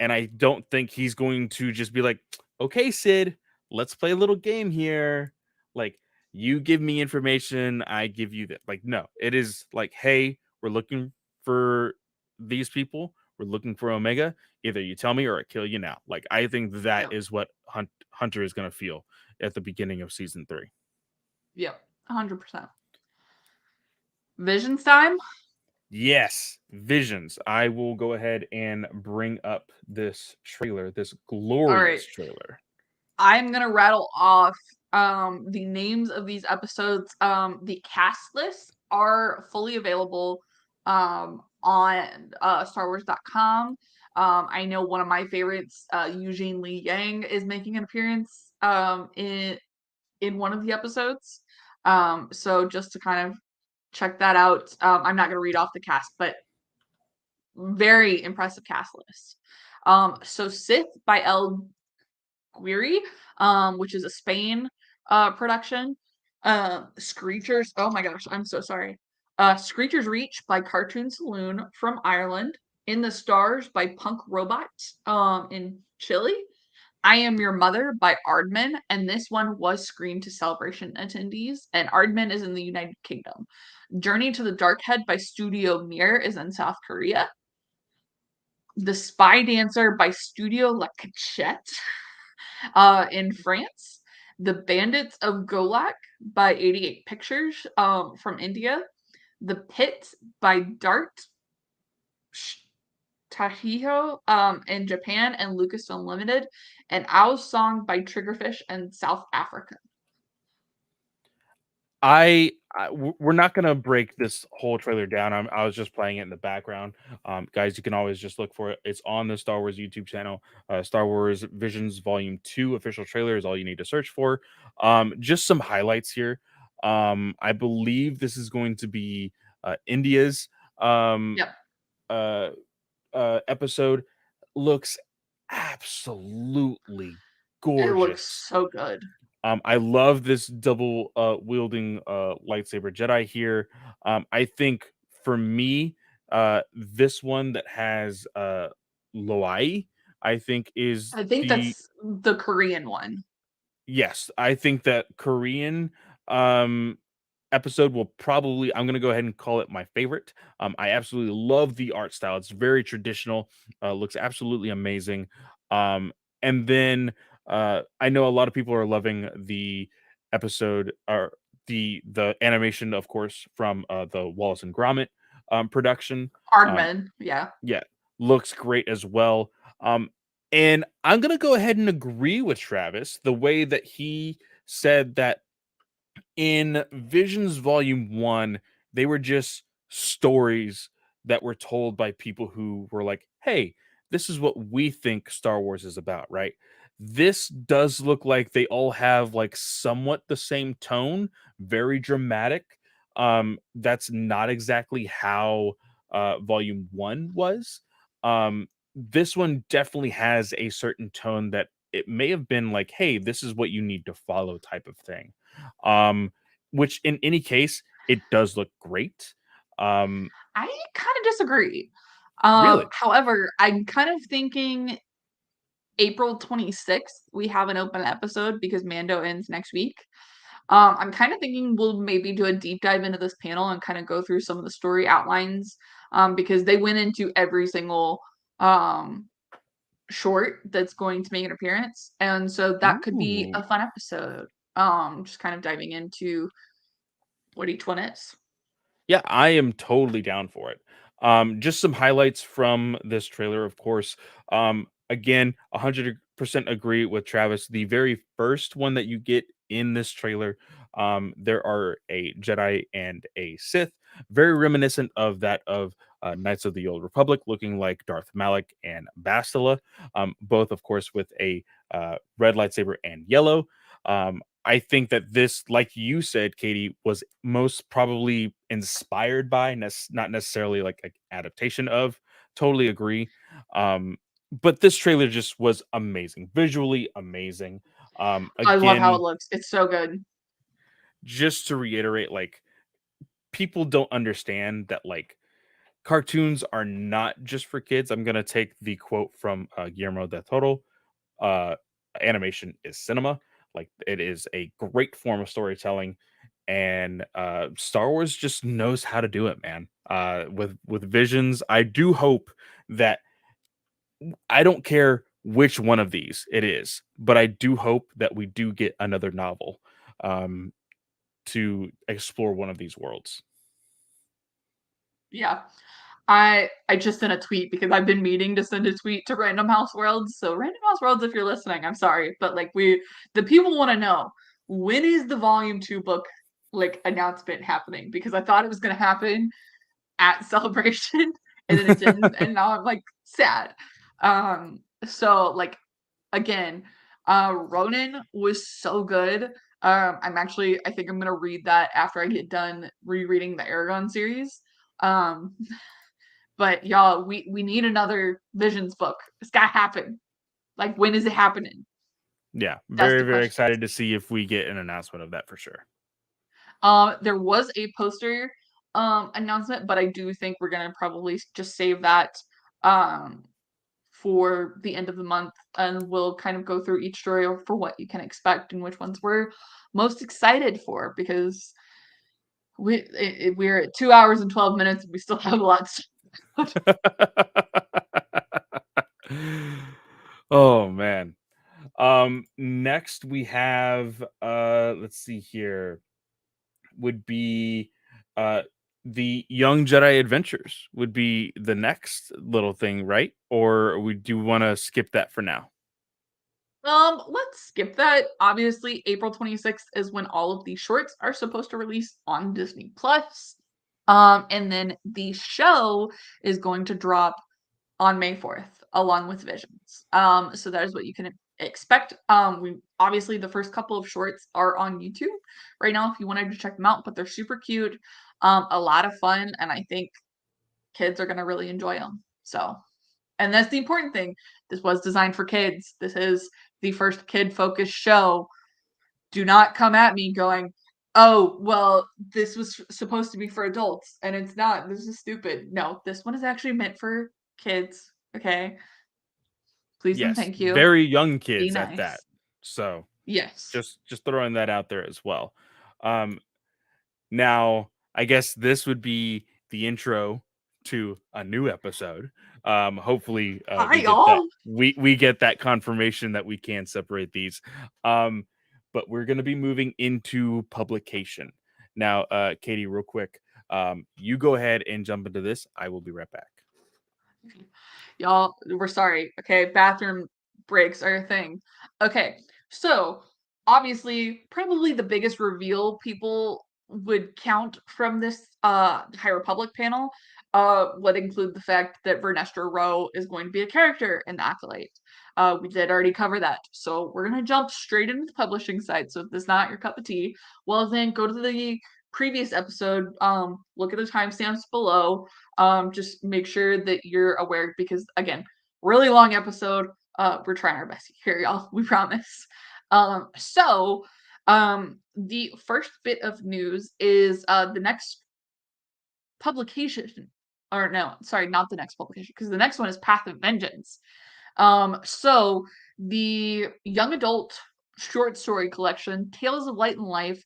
And I don't think he's going to just be like, okay, Sid, let's play a little game here. Like, you give me information, I give you that. Like, no, it is like, hey, we're looking for these people. We're looking for Omega. Either you tell me or I kill you now. Like, I think that Yep. is what Hunter is going to feel at the beginning of season 3. Yep. 100%. Visions time? Yes, Visions. I will go ahead and bring up this trailer, this All right. glorious trailer. I'm gonna rattle off the names of these episodes. The cast lists are fully available on StarWars.com. I know one of my favorites, Eugene Lee Yang, is making an appearance in one of the episodes. So just to kind of check that out. I'm not gonna read off the cast, but very impressive cast list. So Sith by El Guiri, which is a Spain production. Screechers. Oh my gosh, I'm so sorry. Screechers Reach by Cartoon Saloon from Ireland. In the Stars by Punk Robot in Chile. I Am Your Mother by Aardman, and this one was screened to Celebration attendees, and Aardman is in the United Kingdom. Journey to the Dark Head by Studio Mir is in South Korea. The Spy Dancer by Studio La Cachette in France. The Bandits of Golak by 88 Pictures from India. The Pit by Dart Tahiho in Japan and Lucasfilm Limited. And Owl's Song by Triggerfish in South Africa. We're not gonna break this whole trailer down. I was just playing it in the background. Guys, you can always just look for it. It's on the Star Wars YouTube channel. Star Wars Visions Volume 2 official trailer is all you need to search for. Just some highlights here. I believe this is going to be India's Yep. episode. Looks absolutely It looks gorgeous. so good. I love this double wielding lightsaber Jedi here. I think for me, this one that has Loai, I think is I think the that's the Korean one. yes. I think that Korean episode will probably I'm gonna go ahead and call it my favorite. I absolutely love the art style. It's very traditional. Looks absolutely amazing. And then I know a lot of people are loving the episode or the animation, of course, from the Wallace and Gromit production. Um, Hardman, yeah. yeah, looks great as well. And I'm gonna go ahead and agree with Travis the way that he said that in Visions Volume 1, they were just stories that were told by people who were like, "Hey, this is what we think Star Wars is about," right? This does look like they all have like somewhat the same tone, very dramatic. That's not exactly how volume 1 was. This one definitely has a certain tone that it may have been like, "Hey, this is what you need to follow," type of thing. Um, which in any case, it does look great. Um, I kind of disagree. really? However, I'm kind of thinking April 26th, we have an open episode because Mando ends next week. I'm kind of thinking we'll maybe do a deep dive into this panel and kind of go through some of the story outlines because they went into every single um, short that's going to make an appearance. And so that could be Ooh. a fun episode. Just kind of diving into what each one is. Yeah, I am totally down for it. Just some highlights from this trailer, of course. Again, 100% agree with Travis. The very first one that you get in this trailer, there are a Jedi and a Sith, very reminiscent of that of Knights of the Old Republic, looking like Darth Malak and Bastila, both, of course, with a red lightsaber and yellow. I think that this, like you said, Katie, was most probably inspired by, not necessarily like an adaptation of. Totally agree. Um, but this trailer just was amazing, visually amazing. I love how it Again, looks. It's so good. just to reiterate, like people don't understand that like cartoons are not just for kids. I'm gonna take the quote from Guillermo del Toro. uh, Animation is cinema. Like it is a great form of storytelling, and Star Wars just knows how to do it, man. With visions, I do hope that I don't care which one of these it is, but I do hope that we do get another novel um, to explore one of these worlds. Yeah. I just sent a tweet because I've been meaning to send a tweet to Random House Worlds. So Random House Worlds, if you're listening, I'm sorry, but like the people want to know when is the Volume 2 book like announcement happening? Because I thought it was gonna happen at Celebration and then it didn't, and now I'm like sad. So like again, Ronin was so good. I think I'm gonna read that after I get done rereading the Aragon series. Um, but y'all, we need another Visions book. It's gotta happen. Like, when is it happening? Yeah, That's very the very question. excited to see if we get an announcement of that for sure. There was a poster announcement, but I do think we're gonna probably just save that um for the end of the month, and we'll kind of go through each story for what you can expect and which ones we're most excited for because we're at 2 hours and 12 minutes and we still have a lot to Oh man. Next we have let's see here, would be uh the Young Jedi Adventures would be the next little thing, right? Or we do want to skip that for now? Let's skip that. Obviously, April 26th is when all of these shorts are supposed to release on Disney Plus. And then the show is going to drop on May 4th, along with Visions. So that is what you can expect. We obviously the first couple of shorts are on YouTube right now if you wanted to check them out, but they're super cute, a lot of fun, and I think kids are gonna really enjoy them. So, and that's the important thing. This was designed for kids. This is the first kid-focused show. Do not come at me going, "Oh, well, this was supposed to be for adults and it's not. This is stupid." No, this one is actually meant for kids. Okay, please and Yes, thank you. very young Be kids at that. nice. So Yes. just throwing that out there as well. Um, Now, I guess this would be the intro to a new episode. Hopefully, Hi, we get that y'all. we get that confirmation that we can separate these. Um, but we're going to be moving into publication now. Katie, real quick, you go ahead and jump into this. I will be right back. Y'all, we're sorry. Okay, bathroom breaks are a thing. Okay, so obviously, probably the biggest reveal people would count from this High Republic panel would include the fact that Vernestra Rowe is going to be a character in the Acolyte. We did already cover that, so we're gonna jump straight into the publishing side. So if this is not your cup of tea, well then go to the previous episode. Look at the timestamps below. Just make sure that you're aware because again, really long episode. We're trying our best here, y'all. We promise. So the first bit of news is the next publication, or no, sorry, not the next publication, because the next one is Path of Vengeance. So the young adult short story collection, Tales of Light and Life,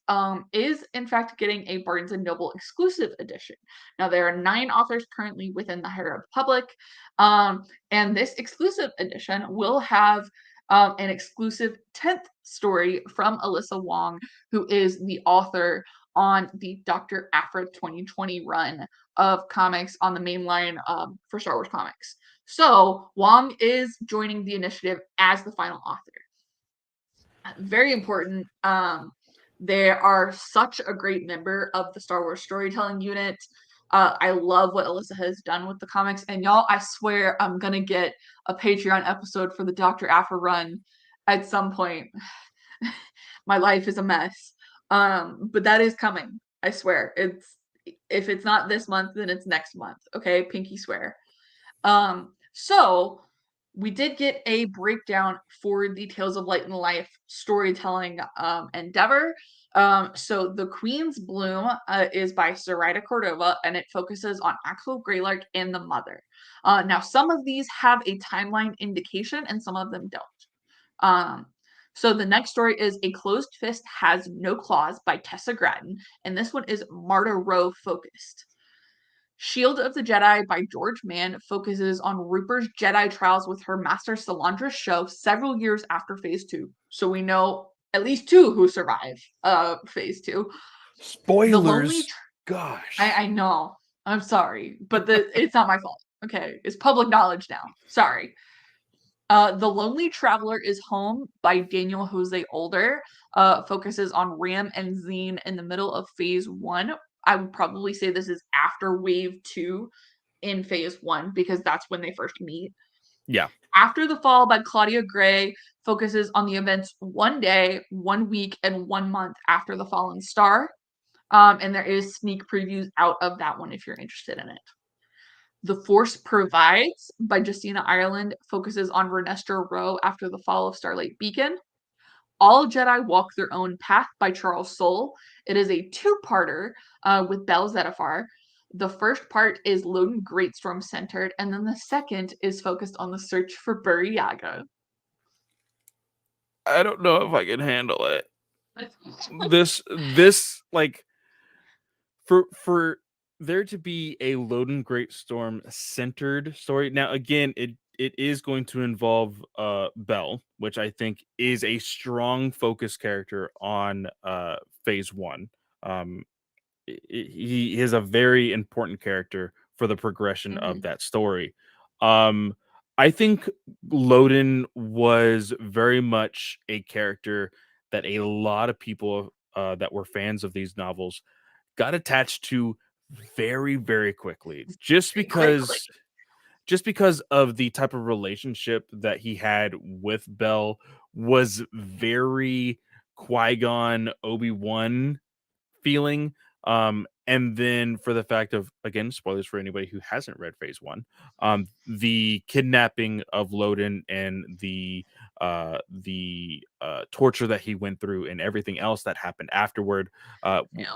is in fact getting a Barnes and Noble exclusive edition. Now there are 9 authors currently within the High Republic, and this exclusive edition will have an exclusive 10th story from Alyssa Wong, who is the author on the Dr. Aphra 2020 run of comics on the main line for Star Wars comics. So Wong is joining the initiative as the final author. Very important. They are such a great member of the Star Wars storytelling unit. I love what Alyssa has done with the comics. And y'all, I swear I'm going to get a Patreon episode for the Dr. Aphra run at some point. My life is a mess. But that is coming. I swear. If it's not this month, then it's next month. Okay, pinky swear. So we did get a breakdown for the Tales of Light and Life storytelling endeavor. So The Queen's Bloom is by Zoraida Cordova, and it focuses on Axel Greylark and the Mother. Now, some of these have a timeline indication, and some of them don't. So the next story is A Closed Fist Has No Claws by Tessa Gratton, and this one is Marta Rowe focused. Shield of the Jedi by George Mann focuses on Rupert's Jedi trials with her master Salandra Show several years after Phase 2. So we know at least 2 who survive Phase 2. Spoilers. Gosh. I know. I'm sorry, but it's not my fault. Okay, it's public knowledge now. Sorry. The Lonely Traveler is Home by Daniel Jose Older focuses on Ram and Zine in the middle of Phase 1. I would probably say this is after Wave 2 in Phase 1 because that's when they first meet. Yeah. After the Fall by Claudia Gray focuses on the events 1 day, 1 week, and 1 month after the Fallen Star. And there is sneak previews out of that one if you're interested in it. The Force Provides by Justina Ireland focuses on Vernestra Rowe after the fall of Starlight Beacon. All Jedi Walk Their Own Path by Charles Soule. It is a 2-parter with Belle Zettifar. The first part is Loden Greatstorm centered, and then the second is focused on the search for Buri Yaga. I don't know if I can handle it. this like for there to be a Loden Greatstorm centered story. Now again, it is going to involve Belle, which I think is a strong focus character on Phase 1. He is a very important character for the progression of that story. I think Loden was very much a character that a lot of people that were fans of these novels got attached to very, very quickly, just because of the type of relationship that he had with Belle was very Qui-Gon Obi-Wan feeling. And then for the fact of, again, spoilers for anybody who hasn't read Phase 1, the kidnapping of Loden and the torture that he went through and everything else that happened afterward,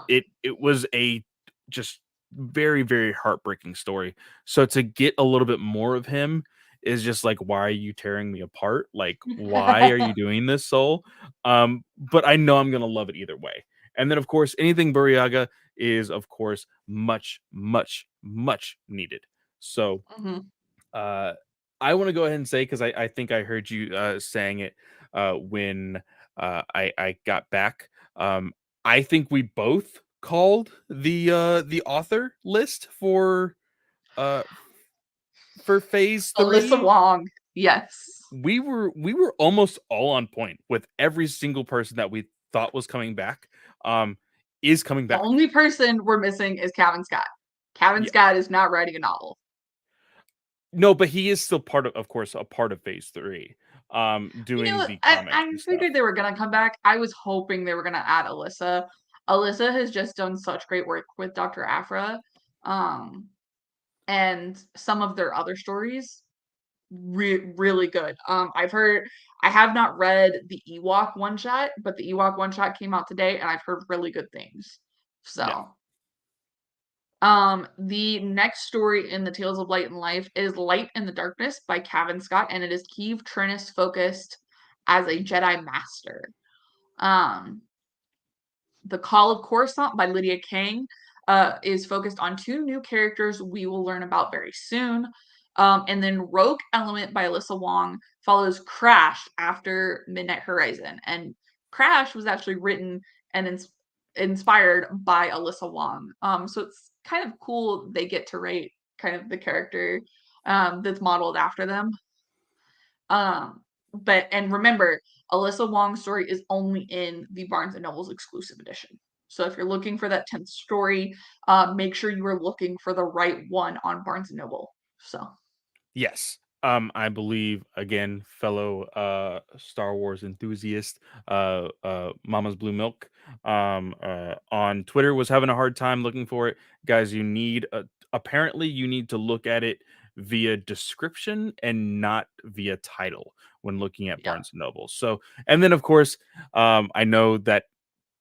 it was a just very, very heartbreaking story. So to get a little bit more of him is just like, why are you tearing me apart? Like, why are you doing this, Soul? But I know I'm gonna love it either way. And then, of course, anything Buri Yaga is, of course, much, much, much needed. So I want to go ahead and say, because I think I heard you saying it when I got back. I think we both called the author list for Phase 3. Alyssa Wong, yes. We were almost all on point with every single person that we thought was coming back. is coming The back. only person we're missing is Cavan Scott. Cavan Yeah. Scott is not writing a novel. No, but he is still of course, a part of Phase 3, doing the comics I and stuff. figured they were gonna come back. I was hoping they were gonna add Alyssa. Alyssa has just done such great work with Dr. Aphra. Um, and some of their other stories really good. I have not read the Ewok one shot, but the Ewok one shot came out today, and I've heard really good things. Yeah. So, the next story in the Tales of Light and Life is Light in the Darkness by Cavan Scott, and it is Keeve Trennis focused as a Jedi Master. Um, The Call of Coruscant by Lydia Kang is focused on two new characters we will learn about very soon. And then Rogue Element by Alyssa Wong follows Crash after Midnight Horizon. And Crash was actually written and inspired by Alyssa Wong. So it's kind of cool they get to write kind of the character that's modeled after them. And remember, Alyssa Wong's story is only in the Barnes and Noble's exclusive edition. So if you're looking for that 10th story, make sure you are looking for the right one on Barnes and Noble. So Yes. I believe, again, fellow Star Wars enthusiast, Mama's Blue Milk, on Twitter was having a hard time looking for it. Guys, apparently you need to look at it via description and not via title when looking at yeah, Barnes and Noble. So, and then of course, I know that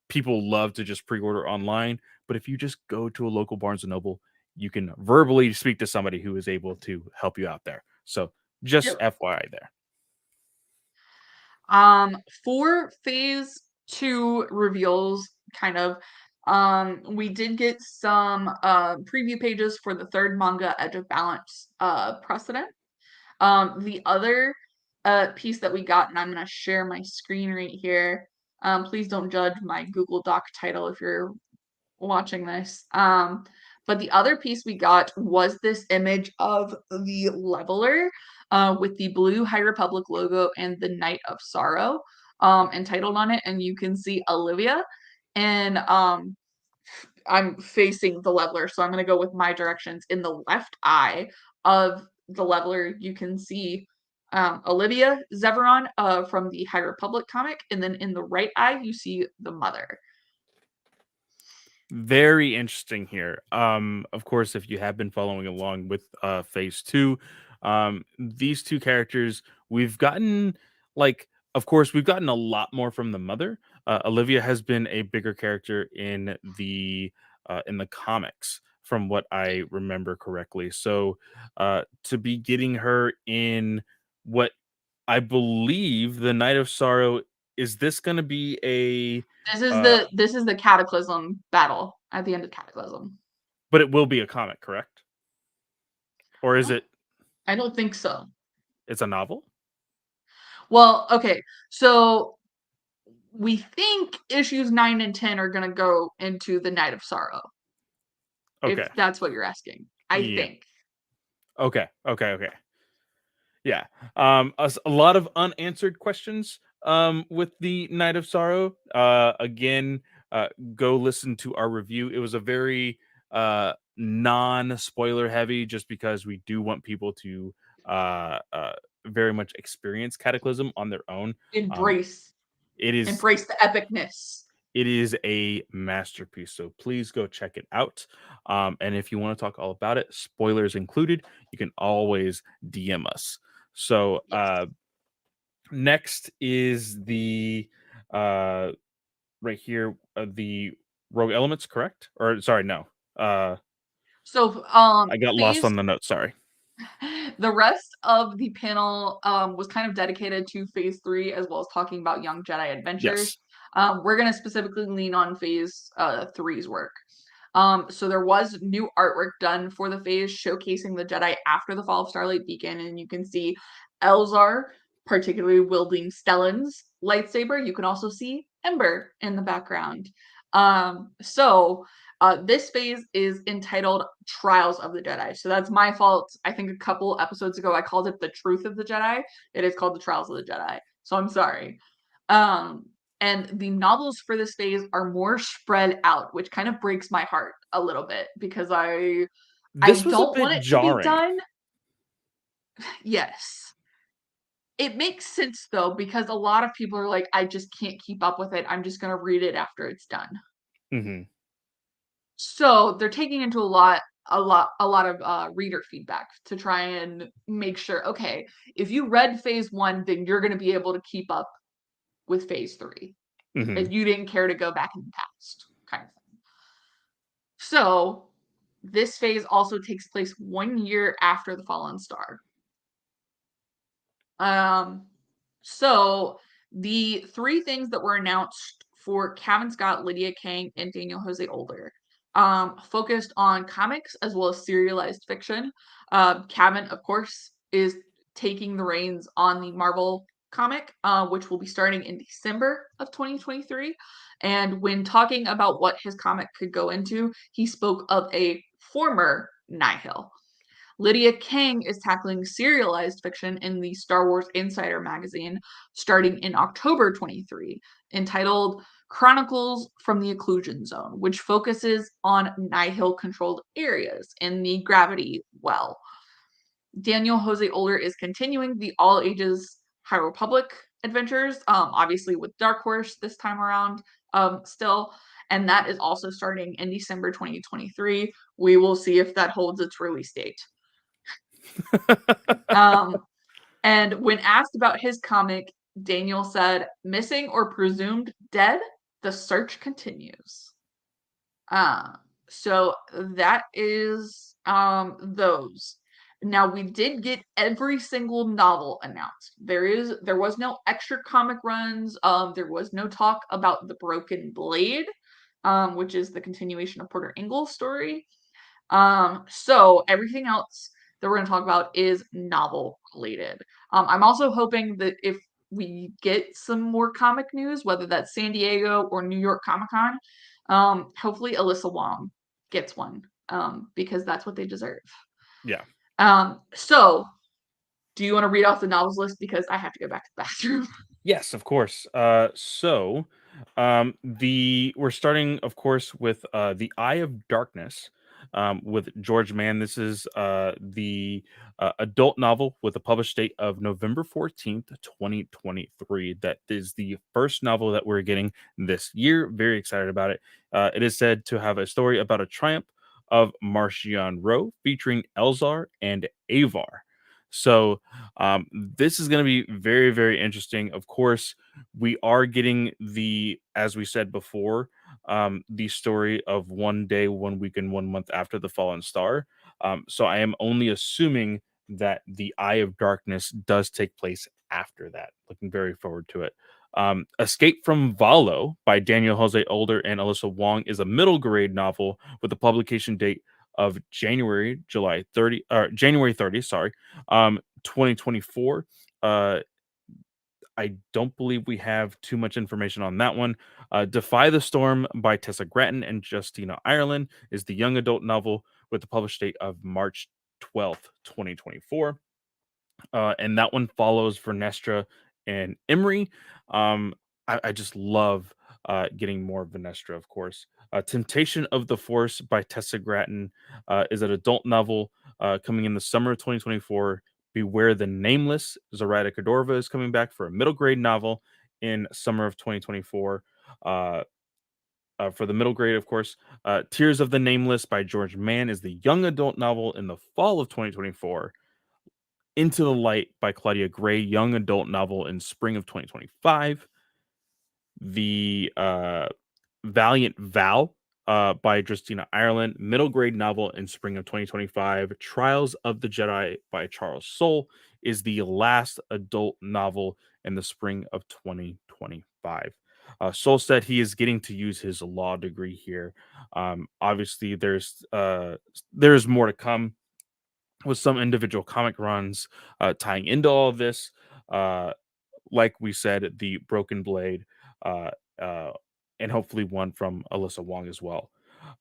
people love to just pre-order online, but if you just go to a local Barnes and Noble, you can verbally speak to somebody who is able to help you out there. So just yep. FYI there. For phase 2 reveals, kind of, we did get some preview pages for the third manga, Edge of Balance precedent. The other piece that we got, and I'm gonna share my screen right here. Please don't judge my Google Doc title if you're watching this. But the other piece we got was this image of the leveler with the blue High Republic logo and the Knight of Sorrow entitled on it. And you can see Olivia. And I'm facing the leveler, so I'm going to go with my directions. In the left eye of the leveler, you can see Olivia Zeveron from the High Republic comic. And then in the right eye, you see the mother. Very interesting here. Of course, if you have been following along with phase 2, these two characters, we've gotten, like, of course, we've gotten a lot more from the mother. Olivia has been a bigger character in the comics, from what I remember correctly. So to be getting her in what I believe the Night of Sorrow, is this going to be a uh, This is the Cataclysm battle at the end of Cataclysm. but it will be a comic, correct? Or is it I don't think so. it's a novel? Well, okay, so we think issues 9 and 10 are going to go into the Night of Sorrow, Okay. if that's what you're asking. I Yeah. think. Okay. Yeah. A lot of unanswered questions with the Night of Sorrow. Again, go listen to our review. It was a very non-spoiler heavy, just because we do want people to very much experience Cataclysm on their own. Um, Embrace. it is Embrace the epicness. it is a masterpiece, so please go check it out. And if you want to talk all about it, spoilers included, you can always DM us. So Yes. next is the right here, the Rogue Elements, correct? Or sorry, no. So, I got lost phase on the notes. Sorry. the rest of the panel was kind of dedicated to phase 3 as well as talking about young Jedi adventures. Yes. We're going to specifically lean on phase 3's work. So there was new artwork done for the phase showcasing the Jedi after the fall of Starlight Beacon, and you can see Elzar, particularly wielding Stellan's lightsaber. You can also see Ember in the background. This phase is entitled Trials of the Jedi. So that's my fault. I think a couple episodes ago I called it The Truth of the Jedi. It is called The Trials of the Jedi. So I'm sorry. And the novels for this phase are more spread out, which kind of breaks my heart a little bit because I This was a don't want bit it to be jarring. done. Yes. It makes sense though, because a lot of people are like, I just can't keep up with it. I'm just gonna read it after it's done. Hmm. So they're taking into a lot of reader feedback to try and make sure, okay, if you read phase one, then you're gonna be able to keep up with phase three. Hmm. If you didn't care to go back in the past, kind of thing. So this phase also takes place 1 year after the Fallen Star. Um, so the three things that were announced for Cavan Scott, Lydia Kang, and Daniel Jose Older focused on comics as well as serialized fiction. Cavan, of course, is taking the reins on the Marvel comic, which will be starting in December of 2023. And when talking about what his comic could go into, he spoke of a former Nihil. Lydia Kang is tackling serialized fiction in the Star Wars Insider magazine starting in October 23, entitled Chronicles from the Occlusion Zone, which focuses on Nihil controlled areas in the Gravity Well. Daniel Jose Older is continuing the all ages High Republic adventures, obviously with Dark Horse this time around, still. And that is also starting in December 2023. We will see if that holds its release date. Um, and when asked about his comic, Daniel said, "Missing or presumed dead, the search continues." Uh, so that is those. Now we did get every single novel announced. There was no extra comic runs. There was no talk about the Broken Blade, which is the continuation of Porter Ingle's story. So everything else that we're going to talk about is novel related. I'm also hoping that if we get some more comic news, whether that's San Diego or New York Comic Con, hopefully Alyssa Wong gets one, because that's what they deserve. Yeah. So do you want to read off the novels list because I have to go back to the bathroom? Yes, of course. The we're starting, of course, with the Eye of Darkness, with George Mann. This is the adult novel with a published date of November 14th, 2023. That is the first novel that we're getting this year. Very excited about it. It is said to have a story about a triumph of Marchion Row, featuring Elzar and Avar. So this is going to be very, very interesting. Of course, we are getting as we said before, the story of one day, 1 week, and 1 month after the fallen star. So I am only assuming that the Eye of Darkness does take place after that. Looking very forward to it. Escape from Valo by Daniel Jose Older and Alyssa Wong is a middle grade novel with a publication date of January 30, sorry, 2024. Uh, I don't believe we have too much information on that one. Defy the Storm by Tessa Gratton and Justina Ireland is the young adult novel with the published date of March 12th, 2024. And that one follows Vernestra and Emery. I just love getting more Vernestra, of course. Temptation of the Force by Tessa Gratton is an adult novel coming in the summer of 2024. Beware the Nameless. Zoraida Cordova is coming back for a middle grade novel in summer of 2024. Uh, for the middle grade, of course, Tears of the Nameless by George Mann is the young adult novel in the fall of 2024. Into the Light by Claudia Gray, young adult novel in spring of 2025. The Valiant Val by Justina Ireland, middle grade novel in spring of 2025. Trials of the Jedi by Charles Soule is the last adult novel in the spring of 2025. Soule said he is getting to use his law degree here. Obviously, there's more to come with some individual comic runs tying into all of this. Uh, like we said, the Broken Blade, uh, uh, and hopefully one from Alyssa Wong as well.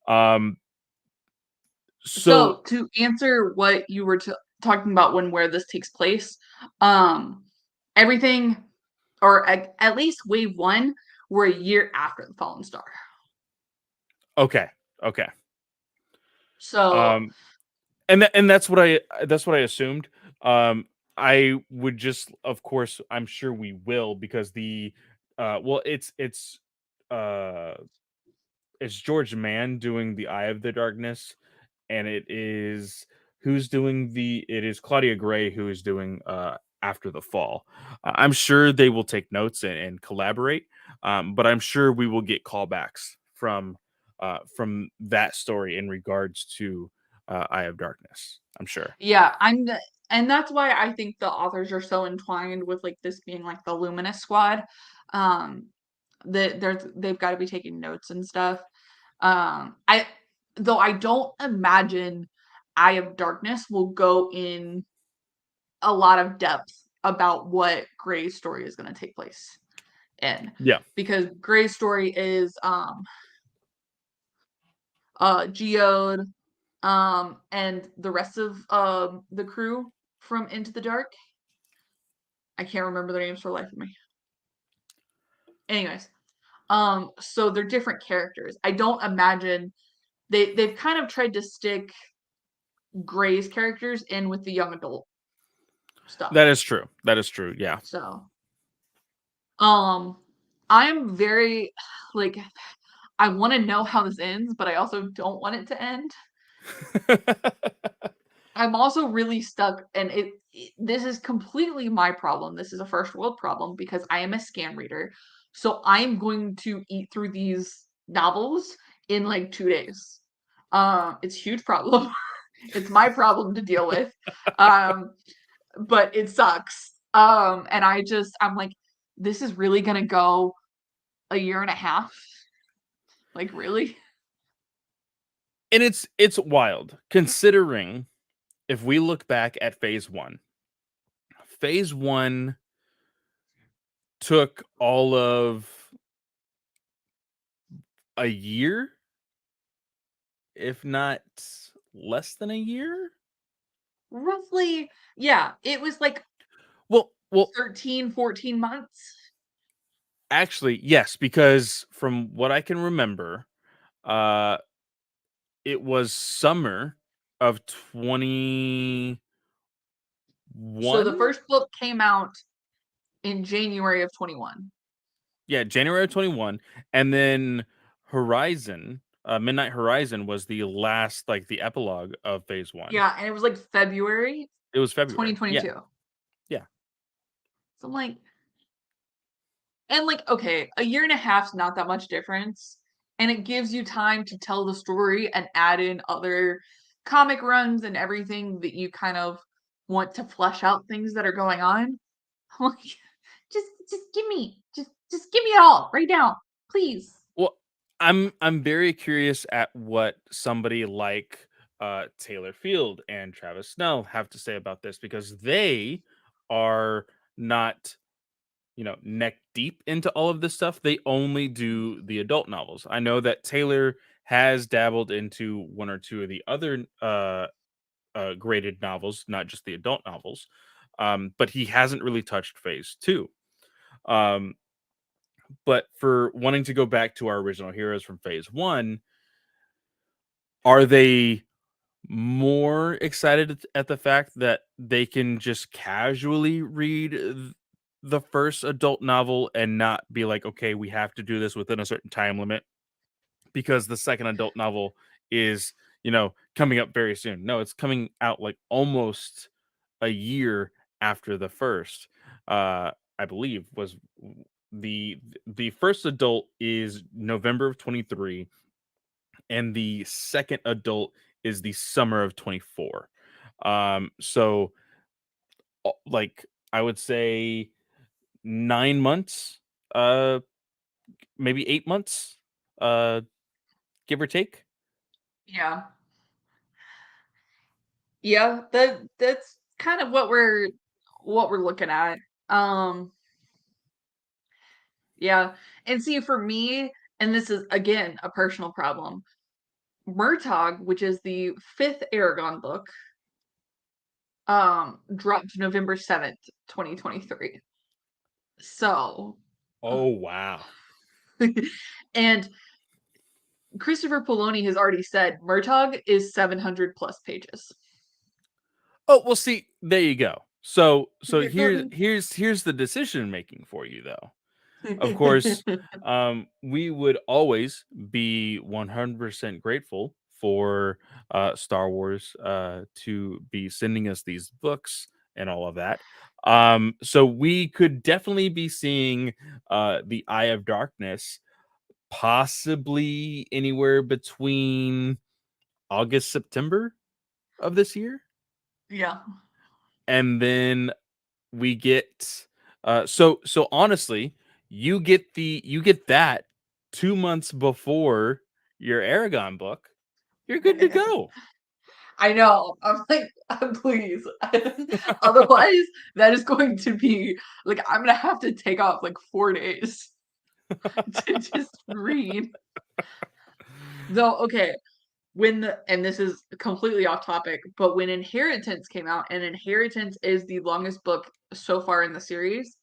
Um, so, So to answer what you were talking about when where this takes place, um, everything, or at least wave one, were a year after the Fallen Star. Okay. Okay. So Um, and that's what I assumed. Um, I would just, of course, I'm sure we will, because well, uh it's George Mann doing the Eye of the Darkness, and it is Claudia Gray who is doing After the Fall. I'm sure they will take notes and collaborate, but I'm sure we will get callbacks from that story in regards to Eye of Darkness. I'm sure. yeah, and that's why I think the authors are so entwined with like this being like the Luminous Squad. Um, they've got to be taking notes and stuff. I though I don't imagine Eye of Darkness will go in a lot of depth about what Gray's story is going to take place in, Yeah, because Gray's story is Geode and the rest of the crew from Into the Dark. I can't remember their names for the life of me. Anyways, so they're different characters. I don't imagine they've kind of tried to stick Gray's characters in with the young adult stuff. that is true. That is true. Yeah. So, um, I'm very like I want to know how this ends, but I also don't want it to end. I'm also really stuck, and this is completely my problem. This is a first world problem because I am a scan reader. So I am going to eat through these novels in like 2 days. It's a huge problem. It's my problem to deal with. Um, but it sucks. And I'm like, this is really gonna go a year and a half. Like, really? And it's wild considering, if we look back at phase one took all of a year, if not less than a year. Roughly, yeah, it was like Well, 13, 14 months. actually, yes, because from what I can remember, uh, it was summer of 21. So the first book came out in January of 21. Yeah, January of 21, and then Midnight Horizon was the last, like, the epilogue of phase one. Yeah, and it was like February It was February. Yeah, 2022. yeah. So I'm like, and like, okay, a year and a half's not that much difference. And it gives you time to tell the story and add in other comic runs and everything that you kind of want to flesh out things that are going on. I'm like, just give me it all right now, please. Well, I'm very curious at what somebody like Taylor Field and Travis Snell have to say about this, because they are not, neck deep into all of this stuff. They only do the adult novels. I know that Taylor has dabbled into one or two of the other graded novels, not just the adult novels, but he hasn't really touched phase two. Um, but for wanting to go back to our original heroes from phase one, are they more excited at the fact that they can just casually read the first adult novel and not be like, okay, we have to do this within a certain time limit because the second adult novel is, coming up very soon? No, it's coming out like almost a year after the first. I believe was the the first adult is November of 23, and the second adult is the summer of 24. So like, I would say 9 months, uh, maybe 8 months, uh, give or take. Yeah. Yeah, that's kind of what we're looking at. Um yeah. And see, for me, and this is again a personal problem, Murtagh, which is the fifth Aragon book, dropped November 7th, 2023. So Oh wow. And Christopher Poloni has already said Murtaugh is 700 plus pages. Oh, well, see, there you go. So here's the decision making for you though. Of course, we would always be 100% grateful for Star Wars to be sending us these books and all of that. So we could definitely be seeing the Eye of Darkness possibly anywhere between August, September of this year. Yeah. And then we get so honestly, you get that 2 months before your Aragon book. You're good to go. I know. I'm like, please. Otherwise, that is going to be like I'm gonna have to take off like 4 days to just read. Though, okay, and this is completely off topic, but when Inheritance came out, and Inheritance is the longest book so far in the series,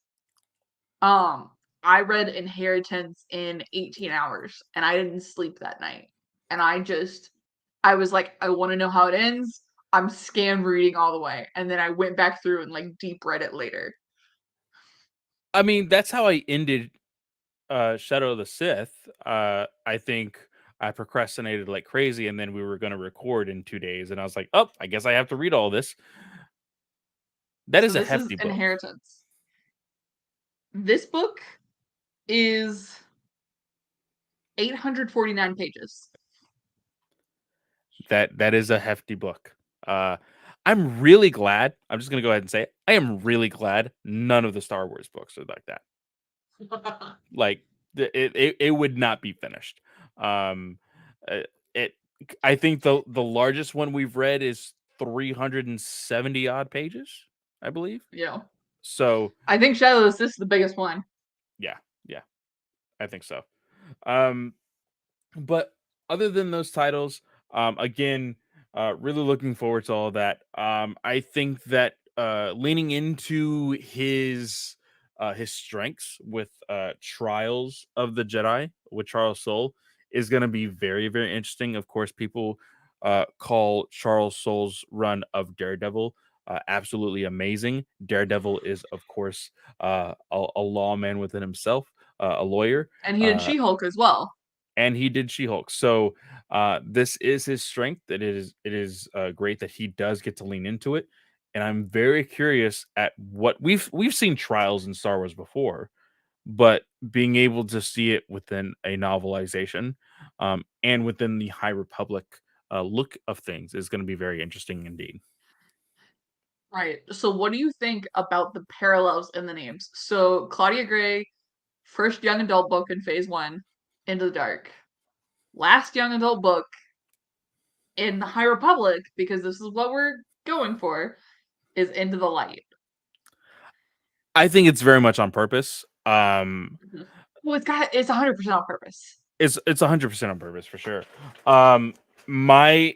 um, I read Inheritance in 18 hours and I didn't sleep that night. And I was like, I want to know how it ends. I'm scan reading all the way. And then I went back through and like deep read it later. I mean, that's how I ended Shadow of the Sith. I think I procrastinated like crazy, and then we were going to record in 2 days, and I was like, oh, I guess I have to read all this. That So is a this is hefty book. Inheritance. This book is 849 pages. That is a hefty book. I'm really glad. I'm just gonna go ahead and say it. I am really glad none of the Star Wars books are like that. Like it would not be finished. It I think the largest one we've read is 370 odd pages, I believe. Yeah. So I think Shadow of the Sith is the biggest one. yeah, I think so. Um, but other than those titles, again, really looking forward to all that. I think that leaning into his strengths with Trials of the Jedi with Charles Soule is going to be very very interesting. Of course, people call Charles Soule's run of Daredevil absolutely amazing. Daredevil is, of course, a lawman within himself, a lawyer. And he did Uh, She-Hulk as well. and he did She-Hulk. So this is his strength. It is great that he does get to lean into it, and I'm very curious at what we've seen Trials in Star Wars before, but being able to see it within a novelization and within the High Republic look of things is going to be very interesting indeed. Right. So what do you think about the parallels in the names? So Claudia Gray, first young adult book in phase one, Into the Dark. Last young adult book in the High Republic, because this is what we're going for, is Into the Light. I think it's very much on purpose. Well, it's 100% on purpose. It's 100% on purpose for sure. My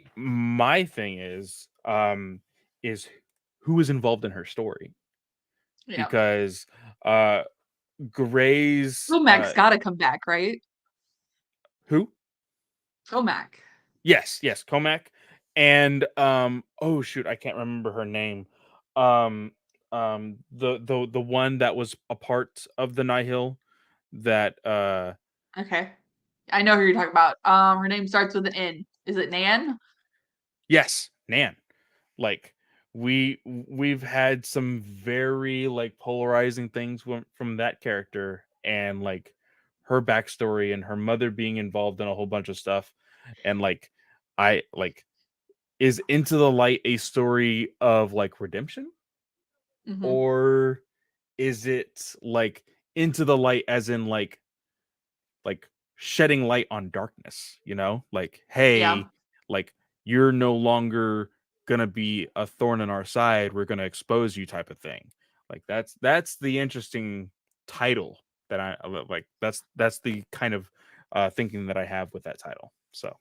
thing is who is involved in her story, Yeah. because Gray's Comac gotta come back, right? who? Comac. Yes, Comac, and oh shoot, I can't remember her name. Um the one that was a part of the Nihil that Okay. I know who you're talking about. Her name starts with an N. Is it Nan? yes, Nan. Like we've had some very like polarizing things from that character, and like her backstory and her mother being involved in a whole bunch of stuff, and like I like is Into the Light a story of like redemption, Mm-hmm. or is it like Into the Light as in like shedding light on darkness, like Yeah. hey, like you're no longer gonna be a thorn in our side, we're gonna expose you type of thing. Like that's the interesting title that like that's the kind of thinking that I have with that title. So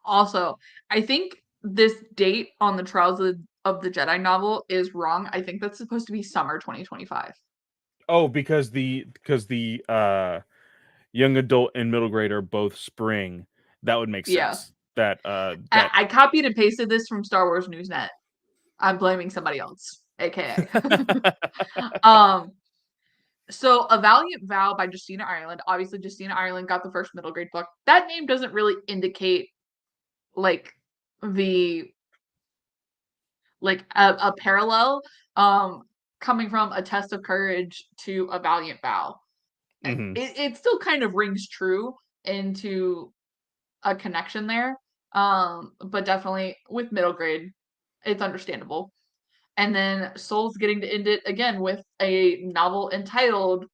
Also, I think this date on the Trials of the Jedi novel is wrong. I think that's supposed to be summer 2025. oh, because the young adult and middle grade are both spring, that would make Yeah. sense. That I copied and pasted this from Star Wars Newsnet. I'm blaming somebody else, aka. um, so A Valiant Vow by Justina Ireland. Obviously, Justina Ireland got the first middle grade book. That name doesn't really indicate like the a parallel coming from A Test of Courage to A Valiant Vow. mhm. It still kind of rings true into a connection there. But definitely with middle grade, it's understandable. And then Soul's getting to end it again with a novel entitled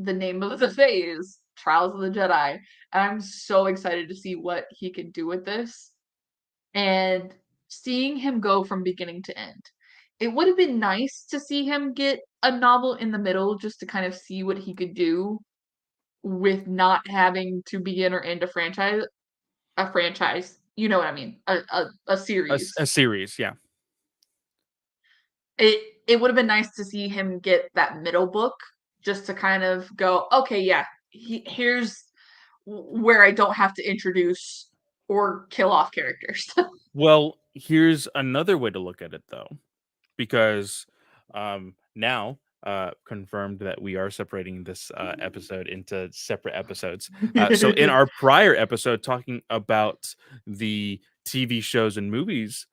The Name of the Phase, Trials of the Jedi. And I'm so excited to see what he can do with this. And seeing him go from beginning to end. It would have been nice to see him get a novel in the middle just to kind of see what he could do with not having to begin or end a franchise. You know what I mean? A series. A series, yeah. It would have been nice to see him get that middle book just to kind of go, okay, yeah, here's where I don't have to introduce or kill off characters. Well, here's another way to look at it though, because now confirmed that we are separating this episode into separate episodes. So in our prior episode talking about the TV shows and movies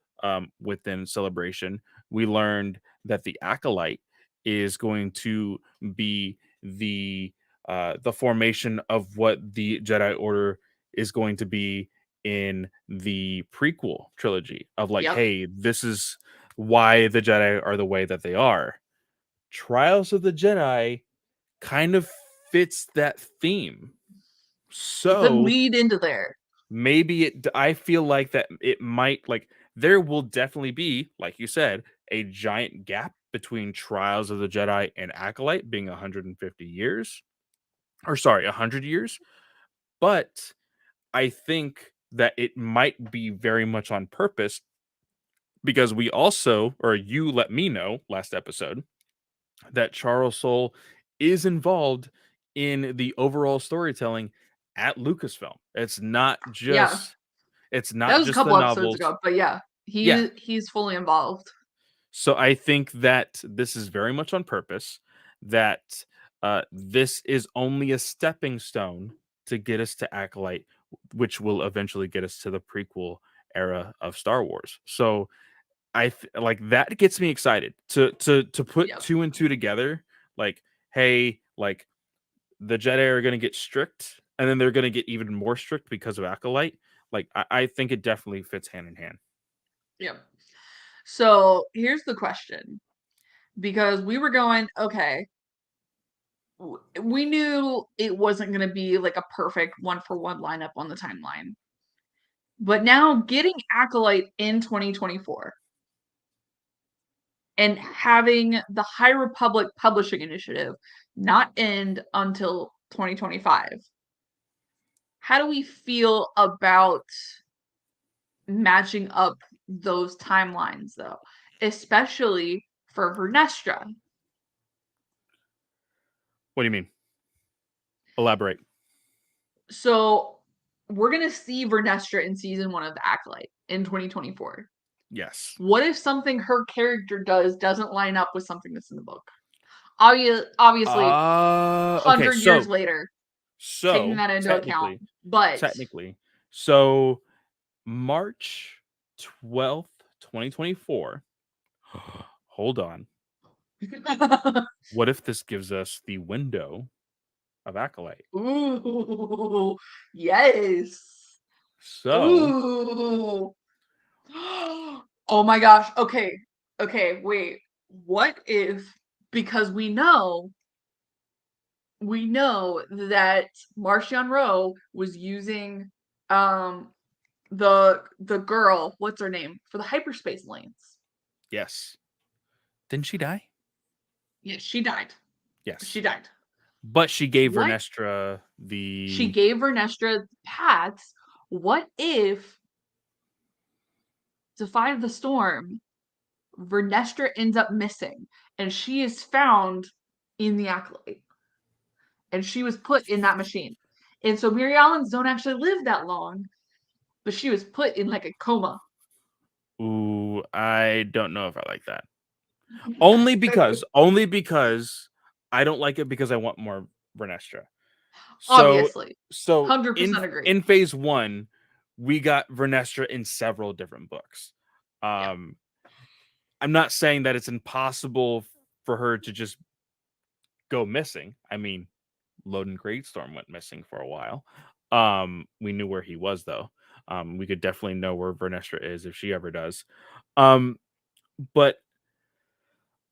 within Celebration, we learned that the Acolyte is going to be the formation of what the Jedi Order is going to be in the prequel trilogy of like, Yep. hey, this is why the Jedi are the way that they are. Trials of the Jedi kind of fits that theme. It's a So lead into there. maybe I feel like that it might, like, there will definitely be, like you said, a giant gap between Trials of the Jedi and Acolyte being 150 years, or sorry, 100 years. But I think that it might be very much on purpose, because we also, or you let me know last episode, that Charles Soule is involved in the overall storytelling at Lucasfilm. Yeah. It's That not was a just the couple episodes novels. ago, but yeah, Yeah. he's fully involved. So I think that this is very much on purpose, that this is only a stepping stone to get us to Acolyte, which will eventually get us to the prequel era of Star Wars. So like that gets me excited to put Yep. two and two together. Like, hey, like the Jedi are going to get strict, and then they're going to get even more strict because of Acolyte. Like, I think it definitely fits hand in hand. Yep. So here's the question. Because we were going, okay, we knew it wasn't going to be like a perfect one for one lineup on the timeline. But now getting Acolyte in 2024 and having the High Republic Publishing Initiative not end until 2025. How do we feel about matching up those timelines though? Especially for Vernestra. What do you mean? Elaborate. So we're gonna see Vernestra in season 1 of The Acolyte in 2024. Yes. What if something her character does doesn't line up with something that's in the book? Obviously, Okay, 100 years later, taking so that into account. But technically, so March 12th, 2024. Hold on. What if this gives us the window of Acolyte? ooh, yes. So, Ooh. Oh my gosh. Okay. Okay, wait. What if, because we know that Marcion Rowe was using um the girl, what's her name, for the hyperspace lanes. yes. Didn't she die? Yes, she died. She Yes. died. But she gave What? Vernestra She the gave Vernestra paths. What if, to find the storm, Vernestra ends up missing and she is found in the Acolyte? and she was put in that machine. And so Mary Allens don't actually live that long, but she was put in like a coma. Ooh, I don't know if I like that. Only because I don't like it because I want more Vernestra. So Obviously, so 100% agree. in phase 1, we got Vernestra in several different books. Yeah. I'm not saying that it's impossible for her to just go missing. I mean, Loden Greatstorm went missing for a while. We knew where he was though. We could definitely know where Vernestra is if she ever does. But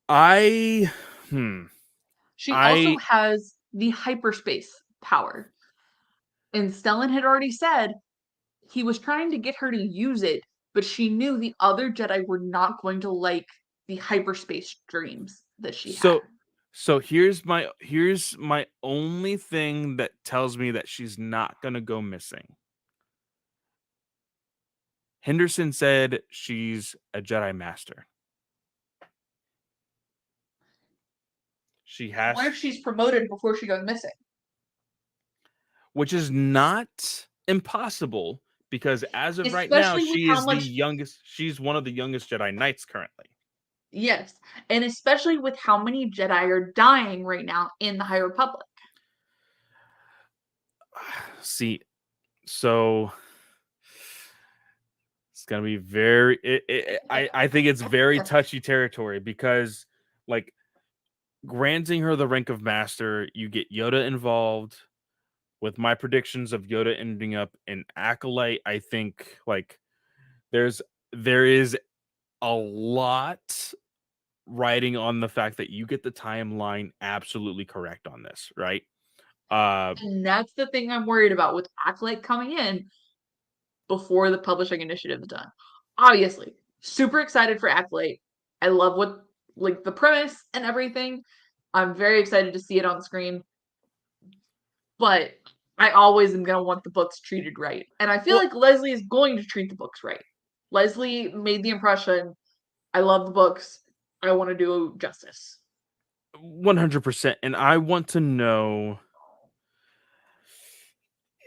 I She also I has the hyperspace power. And Stellan had already said he was trying to get her to use it, but she knew the other Jedi were not going to like the hyperspace dreams that she had. so here's my only thing that tells me that she's not gonna go missing. Henderson said she's a Jedi Master. She What has, if she's promoted before she goes missing? which is not impossible because as of right now, Especially with she how is the much, youngest. She's one of the youngest Jedi Knights currently. yes, and especially with how many Jedi are dying right now in the High Republic. See, so it's gonna be very. I think it's very touchy territory because, like, granting her the rank of master, you get Yoda involved. With my predictions of Yoda ending up in Acolyte, I think like there's there is a lot riding on the fact that you get the timeline absolutely correct on this, right? Uh And that's the thing I'm worried about with Acolyte coming in before the publishing initiative is done. Obviously, super excited for Acolyte. I love what like the premise and everything. I'm very excited to see it on screen. But I always am gonna want the books treated right. And I feel well, like Leslie is going to treat the books right. Leslie made the impression, I love the books. I want to do justice. 100%, and I want to know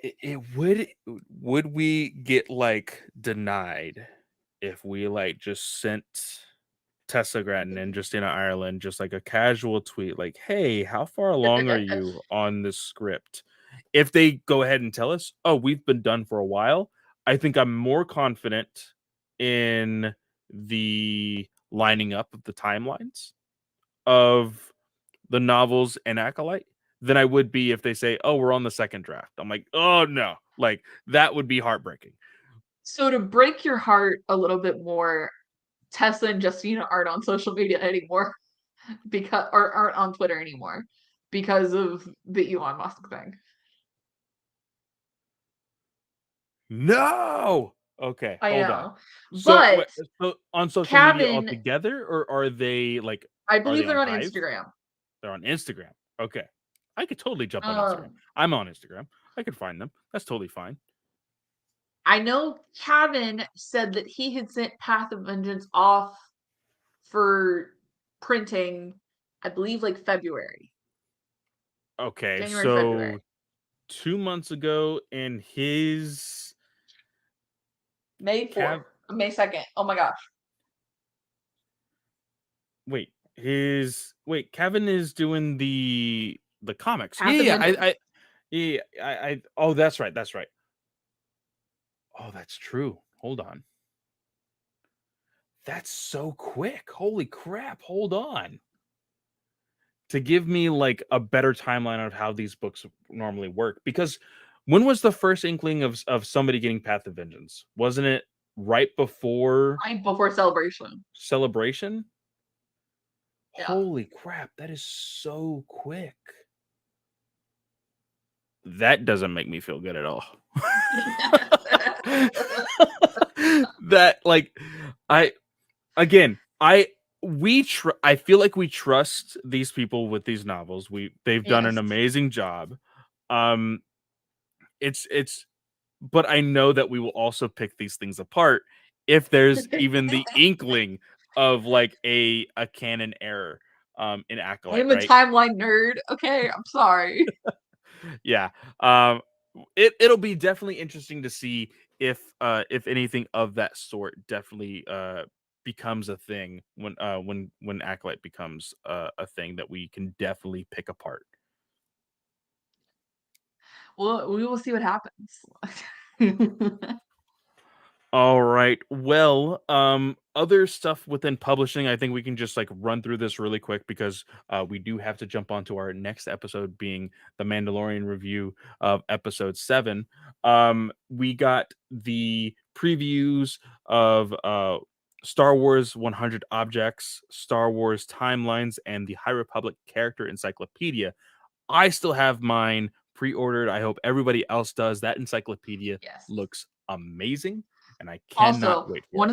it would we get like denied if we like just sent Tessa Grattan and Justina Ireland just like a casual tweet like, "Hey, how far along are you on this script?" If they go ahead and tell us, "Oh, we've been done for a while," I think I'm more confident in the lining up of the timelines of the novels and Acolyte than I would be if they say, "Oh, we're on the second draft." I'm like, "Oh no." Like that would be heartbreaking. So to break your heart a little bit more, Tessa and Justina aren't on social media anymore because or aren't on Twitter anymore because of the Elon Musk thing. No. Okay, I hold on. know. So, But so on social media Cavan, altogether, or are they like I are they believe they're on on Hive? Instagram. They're on Instagram. Okay, I could totally jump on Instagram. Um, I'm on Instagram. I could find them. That's totally fine. I know Cavan said that he had sent Path of Vengeance off for printing, I believe like February, Okay, January, February. so 2 months ago, in his May 4th, Cav, May 2nd. Oh my gosh. Kevin is doing the comics. Path of Vengeance. Oh, that's right. That's right. Oh, that's true. Hold on. That's so quick. Holy crap. Hold on. To give me like a better timeline of how these books normally work. Because when was the first inkling of somebody getting Path of Vengeance? Wasn't it right before Right before celebration. Celebration? Yeah. Holy crap. That is so quick. That doesn't make me feel good at all. That like I again, I feel like we trust these people with these novels. They've done an Yes. amazing job. Um it's but I know that we will also pick these things apart if there's even the inkling of like a canon error in Acolyte, I'm a right? timeline nerd. Okay, I'm sorry. Yeah. Um, it'll be definitely interesting to see if anything of that sort definitely becomes a thing when Acolyte becomes a thing that we can definitely pick apart. Well, we will see what happens. All right. Well, other stuff within publishing, I think we can just like run through this really quick because we do have to jump onto our next episode, being the Mandalorian review of episode 7. We got the previews of Star Wars 100 Objects, Star Wars Timelines, and the High Republic Character Encyclopedia. I still have mine pre-ordered. I hope everybody else does. That encyclopedia Yes. looks amazing, and I cannot Also, wait for one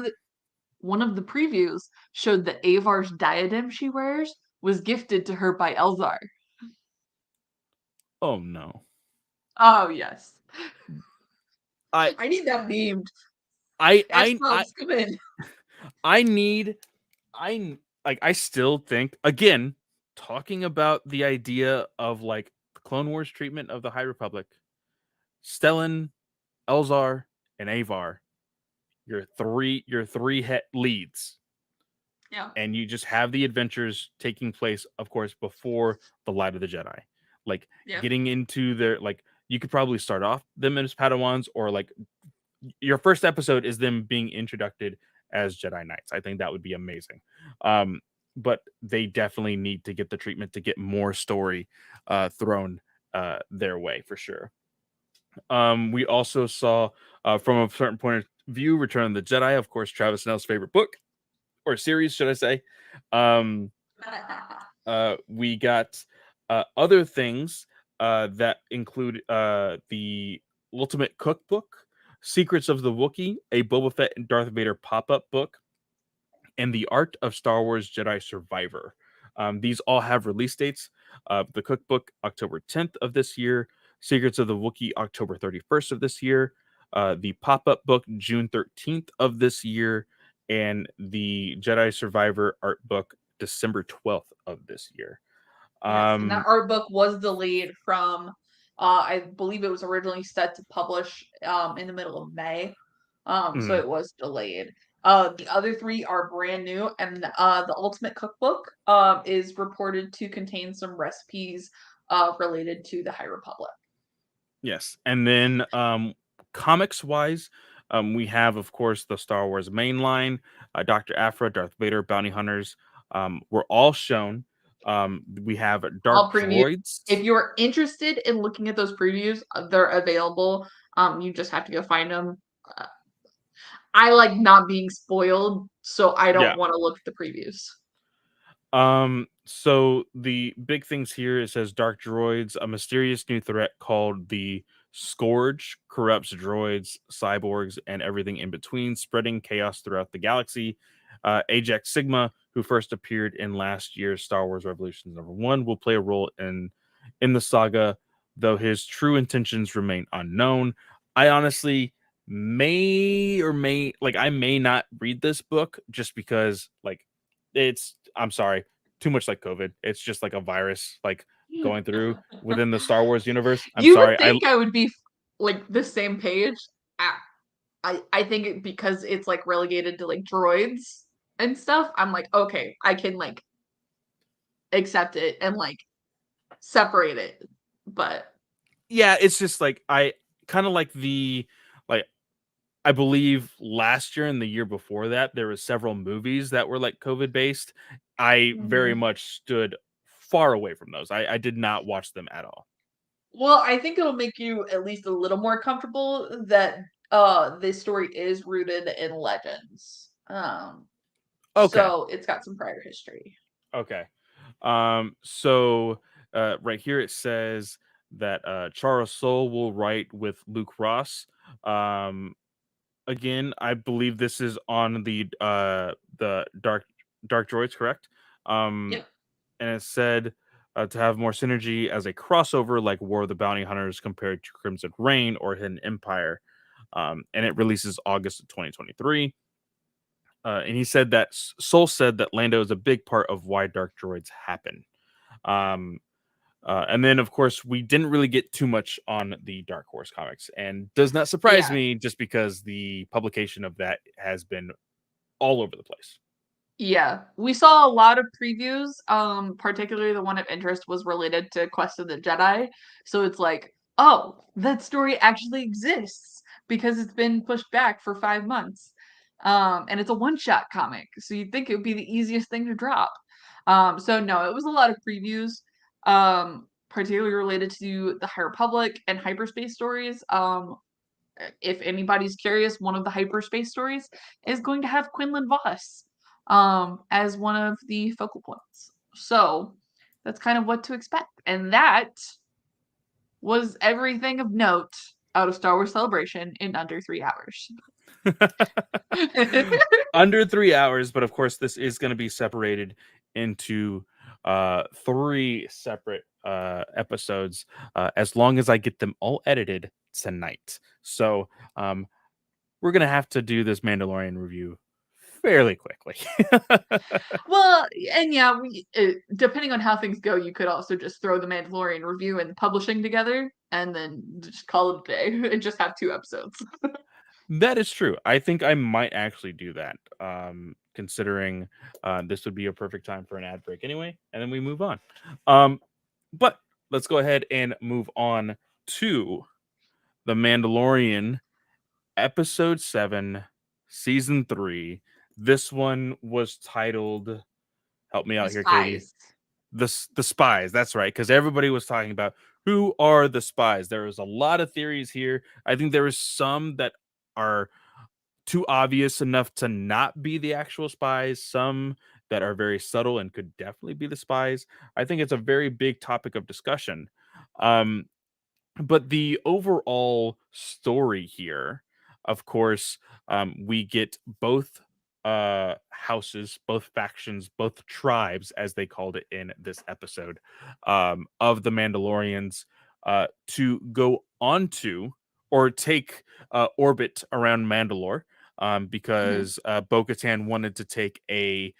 it. of the previews showed that Avar's diadem she wears was gifted to her by Elzar. Oh no. Oh yes. I I need that memed. I Ash I I Probs, come in. I need like I still think again talking about the idea of like the Clone Wars treatment of the High Republic, Stellan, Elzar, and Avar, your three leads, Yeah. and you just have the adventures taking place, of course, before the Light of the Jedi. Like Yeah. getting into their like you could probably start off them as Padawans, or like your first episode is them being introduced as Jedi Knights. I think that would be amazing. Um, but they definitely need to get the treatment to get more story thrown their way for sure. We also saw from a certain point of view, Return of the Jedi, of course, Travis Snell's favorite book or series, should I say. Um, we got other things that include the Ultimate Cookbook, Secrets of the Wookiee, a Boba Fett and Darth Vader pop-up book, and The Art of Star Wars Jedi Survivor. These all have release dates. The cookbook, October 10th of this year. Secrets of the Wookiee, October 31st of this year. The pop-up book, June 13th of this year. And the Jedi Survivor art book, December 12th of this year. Yes, and that Um, art book was delayed from I believe it was originally set to publish in the middle of May. So mm, it was delayed. The other three are brand new, and the Ultimate Cookbook is reported to contain some recipes related to the High Republic. yes. And then comics wise, we have, of course, the Star Wars mainline, Dr. Aphra, Darth Vader, Bounty Hunters. Were all shown. We have All Dark preview. If Droids. you're interested in looking at those previews, they're available. You just have to go find them. Uh, I like not being spoiled, so I Yeah. don't want to look at the previews. So the big things here, it says Dark Droids, a mysterious new threat called the Scourge corrupts droids, cyborgs, and everything in between, spreading chaos throughout the galaxy. Ajax Sigma, who first appeared in last year's Star Wars Revolutions #1, will play a role in the saga, though his true intentions remain unknown. I honestly I may not read this book just because like it's I'm sorry, too much like COVID. It's just like a virus like going through within the Star Wars universe. I'm You would sorry. I think I would be like the same page. I think because it's like relegated to like droids and stuff. I'm like, okay, I can like accept it and like separate it. But yeah, it's just like I kind of like the like I believe last year and the year before that there was several movies that were like COVID based. I very Mhm. much stood far away from those. I did not watch them at all. Well, I think it'll make you at least a little more comfortable that this story is rooted in legends. Okay. So it's got some prior history. Okay. So right here it says that Charles Soule will write with Luke Ross. Um, again, I believe this is on the Dark Droids, correct? Um, Yep. and it said to have more synergy as a crossover like War of the Bounty Hunters compared to Crimson Reign or Hidden Empire. And it releases August of 2023. And he said that Soul said that Lando is a big part of why Dark Droids happen. Um, And then, of course, we didn't really get too much on the Dark Horse comics, and does not surprise Yeah. me just because the publication of that has been all over the place. Yeah, we saw a lot of previews. Particularly the one of interest was related to Quest of the Jedi. So it's like, oh, that story actually exists because it's been pushed back for 5 months. And it's a one-shot comic, so you'd think it would be the easiest thing to drop. So no, it was a lot of previews, particularly related to the High Republic and hyperspace stories. If anybody's curious, one of the hyperspace stories is going to have Quinlan Voss as one of the focal points. So that's kind of what to expect. And that was everything of note out of Star Wars Celebration in under 3 hours. Under 3 hours, but of course, this is going to be separated into 3 separate episodes as long as I get them all edited tonight. So we're going to have to do this Mandalorian review fairly quickly. Well, and yeah, depending on how things go, you could also just throw the Mandalorian review and publishing together and then just call it a day and just have 2 episodes. That is true. I think I might actually do that, considering this would be a perfect time for an ad break anyway, and then we move on. But let's go ahead and move on to The Mandalorian, Episode 7, Season 3. This one was titled, help me The out here, Katie. spies. The spies. That's right, because everybody was talking about who are the spies. There was a lot of theories here. I think there was some that are too obvious enough to not be the actual spies, some that are very subtle and could definitely be the spies. I think it's a very big topic of discussion. Um, but the overall story here, of course, we get both houses, both factions, both tribes, as they called it in this episode, of the Mandalorians to go onto or take orbit around Mandalore, Mhm. because Bo-Katan wanted to take a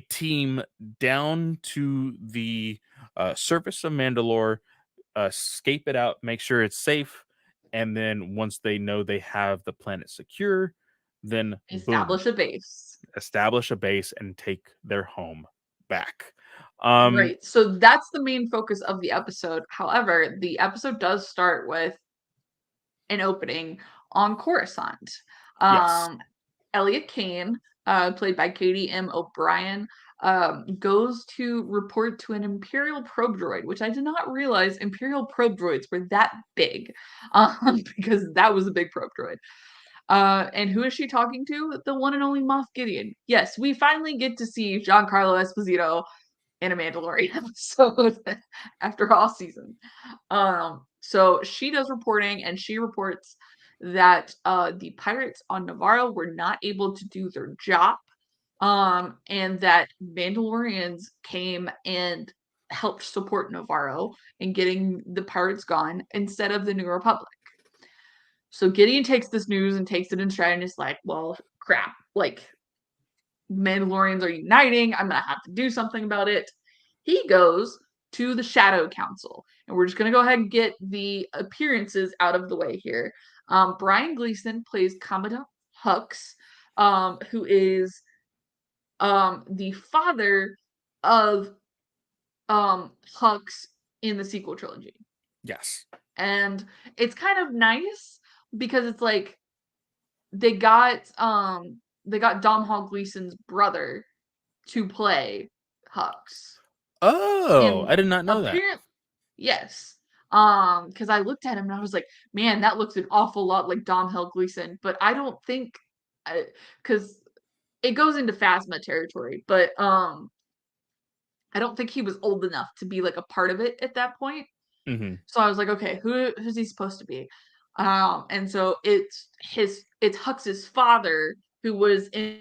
team down to the surface of Mandalore, scape it out, make sure it's safe, and then once they know they have the planet secure, then boom, Establish a base. establish a base and take their home back. Um, Right. So that's the main focus of the episode. However, the episode does start with an opening on Coruscant. yes. Um, Elliot Kane, played by Katie M. O'Brien, goes to report to an Imperial probe droid, which I did not realize Imperial probe droids were that big, because that was a big probe droid. And who is she talking to? The one and only Moff Gideon. Yes, we finally get to see Giancarlo Esposito in a Mandalorian episode after all season. So she does reporting, and she reports that the pirates on Navarro were not able to do their job, and that Mandalorians came and helped support Navarro in getting the pirates gone instead of the New Republic. So Gideon takes this news and takes it in stride and is like, well, crap, like Mandalorians are uniting. I'm gonna have to do something about it. He goes to the Shadow Council, and we're just gonna go ahead and get the appearances out of the way here. Brian Gleason plays Commandant Hux, who is the father of Hux in the sequel trilogy, Yes. and it's kind of nice because it's like they got Dom Hall Gleason's brother to play Hux. Oh, And I did not know that. apparently, yes. Because I looked at him and I was like, man, that looks an awful lot like Domhnall Gleeson. But I don't think, because it goes into Phasma territory, but I don't think he was old enough to be like a part of it at that point. Hmm. So I was like, okay, who's he supposed to be? And so it's Hux's father who was in.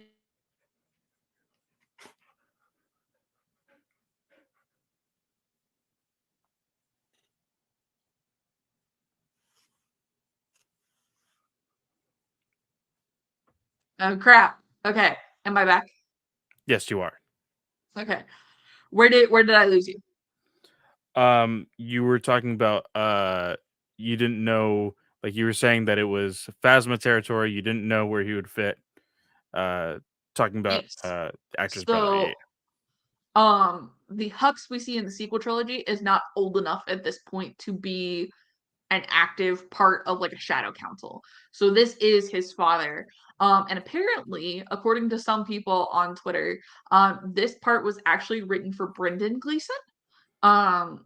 Oh crap. Okay, am I back? Yes, you are. Okay. Where did I lose you? You were talking about you didn't know, like you were saying that it was Phasma territory. You didn't know where he would fit. Uh, talking about Yes. the actor's brother. Yeah. So, the Hux we see in the sequel trilogy is not old enough at this point to be an active part of like a shadow council. So this is his father. And apparently, according to some people on Twitter, this part was actually written for Brendan Gleeson, um,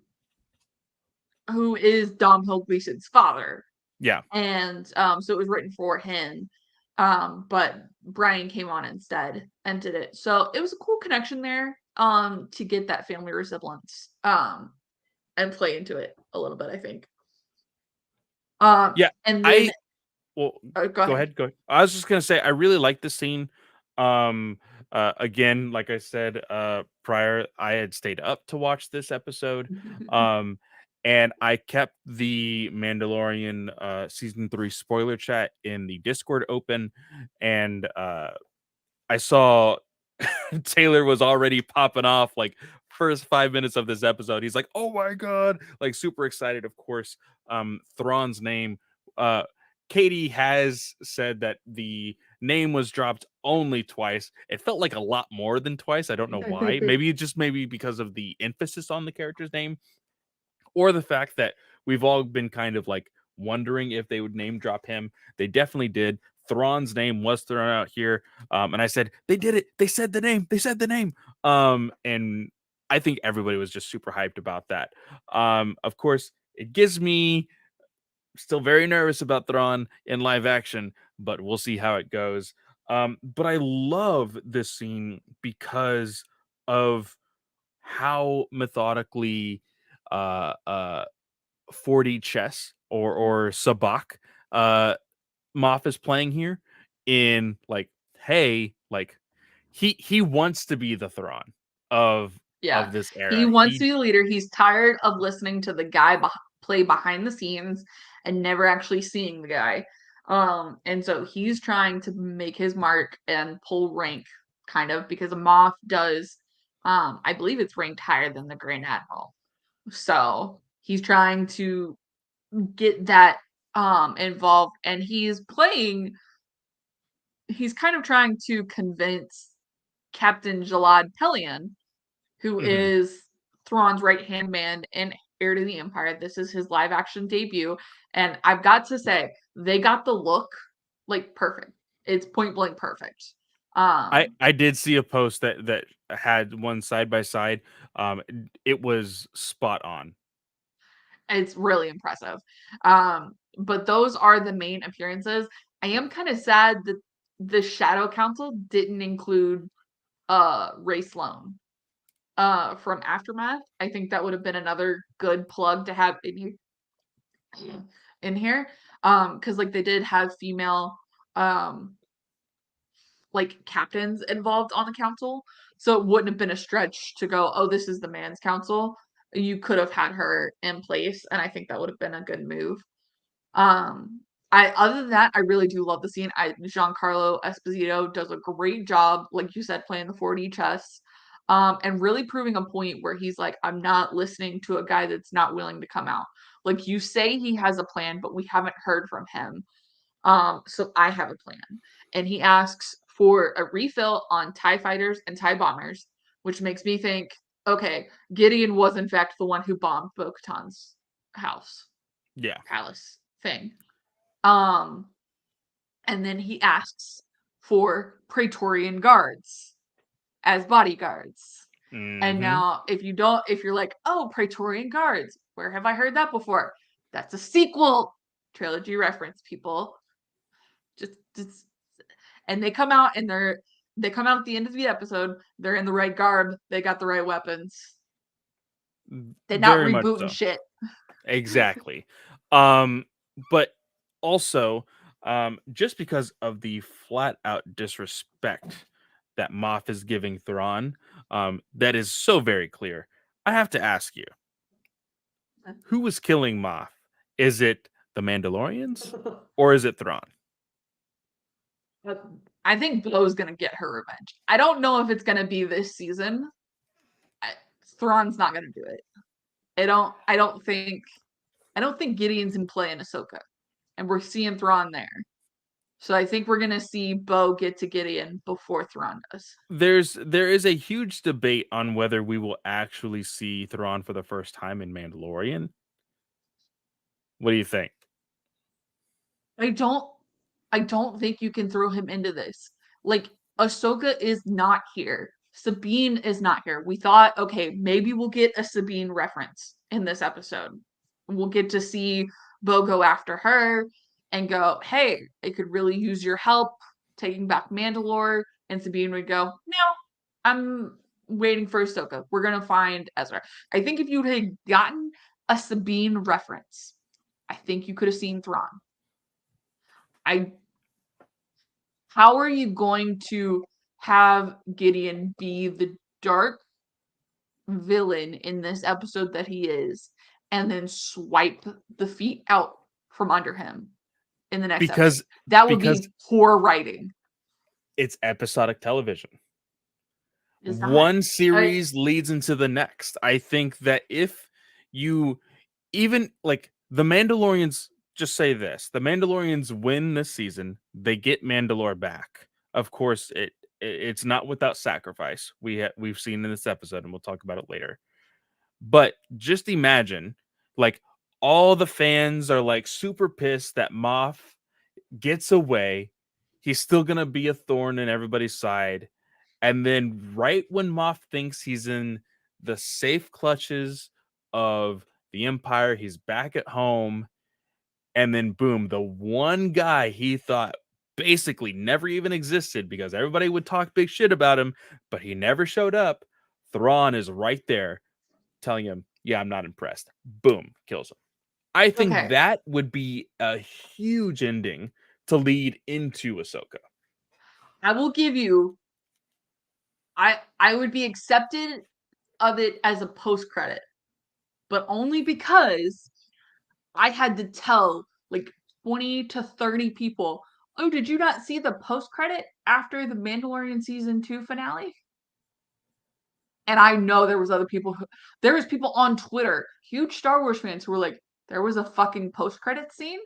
who is Domhnall Gleeson's father. Yeah. And so it was written for him. But Brian came on instead and did it. So it was a cool connection there to get that family resemblance and play into it a little bit, I think. Yeah. And then I Well, go go ahead. ahead. Go. I was just gonna say I really like the scene. Um, again, like I said prior, I had stayed up to watch this episode. Um, and I kept the Mandalorian season 3 spoiler chat in the Discord open, and I saw Taylor was already popping off like first 5 minutes of this episode. He's like, "Oh my god!" Like super excited. Of course, Thrawn's name. Uh, Katie has said that the name was dropped only twice. It felt like a lot more than twice. I don't know why. Maybe because of the emphasis on the character's name, or the fact that we've all been kind of like wondering if they would name drop him. They definitely did. Thrawn's name was thrown out here, and I said they did it. They said the name. They said the name. And I think everybody was just super hyped about that. Of course, it gives me still very nervous about Thrawn in live action, but we'll see how it goes. But I love this scene because of how methodically uh uh 4D chess or sabak uh Moff is playing here, in like, hey, like he wants to be the Thrawn of Yeah, this he era. wants to be the leader. He's tired of listening to the guy play behind the scenes and never actually seeing the guy. And so he's trying to make his mark and pull rank, kind of, because a Moff does, I believe it's ranked higher than the Grand Admiral. So he's trying to get that involved, and he's kind of trying to convince Captain Jalad Pelion, who Mhm. is Thrawn's right hand man in Heir to the Empire. This is his live action debut. And I've got to say, they got the look like perfect. It's point blank perfect. I did see a post that had one side by side. It was spot on. It's really impressive. But those are the main appearances. I am kind of sad that the Shadow Council didn't include Ray Sloan from Aftermath. I think that would have been another good plug to have in here. Because like they did have female um like captains involved on the council. So it wouldn't have been a stretch to go, oh, this is the man's council. You could have had her in place, and I think that would have been a good move. Um, I other than that, I really do love the scene. Giancarlo Esposito does a great job, like you said, playing the 4D chess, and really proving a point where he's like, I'm not listening to a guy that's not willing to come out. Like you say, he has a plan, but we haven't heard from him. So I have a plan. And he asks for a refill on TIE fighters and TIE bombers, which makes me think, okay, Gideon was in fact the one who bombed Bo-Katan's house, Yeah. palace thing. Um, and then he asks for Praetorian guards as bodyguards. And Hmm. now if you're like, oh, Praetorian guards, where have I heard that before? That's a sequel trilogy reference, people. Just and they come out and they come out at the end of the episode. They're in the right garb. They got the right weapons. They're not Very much rebooting so. shit. Exactly. Um, but also, just because of the flat out disrespect that Moff is giving Thrawn, that is so very clear. I have to ask you, who was killing Moff? Is it the Mandalorians or is it Thrawn? I think Bo's gonna get her revenge. I don't know if it's gonna be this season. I, Thrawn's not gonna do it. I don't think Gideon's in play in Ahsoka, and we're seeing Thrawn there. So I think we're gonna see Bo get to Gideon before Thrawn does. There is a huge debate on whether we will actually see Thrawn for the first time in Mandalorian. What do you think? I don't I don't think you can throw him into this. Like, Ahsoka is not here. Sabine is not here. We thought, okay, maybe we'll get a Sabine reference in this episode. We'll get to see Bo go after her and go, hey, I could really use your help taking back Mandalore. And Sabine would go, no, I'm waiting for Ahsoka. We're gonna find Ezra. I think if you had gotten a Sabine reference, I think you could have seen Thrawn. I How are you going to have Gideon be the dark villain in this episode that he is, and then swipe the feet out from under him in the next episode? Because That would because be poor writing. it's episodic television. Is not. One series leads into the next. I think that if you even like the Mandalorians, just say this: the Mandalorians win this season, they get Mandalore back. Of course, it's not without sacrifice. We've seen in this episode, and we'll talk about it later. But just imagine, like, all the fans are like super pissed that Moff gets away. He's still gonna be a thorn in everybody's side. And then right when Moff thinks he's in the safe clutches of the Empire, he's back at home. And then boom, the one guy he thought basically never even existed because everybody would talk big shit about him, but he never showed up. Thrawn is right there telling him, yeah, I'm not impressed. Boom, kills him. I think Okay. that would be a huge ending to lead into Ahsoka. I will give you I would be accepted of it as a post credit, but only because I had to tell like 20 to 30 people, oh, did you not see the post credit after the Mandalorian season 2 finale? And I know there was people on Twitter, huge Star Wars fans, who were like, there was a fucking post credit scene.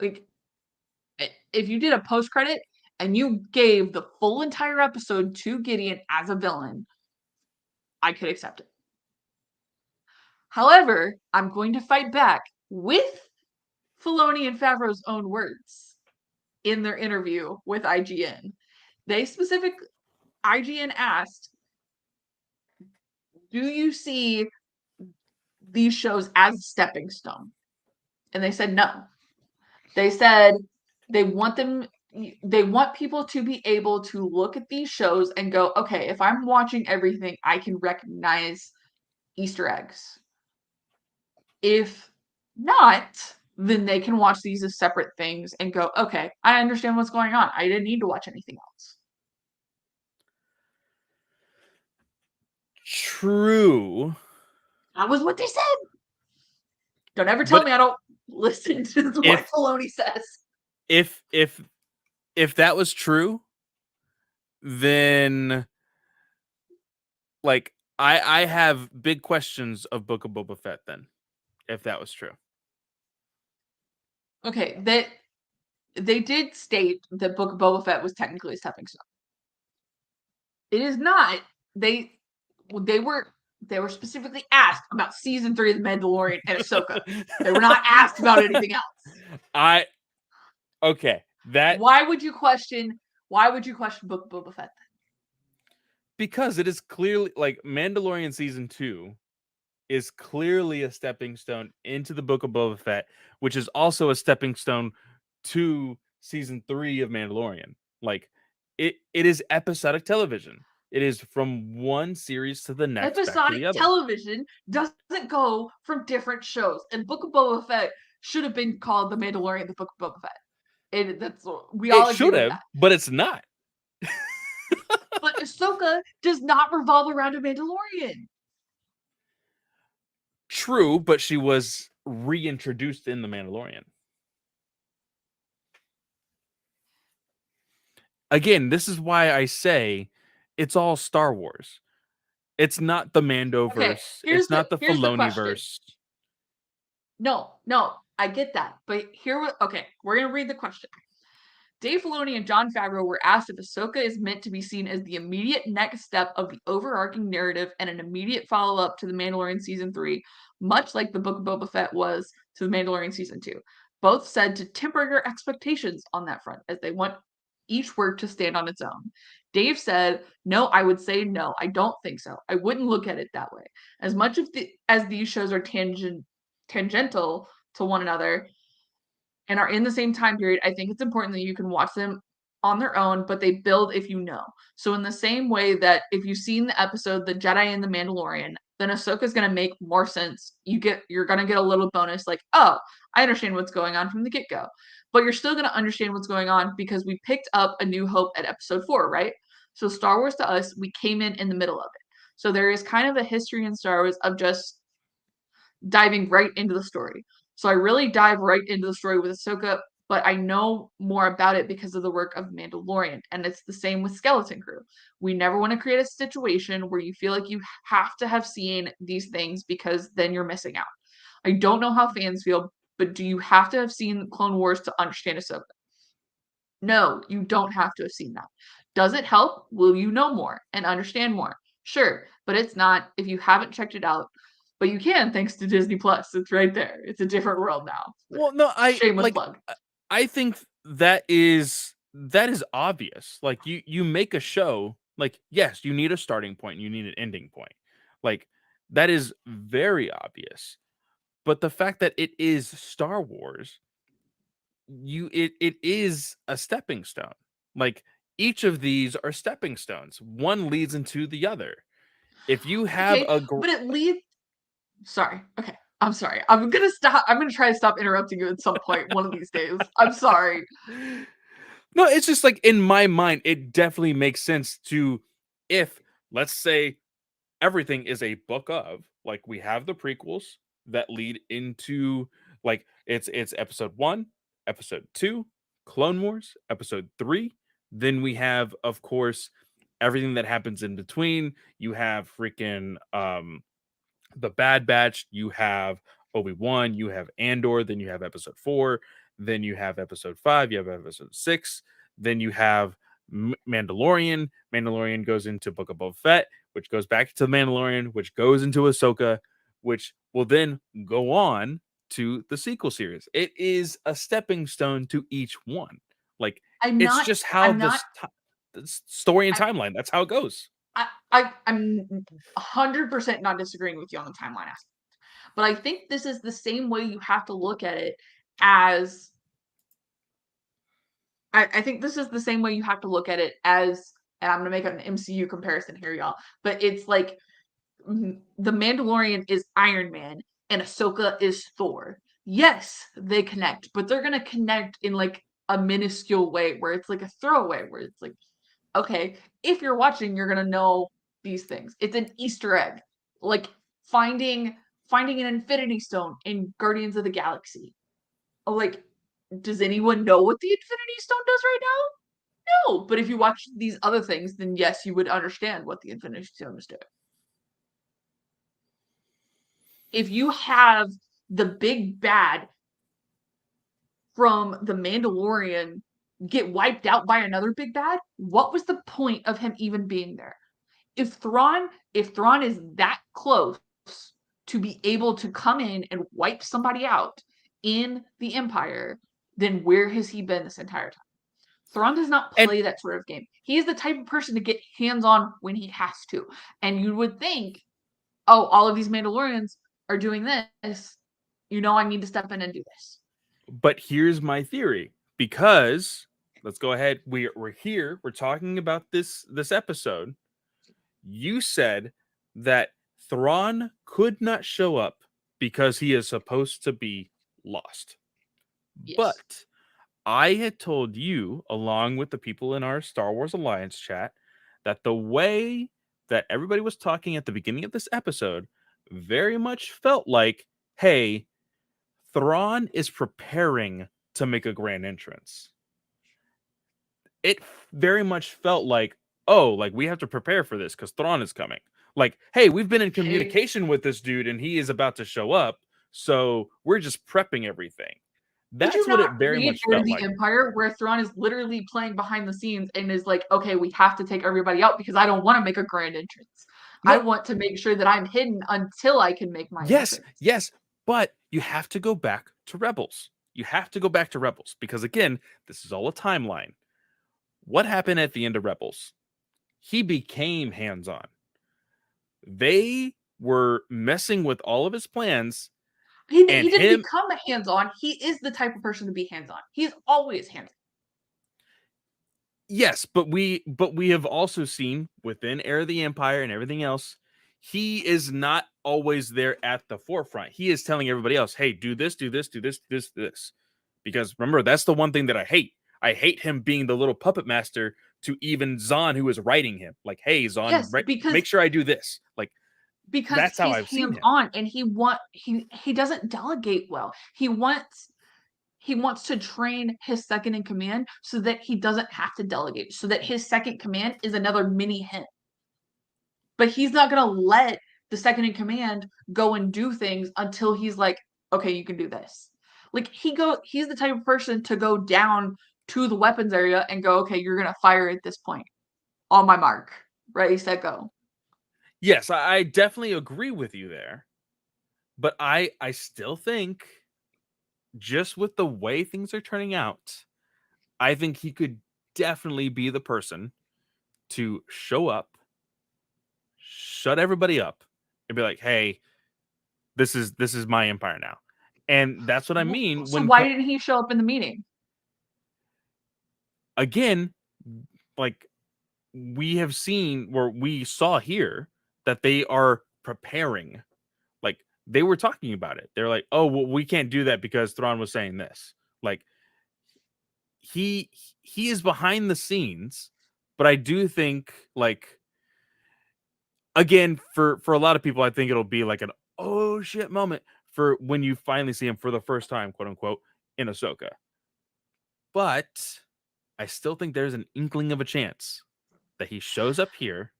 Like, if you did a post credit and you gave the full entire episode to Gideon as a villain, I could accept it. However, I'm going to fight back with Filoni and Favreau's own words in their interview with IGN. IGN asked, do you see these shows as a stepping stone? And they said no. They said they want people to be able to look at these shows and go, okay, if I'm watching everything, I can recognize Easter eggs. If not, then they can watch these as separate things and go, okay, I understand what's going on. I didn't need to watch anything else. True. That was what they said. Don't ever tell But me I don't listen to what Filoni says. If that was true, then like I have big questions of Book of Boba Fett then, if that was true. Okay, they did state that Book of Boba Fett was technically a stepping stone. It is not. They were specifically asked about season 3 of The Mandalorian and Ahsoka. They were not asked about anything else. Okay. Why would you question Book of Boba Fett? Because it is clearly like Mandalorian season 2 is clearly a stepping stone into the Book of Boba Fett, which is also a stepping stone to season 3 of Mandalorian. Like it is episodic television. It is from one series to the next, back to Episodic the other. television doesn't go from different shows, and Book of Boba Fett should have been called The Mandalorian, the Book of Boba Fett. We all agree with that. But it's not. But Ahsoka does not revolve around a Mandalorian. True, but she was reintroduced in The Mandalorian. Again, this is why I say it's all Star Wars. It's not the Okay, Mandoverse. here's It's the not the here's the question. Filoniverse. No, no, I get that. But okay, we're gonna read the question. Dave Filoni and Jon Favreau were asked if Ahsoka is meant to be seen as the immediate next step of the overarching narrative and an immediate follow-up to The Mandalorian Season 3, much like the Book of Boba Fett was to The Mandalorian Season 2. Both said to temper your expectations on that front, as they want each work to stand on its own. Dave said, "No, I would say no. I don't think so. I wouldn't look at it that way. As much as these shows are tangential to one another, and are in the same time period, I think it's important that you can watch them on their own, but they build if you know. So in the same way that if you've seen the episode The Jedi and the Mandalorian, then Ahsoka's gonna make more sense. You're gonna get a little bonus like, oh, I understand what's going on from the get-go. But you're still gonna understand what's going on because we picked up A New Hope at episode 4, right? So Star Wars to us, we came in the middle of it. So there is kind of a history in Star Wars of just diving right into the story. So I really dive right into the story with Ahsoka, but I know more about it because of the work of Mandalorian. And it's the same with Skeleton Crew. We never want to create a situation where you feel like you have to have seen these things because then you're missing out. I don't know how fans feel, but do you have to have seen Clone Wars to understand Ahsoka? No, you don't have to have seen that. Does it help? Will you know more and understand more? Sure, but it's not if you haven't checked it out. But you can thanks to Disney Plus. It's right there. It's a different world now. Well, no, Shameless plug. I think that is obvious. Like you make a show, like yes, you need a starting point, you need an ending point. Like that is very obvious. But the fact that it is Star Wars, it is a stepping stone. Like each of these are stepping stones. One leads into the other. If you have Okay, a but it leads. Sorry. Okay, I'm sorry. I'm gonna stop. I'm gonna try to stop interrupting you at some point one of these days. I'm sorry. No, it's just like in my mind, it definitely makes sense to if let's say everything is a book of like we have the prequels that lead into like it's episode 1, episode 2, Clone Wars, episode 3, then we have of course everything that happens in between. You have freaking the Bad Batch, you have Obi-Wan, you have Andor, then you have episode 4, then you have episode 5, you have episode 6, then you have Mandalorian. Mandalorian goes into Book of Boba Fett, which goes back to the Mandalorian, which goes into Ahsoka, which will then go on to the sequel series. It is a stepping stone to each one. Like I'm it's not. just how I'm not. the story and I, timeline. That's how it goes. I'm 100% not disagreeing with you on the timeline aspect, but I think this is the same way you have to look at it as. I think this is the same way you have to look at it as, and I'm gonna make an MCU comparison here, y'all. But it's like the Mandalorian is Iron Man and Ahsoka is Thor. Yes, they connect, but they're gonna connect in like a minuscule way where it's like a throwaway, where it's like, okay, if you're watching, you're gonna know these things. It's an Easter egg, like finding an Infinity Stone in Guardians of the Galaxy. Like, does anyone know what the Infinity Stone does right now? No, but if you watch these other things, then yes, you would understand what the Infinity Stone is doing. If you have the big bad from the Mandalorian get wiped out by another big bad, what was the point of him even being there? If Thrawn is that close to be able to come in and wipe somebody out in the Empire, then where has he been this entire time? Thrawn does not And play that sort of game. He is the type of person to get hands on when he has to. And you would think, oh, all of these Mandalorians are doing this. I need to step in and do this. but here's my theory because let's go ahead. We're here. We're talking about this episode. You said that Thrawn could not show up because he is supposed to be lost. Yes. But I had told you, along with the people in our Star Wars Alliance chat, that the way that everybody was talking at the beginning of this episode very much felt like, hey, Thrawn is preparing to make a grand entrance. It very much felt like, oh, like we have to prepare for this because Thrawn is coming. Like, hey, we've been in Hey, communication with this dude and he is about to show up, so we're just prepping everything. did you That's what not it very read much Heir to felt the like. Empire where Thrawn is literally playing behind the scenes and is like, okay, we have to take everybody out because I don't want to make a grand entrance. I No, want to make sure that I'm hidden until I can make my yes, entrance. yes, but you have to go back to Rebels. You have to go back to Rebels because again, this is all a timeline. What happened at the end of Rebels? He became hands-on. They were messing with all of his plans and He didn't him. become hands on. He is the type of person to be hands on. He's always hands Yes, but we have also seen within Heir of the Empire and everything else, he is not always there at the forefront. He is telling everybody else, "Hey, do this, do this, do this, this." Because remember, that's the one thing that I hate. I hate him being the little puppet master to even Zahn, who is writing him. Like, "Hey, Zahn, yes, make sure I do this." Like, because that's how he's I've seen hands him. on and he doesn't delegate well. He wants to train his second in command so that he doesn't have to delegate, so that his second command is another mini him. But he's not gonna let the second in command go and do things until he's like, okay, you can do this. Like he's the type of person to go down to the weapons area and go, okay, you're gonna fire at this point. On my mark. Ready, set, go. Yes, I definitely agree with you there. But I still think just with the way things are turning out, I think he could definitely be the person to show up, shut everybody up, and be like, "Hey, this is my empire now." And that's what I mean So when why didn't he show up in the meeting? again, like we have seen where we saw here that they are preparing. Like they were talking about it. They're like, "Oh, well, we can't do that because Thrawn was saying this." Like he he is behind the scenes, but I do think like again for a lot of people, I think it'll be like an oh shit moment for when you finally see him for the first time, quote unquote, in Ahsoka. But I still think there's an inkling of a chance that he shows up here,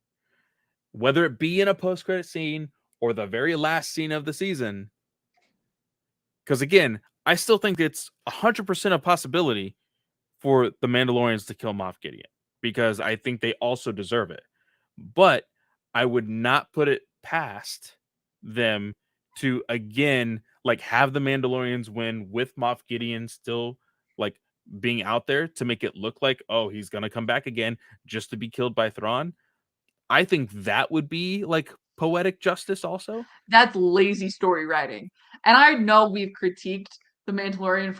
whether it be in a post credit scene or the very last scene of the season. Because again, I still think it's 100% a possibility for the Mandalorians to kill Moff Gideon because I think they also deserve it. But I would not put it past them to again like have the Mandalorians win with Moff Gideon still like being out there to make it look like oh he's gonna come back again just to be killed by Thrawn. I think that would be like poetic justice also. That's lazy story writing. And I know we've critiqued The Mandalorian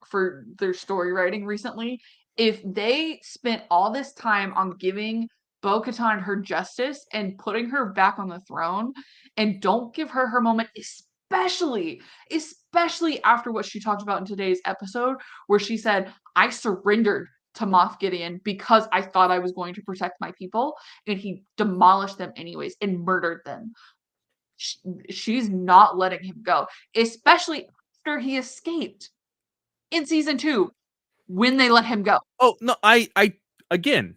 for their story writing recently. If they spent all this time on giving Bo-Katan her justice and putting her back on the throne and don't give her her moment, especially after what she talked about in today's episode, where she said, I surrendered to Moff Gideon because I thought I was going to protect my people, and he demolished them anyways and murdered them. She's not letting him go, especially after he escaped in season 2 when they let him go. Oh no, I again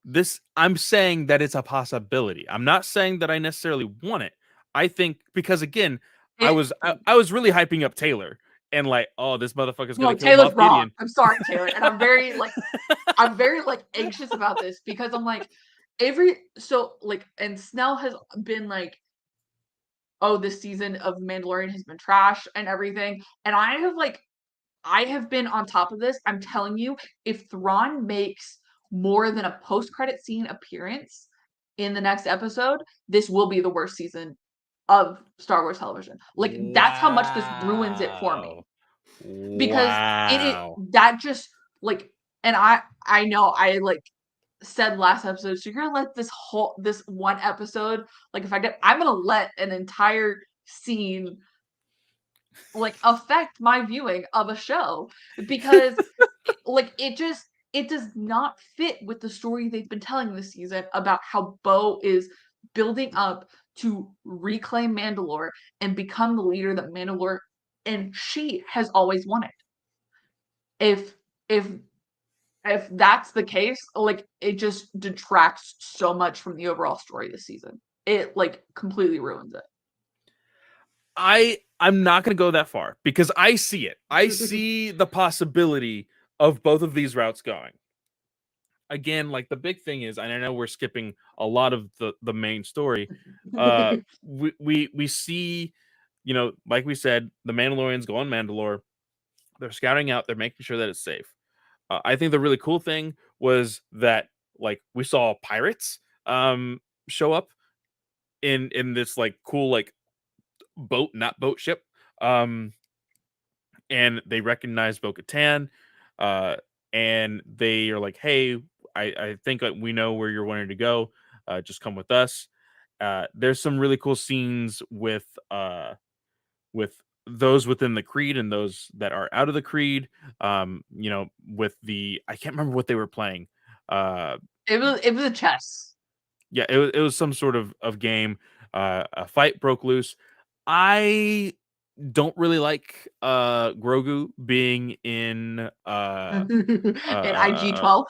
this I'm saying that it's a possibility. I'm not saying that I necessarily want it. I think because again, I It was I was really hyping up Taylor and like, oh, this motherfucker's gonna no, kill Taylor's Moff wrong. Gideon. I'm sorry, Taylor, and I'm very like anxious about this because I'm like and Snell has been like, oh, this season of Mandalorian has been trash and everything, and I have been on top of this. I'm telling you, if Thrawn makes more than a post-credit scene appearance in the next episode, this will be the worst season of Star Wars television. Like that's how much this ruins it for me. Wow. Because it Wow. that just like and I know I like said last episode, so you're gonna let this one episode, like if I get I'm gonna let an entire scene like affect my viewing of a show because it does not fit with the story they've been telling this season about how Bo is building up to reclaim Mandalore and become the leader that Mandalore and she has always wanted. If if if that's the case, like it just detracts so much from the overall story this season. it like completely ruins I'm not going to go that far because I see it. I it. see the possibility of both of these routes going. Again, like the big thing is, and I know we're skipping a lot of the main story. We see, like we said, the Mandalorians go on Mandalore. They're scouting out. They're making sure that it's safe. I think the really cool thing was that like we saw pirates show up in this like cool like boat, not boat ship. Um, and they recognize Bo-Katan, uh, and they are like, "Hey, I think we know where you're wanting to go. Just come with us." There's some really cool scenes with those within the creed and those that are out of the creed. With the I can't remember what they were playing. Uh, It was a chess. yeah, it was some sort of game. A fight broke loose. I don't really like Grogu being in An uh IG-12.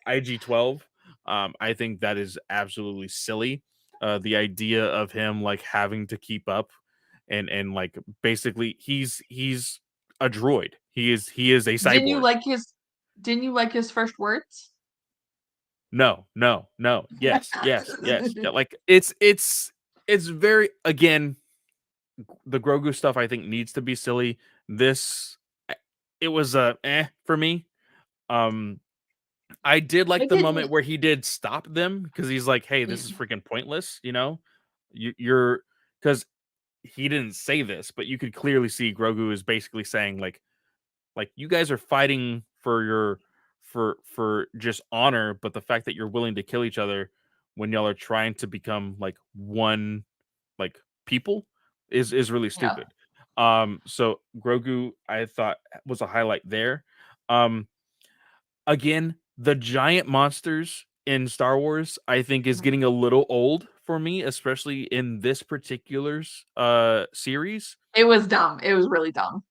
IG-12. I think that is absolutely silly. The idea of him like having to keep up and like basically he's a droid. He is a Didn't you cyborg. like his didn't you like his first words? No, no, no. Yes, yes, yes. Yeah, like it's very again the Grogu stuff I think needs to be silly. This it was a for me. Um I did I like the didn't. moment where he did stop them because he's like, "Hey, Yeah. this is freaking pointless," You're because he didn't say this, but you could clearly see Grogu is basically saying like you guys are fighting for your for just honor, but the fact that you're willing to kill each other when y'all are trying to become like one like people is really Yeah. stupid. So Grogu I thought was a highlight there. Um Again, the giant monsters in Star Wars I think is getting a little old for me, especially in this particular series It was dumb. It was really dumb.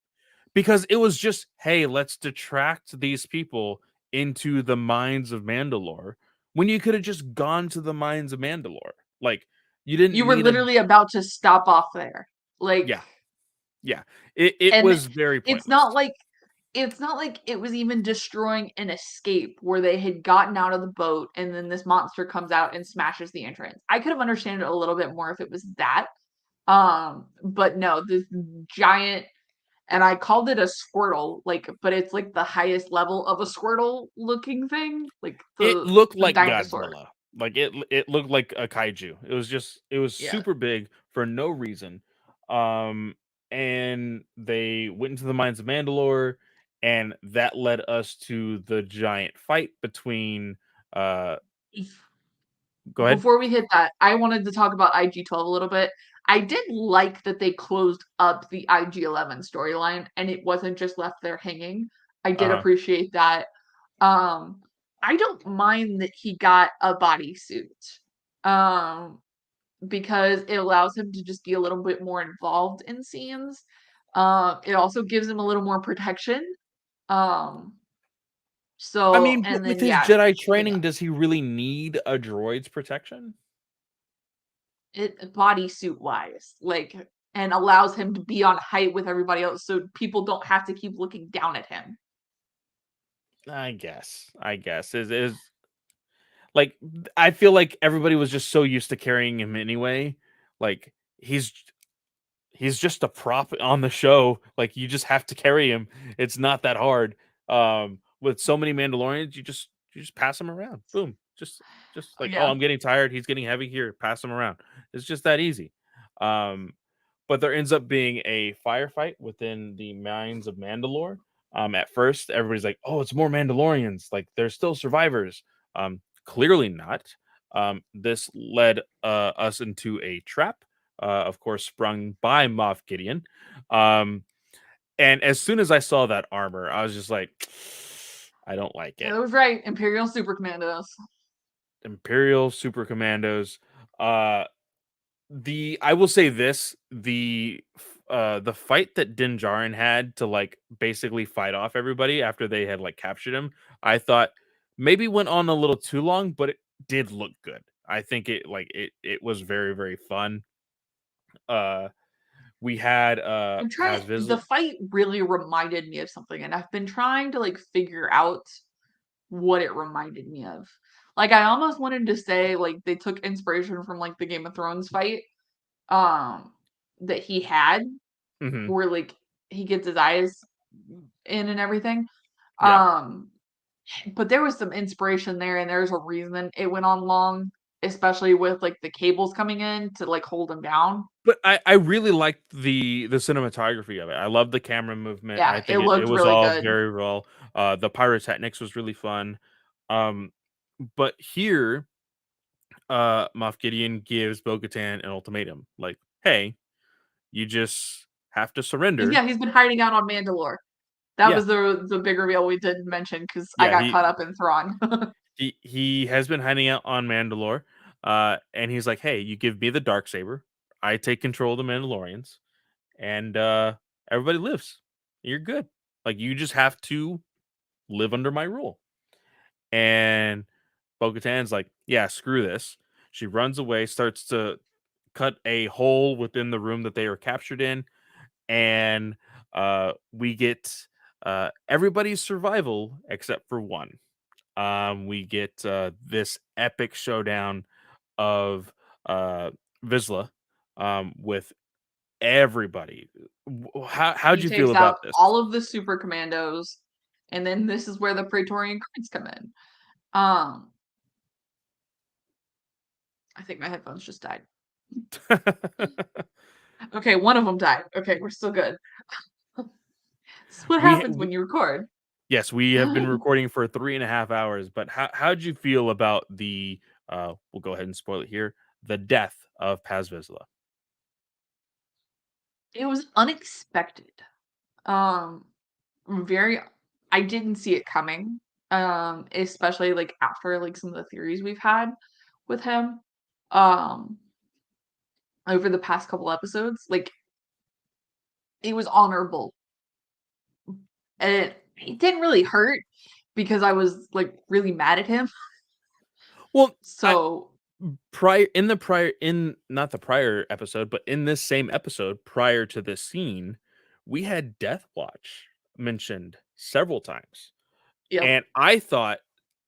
because it was just, hey, let's detract these people into the mines of Mandalore when you could have just gone to the mines of Mandalore. Like you didn't You were need a literally about to stop off there. Like, yeah, yeah. It and was very it's pointless. not like it's not like it was even destroying an escape where they had gotten out of the boat and then this monster comes out and smashes the entrance. I could have understood it a little bit more if it was that. But no, this giant, and I called it a Squirtle, like, but it's like the highest level of a Squirtle looking thing, like It the looked the like dinosaur. Godzilla. Like it looked like a kaiju. It was Yeah. super big for no reason. Um and they went into the mines of Mandalore and that led us to the giant fight between uh go ahead. Before we hit that, I wanted to talk about IG-12 a little bit. I did like that they closed up the IG-11 storyline and it wasn't just left there hanging. I did Uh-huh. appreciate that. Um, I don't mind that he got a bodysuit. Um, because it allows him to just be a little bit more involved in scenes. It also gives him a little more protection. Um, I so mean, and with then his yeah, Jedi the training, does he really need a droid's protection? bodysuit wise, like, and allows him to be on height with everybody else, so people don't have to keep looking down at him. I guess. I guess. Is like I feel like everybody was just so used to carrying him anyway. Like he's just a prop on the show. Like you just have to carry him. It's not that hard. With so many Mandalorians, you just pass him around. Boom. Just like, oh, Yeah. I'm getting tired. He's getting heavy here. Pass him around. It's just that easy. Um, but there ends up being a firefight within the mines of Mandalore. At first, everybody's like, "Oh, it's more Mandalorians. Like, there's still survivors." Clearly not. This led us into a trap, of course, sprung by Moff Gideon. Um, and as soon as I saw that armor, I was just like, I don't like it. That was right. Imperial Super Commandos. Imperial Super Commandos. Uh, the I will say this: the fight that Din Djarin had to like basically fight off everybody after they had like captured him, I thought maybe went on a little too long, but it did look good. I think it was very, very fun. Uh we had I'm trying. Paz The Vizsla. fight really reminded me of something, and I've been trying to like figure out what it reminded me of. Like I almost wanted to say like they took inspiration from like the Game of Thrones fight um that he had Hmm. where like he gets his eyes in and everything. Yeah. Um but there was some inspiration there and there's a reason it went on long, especially with like the cables coming in to like hold him down. But I really liked the cinematography of it. I love the camera movement. I Yeah, it think it looked was really all good. very well. The pyrotechnics was really fun. Um, but here, Moff Gideon gives Bo-Katan an ultimatum, like, "Hey, you just have to And surrender." yeah, he's been hiding out on Mandalore. That Yeah, was the big reveal we didn't mention because I yeah. got caught up in Thrawn. He has been hiding out on Mandalore, and he's like, "Hey, you give me the dark saber, I take control of the Mandalorians, and everybody lives. You're good. Like you just have to live under my rule." And Bo-Katan's like, "Yeah, screw this." She runs away, starts to cut a hole within the room that they were captured in, and we get everybody's survival except for one. We get this epic showdown of uh, Vizsla with everybody. How'd He you feel takes out about this? all of the super commandos, and then this is where the Praetorian Guards come in. Um, I think my headphones just died. Okay, one of them died. Okay, we're still good. This is what we, happens we when you record. yes, we have been recording for 3.5 hours. But how'd you feel about the? We'll go ahead and spoil it here. The death of Paz Vizsla. It was unexpected. Um, very I didn't see it coming. Especially like after like some of the theories we've had with him. Um, over the past couple episodes. Like it was honorable. And it didn't really hurt because I was like really mad at him. Well, I So prior in not the prior episode, but in this same episode prior to this scene, we had Death Watch mentioned several times. yep, And I thought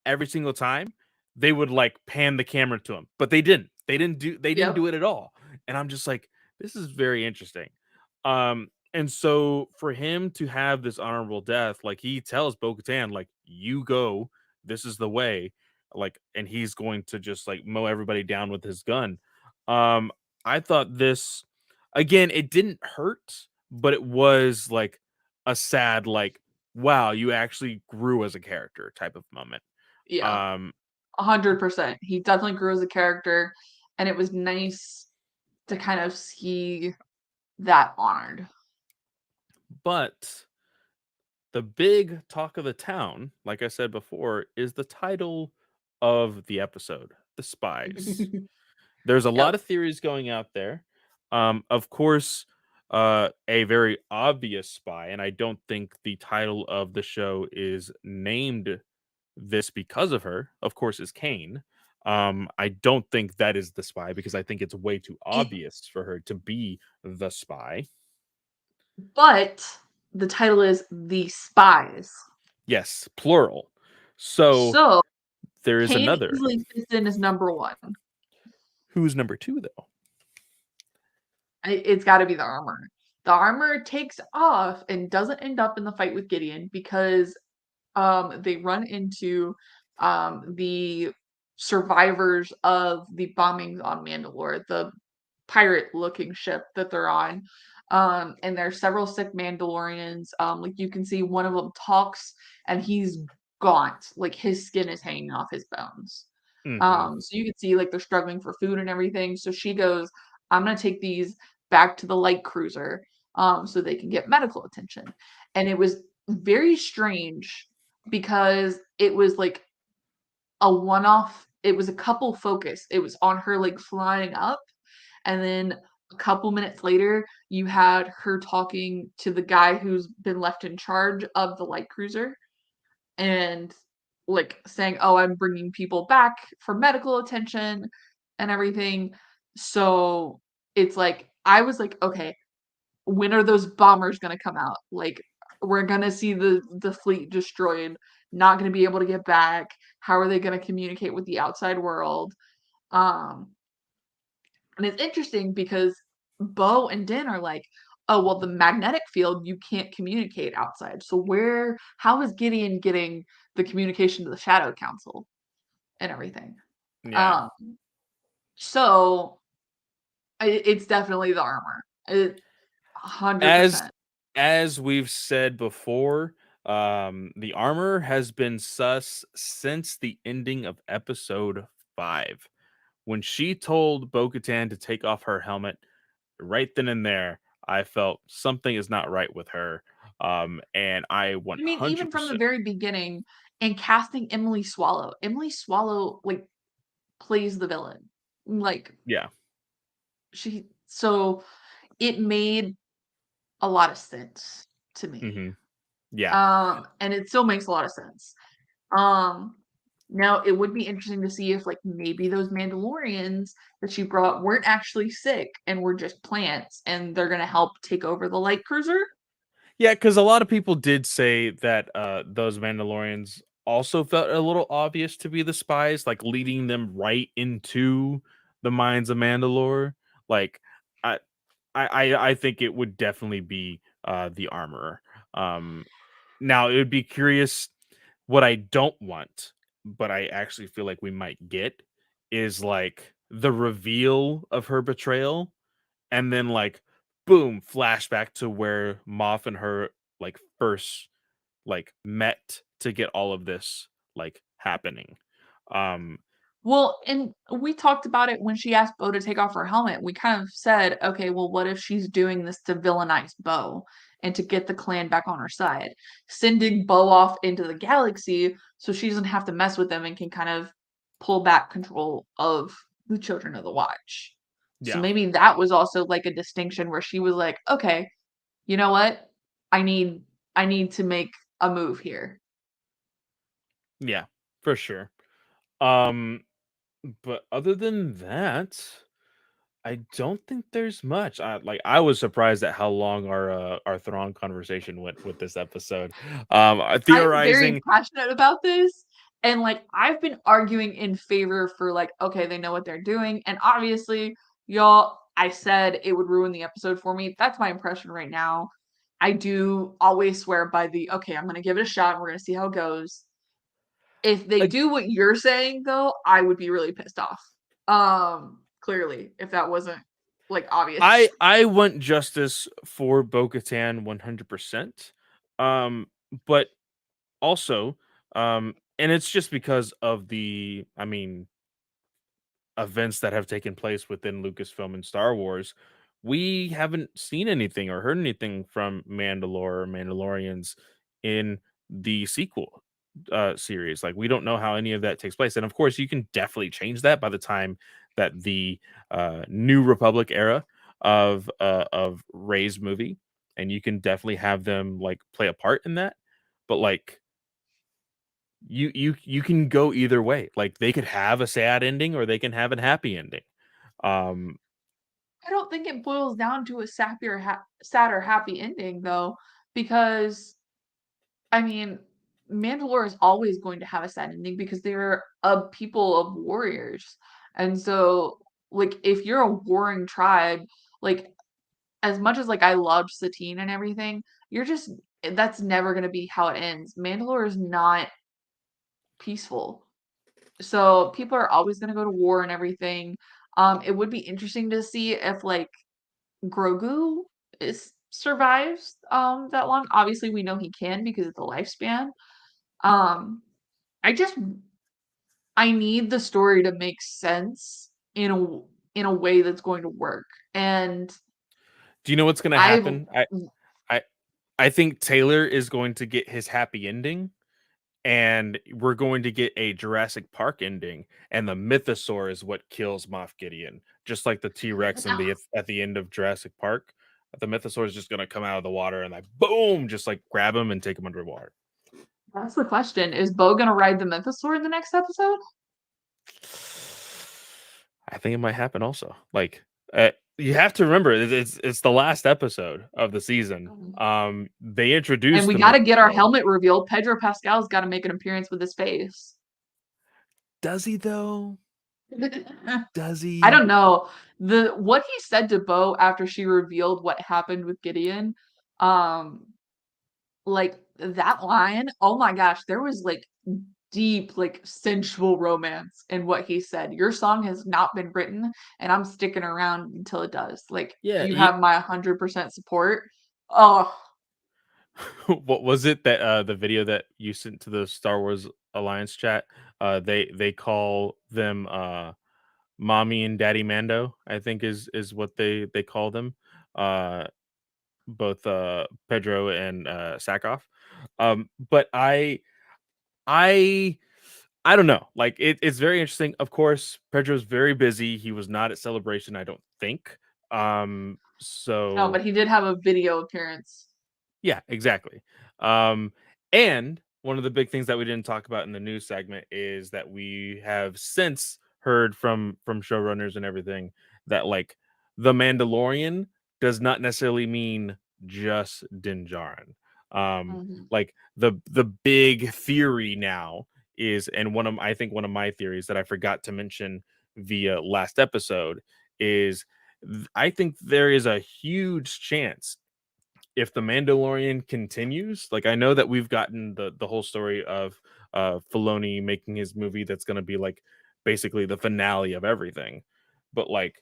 every single time they would like pan the camera to him, but they didn't. They didn't yep. do it at all. And I'm just like, this is very interesting. And so for him to have this honorable death, like he tells Bo-Katan, like, you go, this is the way, like, and he's going to just like mow everybody down with his gun. Um, I thought this again, it didn't hurt, but it was like a sad, like, wow, you actually grew as a character type of moment. Yeah. Um, 100%. He definitely grew as a character and it was nice to kind of see that honored. but the big talk of the town, like I said before, is the title of the episode, The Spies. There's a lot Yep. of theories going out there. Of course, a very obvious spy, and I don't think the title of the show is named this because of her, of course, is Kane. I don't think that is the spy because I think it's way too It, obvious for her to be the spy. but the title is The Spies. Yes, plural. So So there is Kane another. easily fits in as number one. Who's number two, though? It's got to be the armor. The armor takes off and doesn't end up in the fight with Gideon because they run into the survivors of the bombings on Mandalore, the pirate looking ship that they're on. And there's several sick Mandalorians. Like you can see one of them talks and he's gaunt, like his skin is hanging off his bones. Hmm. So you can see like they're struggling for food and everything. So she goes, I'm gonna take these back to the light cruiser so they can get medical attention. And it was very strange because it was like a one-off, it was a couple focus. It was on her like flying up, and then a couple minutes later, you had her talking to the guy who's been left in charge of the light cruiser and like saying, "Oh, I'm bringing people back for medical attention." and everything. So it's like I was like, okay, when are those bombers gonna come out? Like we're gonna see the fleet destroyed, not gonna be able to get back. How are they gonna communicate with the outside world? Um, and it's interesting because Bo and Din are like, oh well, the magnetic field you can't communicate outside. So how is Gideon getting the communication to the Shadow Council and everything? Yeah. Um, so it's definitely the armor. 100%. As we've said before, the armor has been sus since the ending of episode 5. When she told Bo-Katan to take off her helmet, right then and there, I felt something is not right with her. And I I mean, even from the 100%. very beginning, and casting Emily Swallow. Emily Swallow like plays the villain. Like Yeah. so it made a lot of sense to me. Hmm. Yeah. And it still makes a lot of sense. Um, Now it would be interesting to see if like maybe those Mandalorians that she brought weren't actually sick and were just plants and they're gonna help take over the light cruiser. Yeah, because a lot of people did say that those Mandalorians also felt a little obvious to be the spies, like leading them right into the mines of Mandalore. Like, I, I think it would definitely be the armorer. Um, Now it would be curious. What I don't want, but I actually feel like we might get, is like the reveal of her betrayal and then like boom flashback to where Moff and her like first like met to get all of this like happening. um Well, and we talked about it when she asked Bo to take off her helmet. We kind of said, okay, well, what if she's doing this to villainize Bo and to get the clan back on her side? Sending Bo off into the galaxy so she doesn't have to mess with them and can kind of pull back control of the Children of the Watch. So yeah, maybe that was also like a distinction where she was like, okay, you know what? I need I need to make a move here. yeah, for sure. um but other than that, I don't think there's much. I was surprised at how long our Thrawn conversation went with this episode. I'm very Theorizing. passionate about this. And like I've been arguing in favor for like, okay, they know what they're doing. And obviously, y'all, I said it would ruin the episode for me. That's my impression right now. I do always swear by the okay, I'm gonna give it a shot and we're gonna see how it goes. If they do what you're saying though, I would be really pissed off. Clearly, if that wasn't like obvious. I want justice for Bo-Katan 100%. Um, but also, and it's just because of the, I mean, events that have taken place within Lucasfilm and Star Wars. We haven't seen anything or heard anything from Mandalore or Mandalorians in the sequel series. Like we don't know how any of that takes place, and of course, you can definitely change that by the time that the New Republic era of Rey's movie, and you can definitely have them like play a part in that. But like you can go either way. Like they could have a sad ending or they can have a happy ending. Um I don't think it boils down to a sad or happy ending though, because I mean, Mandalore is always going to have a sad ending because they're a people of warriors. And so, like, if you're a warring tribe, like, as much as like I loved Satine and everything, you're just that's never gonna be how it ends. Mandalore is not peaceful. So people are always gonna go to war and everything. It would be interesting to see if like Grogu is survives that long. Obviously we know he can because of the lifespan. Um I just I need the story to make sense in a way that's going to work. And do you know what's going to I've happen? I I think Taylor is going to get his happy ending, and we're going to get a Jurassic Park ending, and the mythosaur is what kills Moff Gideon, just like the T-Rex in the at the end of Jurassic Park. The mythosaur is just going to come out of the water and like boom, just like grab him and take him underwater. that's the question. Is Bo gonna ride the Mythosaur in the next episode? I think it might happen also. Like, you have to remember it's the last episode of the season. They And introduced we them got with to the get our show. helmet revealed. Pedro Pascal's got to make an appearance with his face. Does he though? Does I he? don't know. The what he said to Bo after she revealed what happened with Gideon, um, like that line, oh my gosh, there was like deep, like sensual romance in what he said. Your song has not been written, and I'm sticking around until it does. Like Yeah. you have my 100% support. Oh, What was it that the video that you sent to the Star Wars Alliance chat? They call them mommy and daddy Mando, I think is what they call them. Uh both Pedro and Sackhoff. But I I don't know. Like it's very interesting. Of course, Pedro's very busy. He was not at Celebration, I don't think. no, So but he did have a video appearance. yeah, exactly. Um, and one of the big things that we didn't talk about in the news segment is that we have since heard from showrunners and everything that like the Mandalorian does not necessarily mean just Din Djarin. Mhm. Like the big theory now is, and I think one of my theories that I forgot to mention via last episode is I think there is a huge chance if the Mandalorian continues, like I know that we've gotten the whole story of Filoni making his movie that's going to be like basically the finale of everything, but like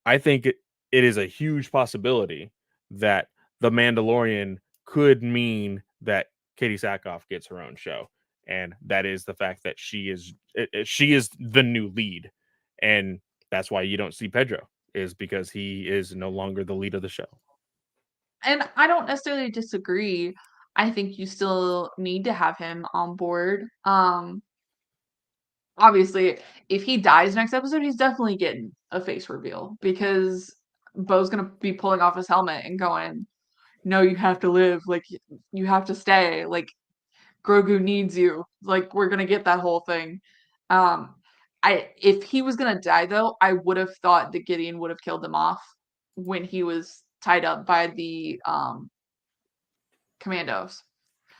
I think it is a huge possibility that the Mandalorian could mean that Katie Sackhoff gets her own show, and that is the fact that she is the new lead, and that's why you don't see Pedro is because he is no longer the lead of the show. And I don't necessarily disagree. I think you still need to have him on board. Obviously, if he dies next episode, he's definitely getting a face reveal because Bo's gonna be pulling off his helmet and going, "No, you have to live. Like you have to stay. Like Grogu needs you. Like we're gonna get that whole thing." Um, I if he was gonna die though, I would have thought that Gideon would have killed him off when he was tied up by the commandos.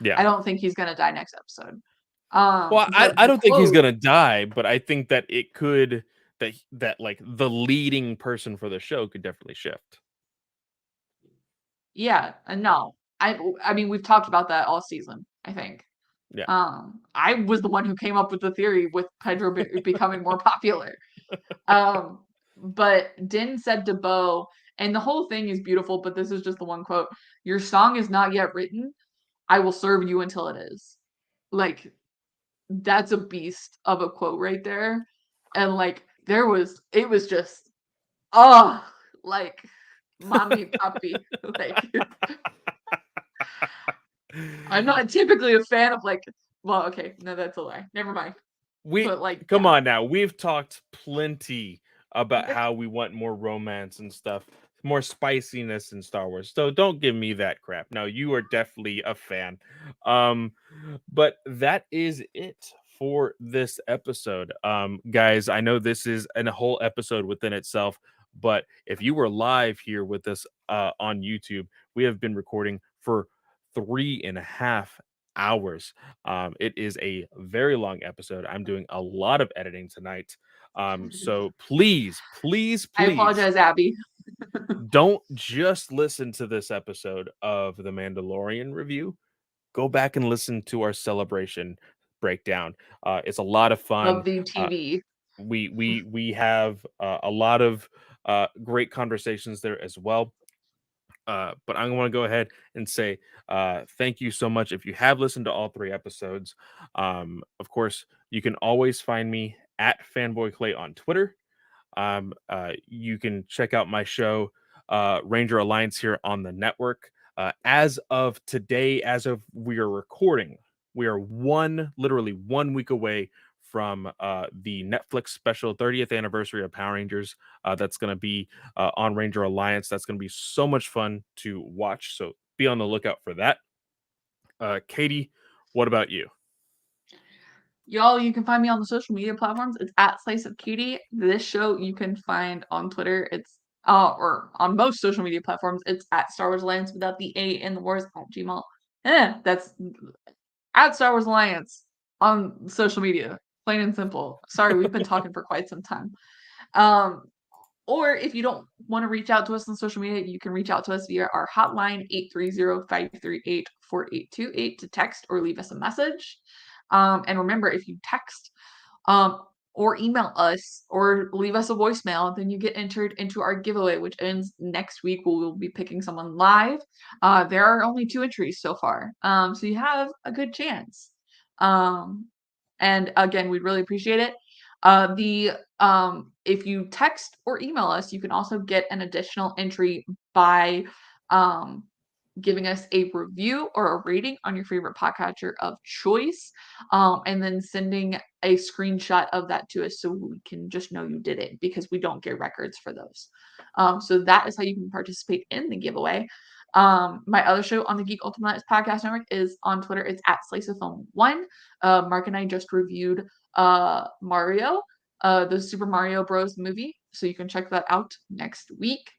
Yeah. I don't think he's gonna die next episode. Well, But I the don't think he's quote, gonna die, but I think that it could that like the leading person for the show could definitely shift. yeah, no. I mean we've talked about that all season, I think. Yeah. I was the one who came up with the theory with Pedro becoming more popular. But Din said to Bo, and the whole thing is beautiful, but this is just the one quote. Your song is not yet written. I will serve you until it is. Like that's a beast of a quote right there. And like it was just oh like mommy puppy. Like I'm not typically a fan of like well, okay, no, that's a lie. Never mind. We But like, come on now. We've talked plenty about how we want more romance and stuff, more spiciness in Star Wars. So don't give me that crap. No, you are definitely a fan. Um, but that is it for this episode. Guys, I know this is a whole episode within itself, but if you were live here with us on YouTube, we have been recording for 3.5 hours. It is a very long episode. I'm doing a lot of editing tonight. So please, please, I please apologize, Abby. don't just listen to this episode of the Mandalorian review. Go back and listen to our celebration breakdown. It's a lot of fun. Of the Uh, TV. we have a lot of great conversations there as well. But I'm going to go ahead and say thank you so much. If you have listened to all 3 episodes, of course, you can always find me at Fanboy Clay on Twitter. You can check out my show, Ranger Alliance, here on the network. As of today, as of we are recording, we are literally 1 week away from the Netflix special 30th anniversary of Power Rangers. That's going to be on Ranger Alliance. That's going to be so much fun to watch. So be on the lookout for that. Katie, what about you? Y'all, you can find me on the social media platforms. It's at Slice of Katie. This show you can find on Twitter. It's or on most social media platforms. It's at Star Wars Alliance without the A in the wars at Gmail. That's at Star Wars Alliance on social media. Plain and simple. Sorry, we've been talking for quite some time. Um, or if you don't want to reach out to us on social media, you can reach out to us via our hotline, 830-538-4828 to text or leave us a message. And remember, if you text or email us or leave us a voicemail, then you get entered into our giveaway, which ends next week. We'll be picking someone live. There are only 2 entries so far, so you have a good chance. And again, we'd really appreciate it. If you text or email us, you can also get an additional entry by giving us a review or a rating on your favorite podcatcher of choice, and then sending a screenshot of that to us so we can just know you did it, because we don't get records for those. So that is how you can participate in the giveaway. My other show on the Geek Ultimate Podcast Network is on Twitter. It's at Slice of Film 1. Mark and I just reviewed Mario, the Super Mario Bros. Movie, so you can check that out next week.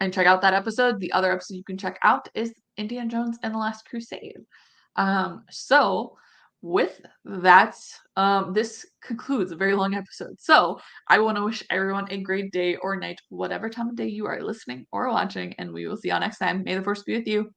And check out that episode. The other episode you can check out is Indiana Jones and the Last Crusade. So with that, this concludes a very long episode. So I want to wish everyone a great day or night, whatever time of day you are listening or watching, and we will see y'all next time. May the force be with you.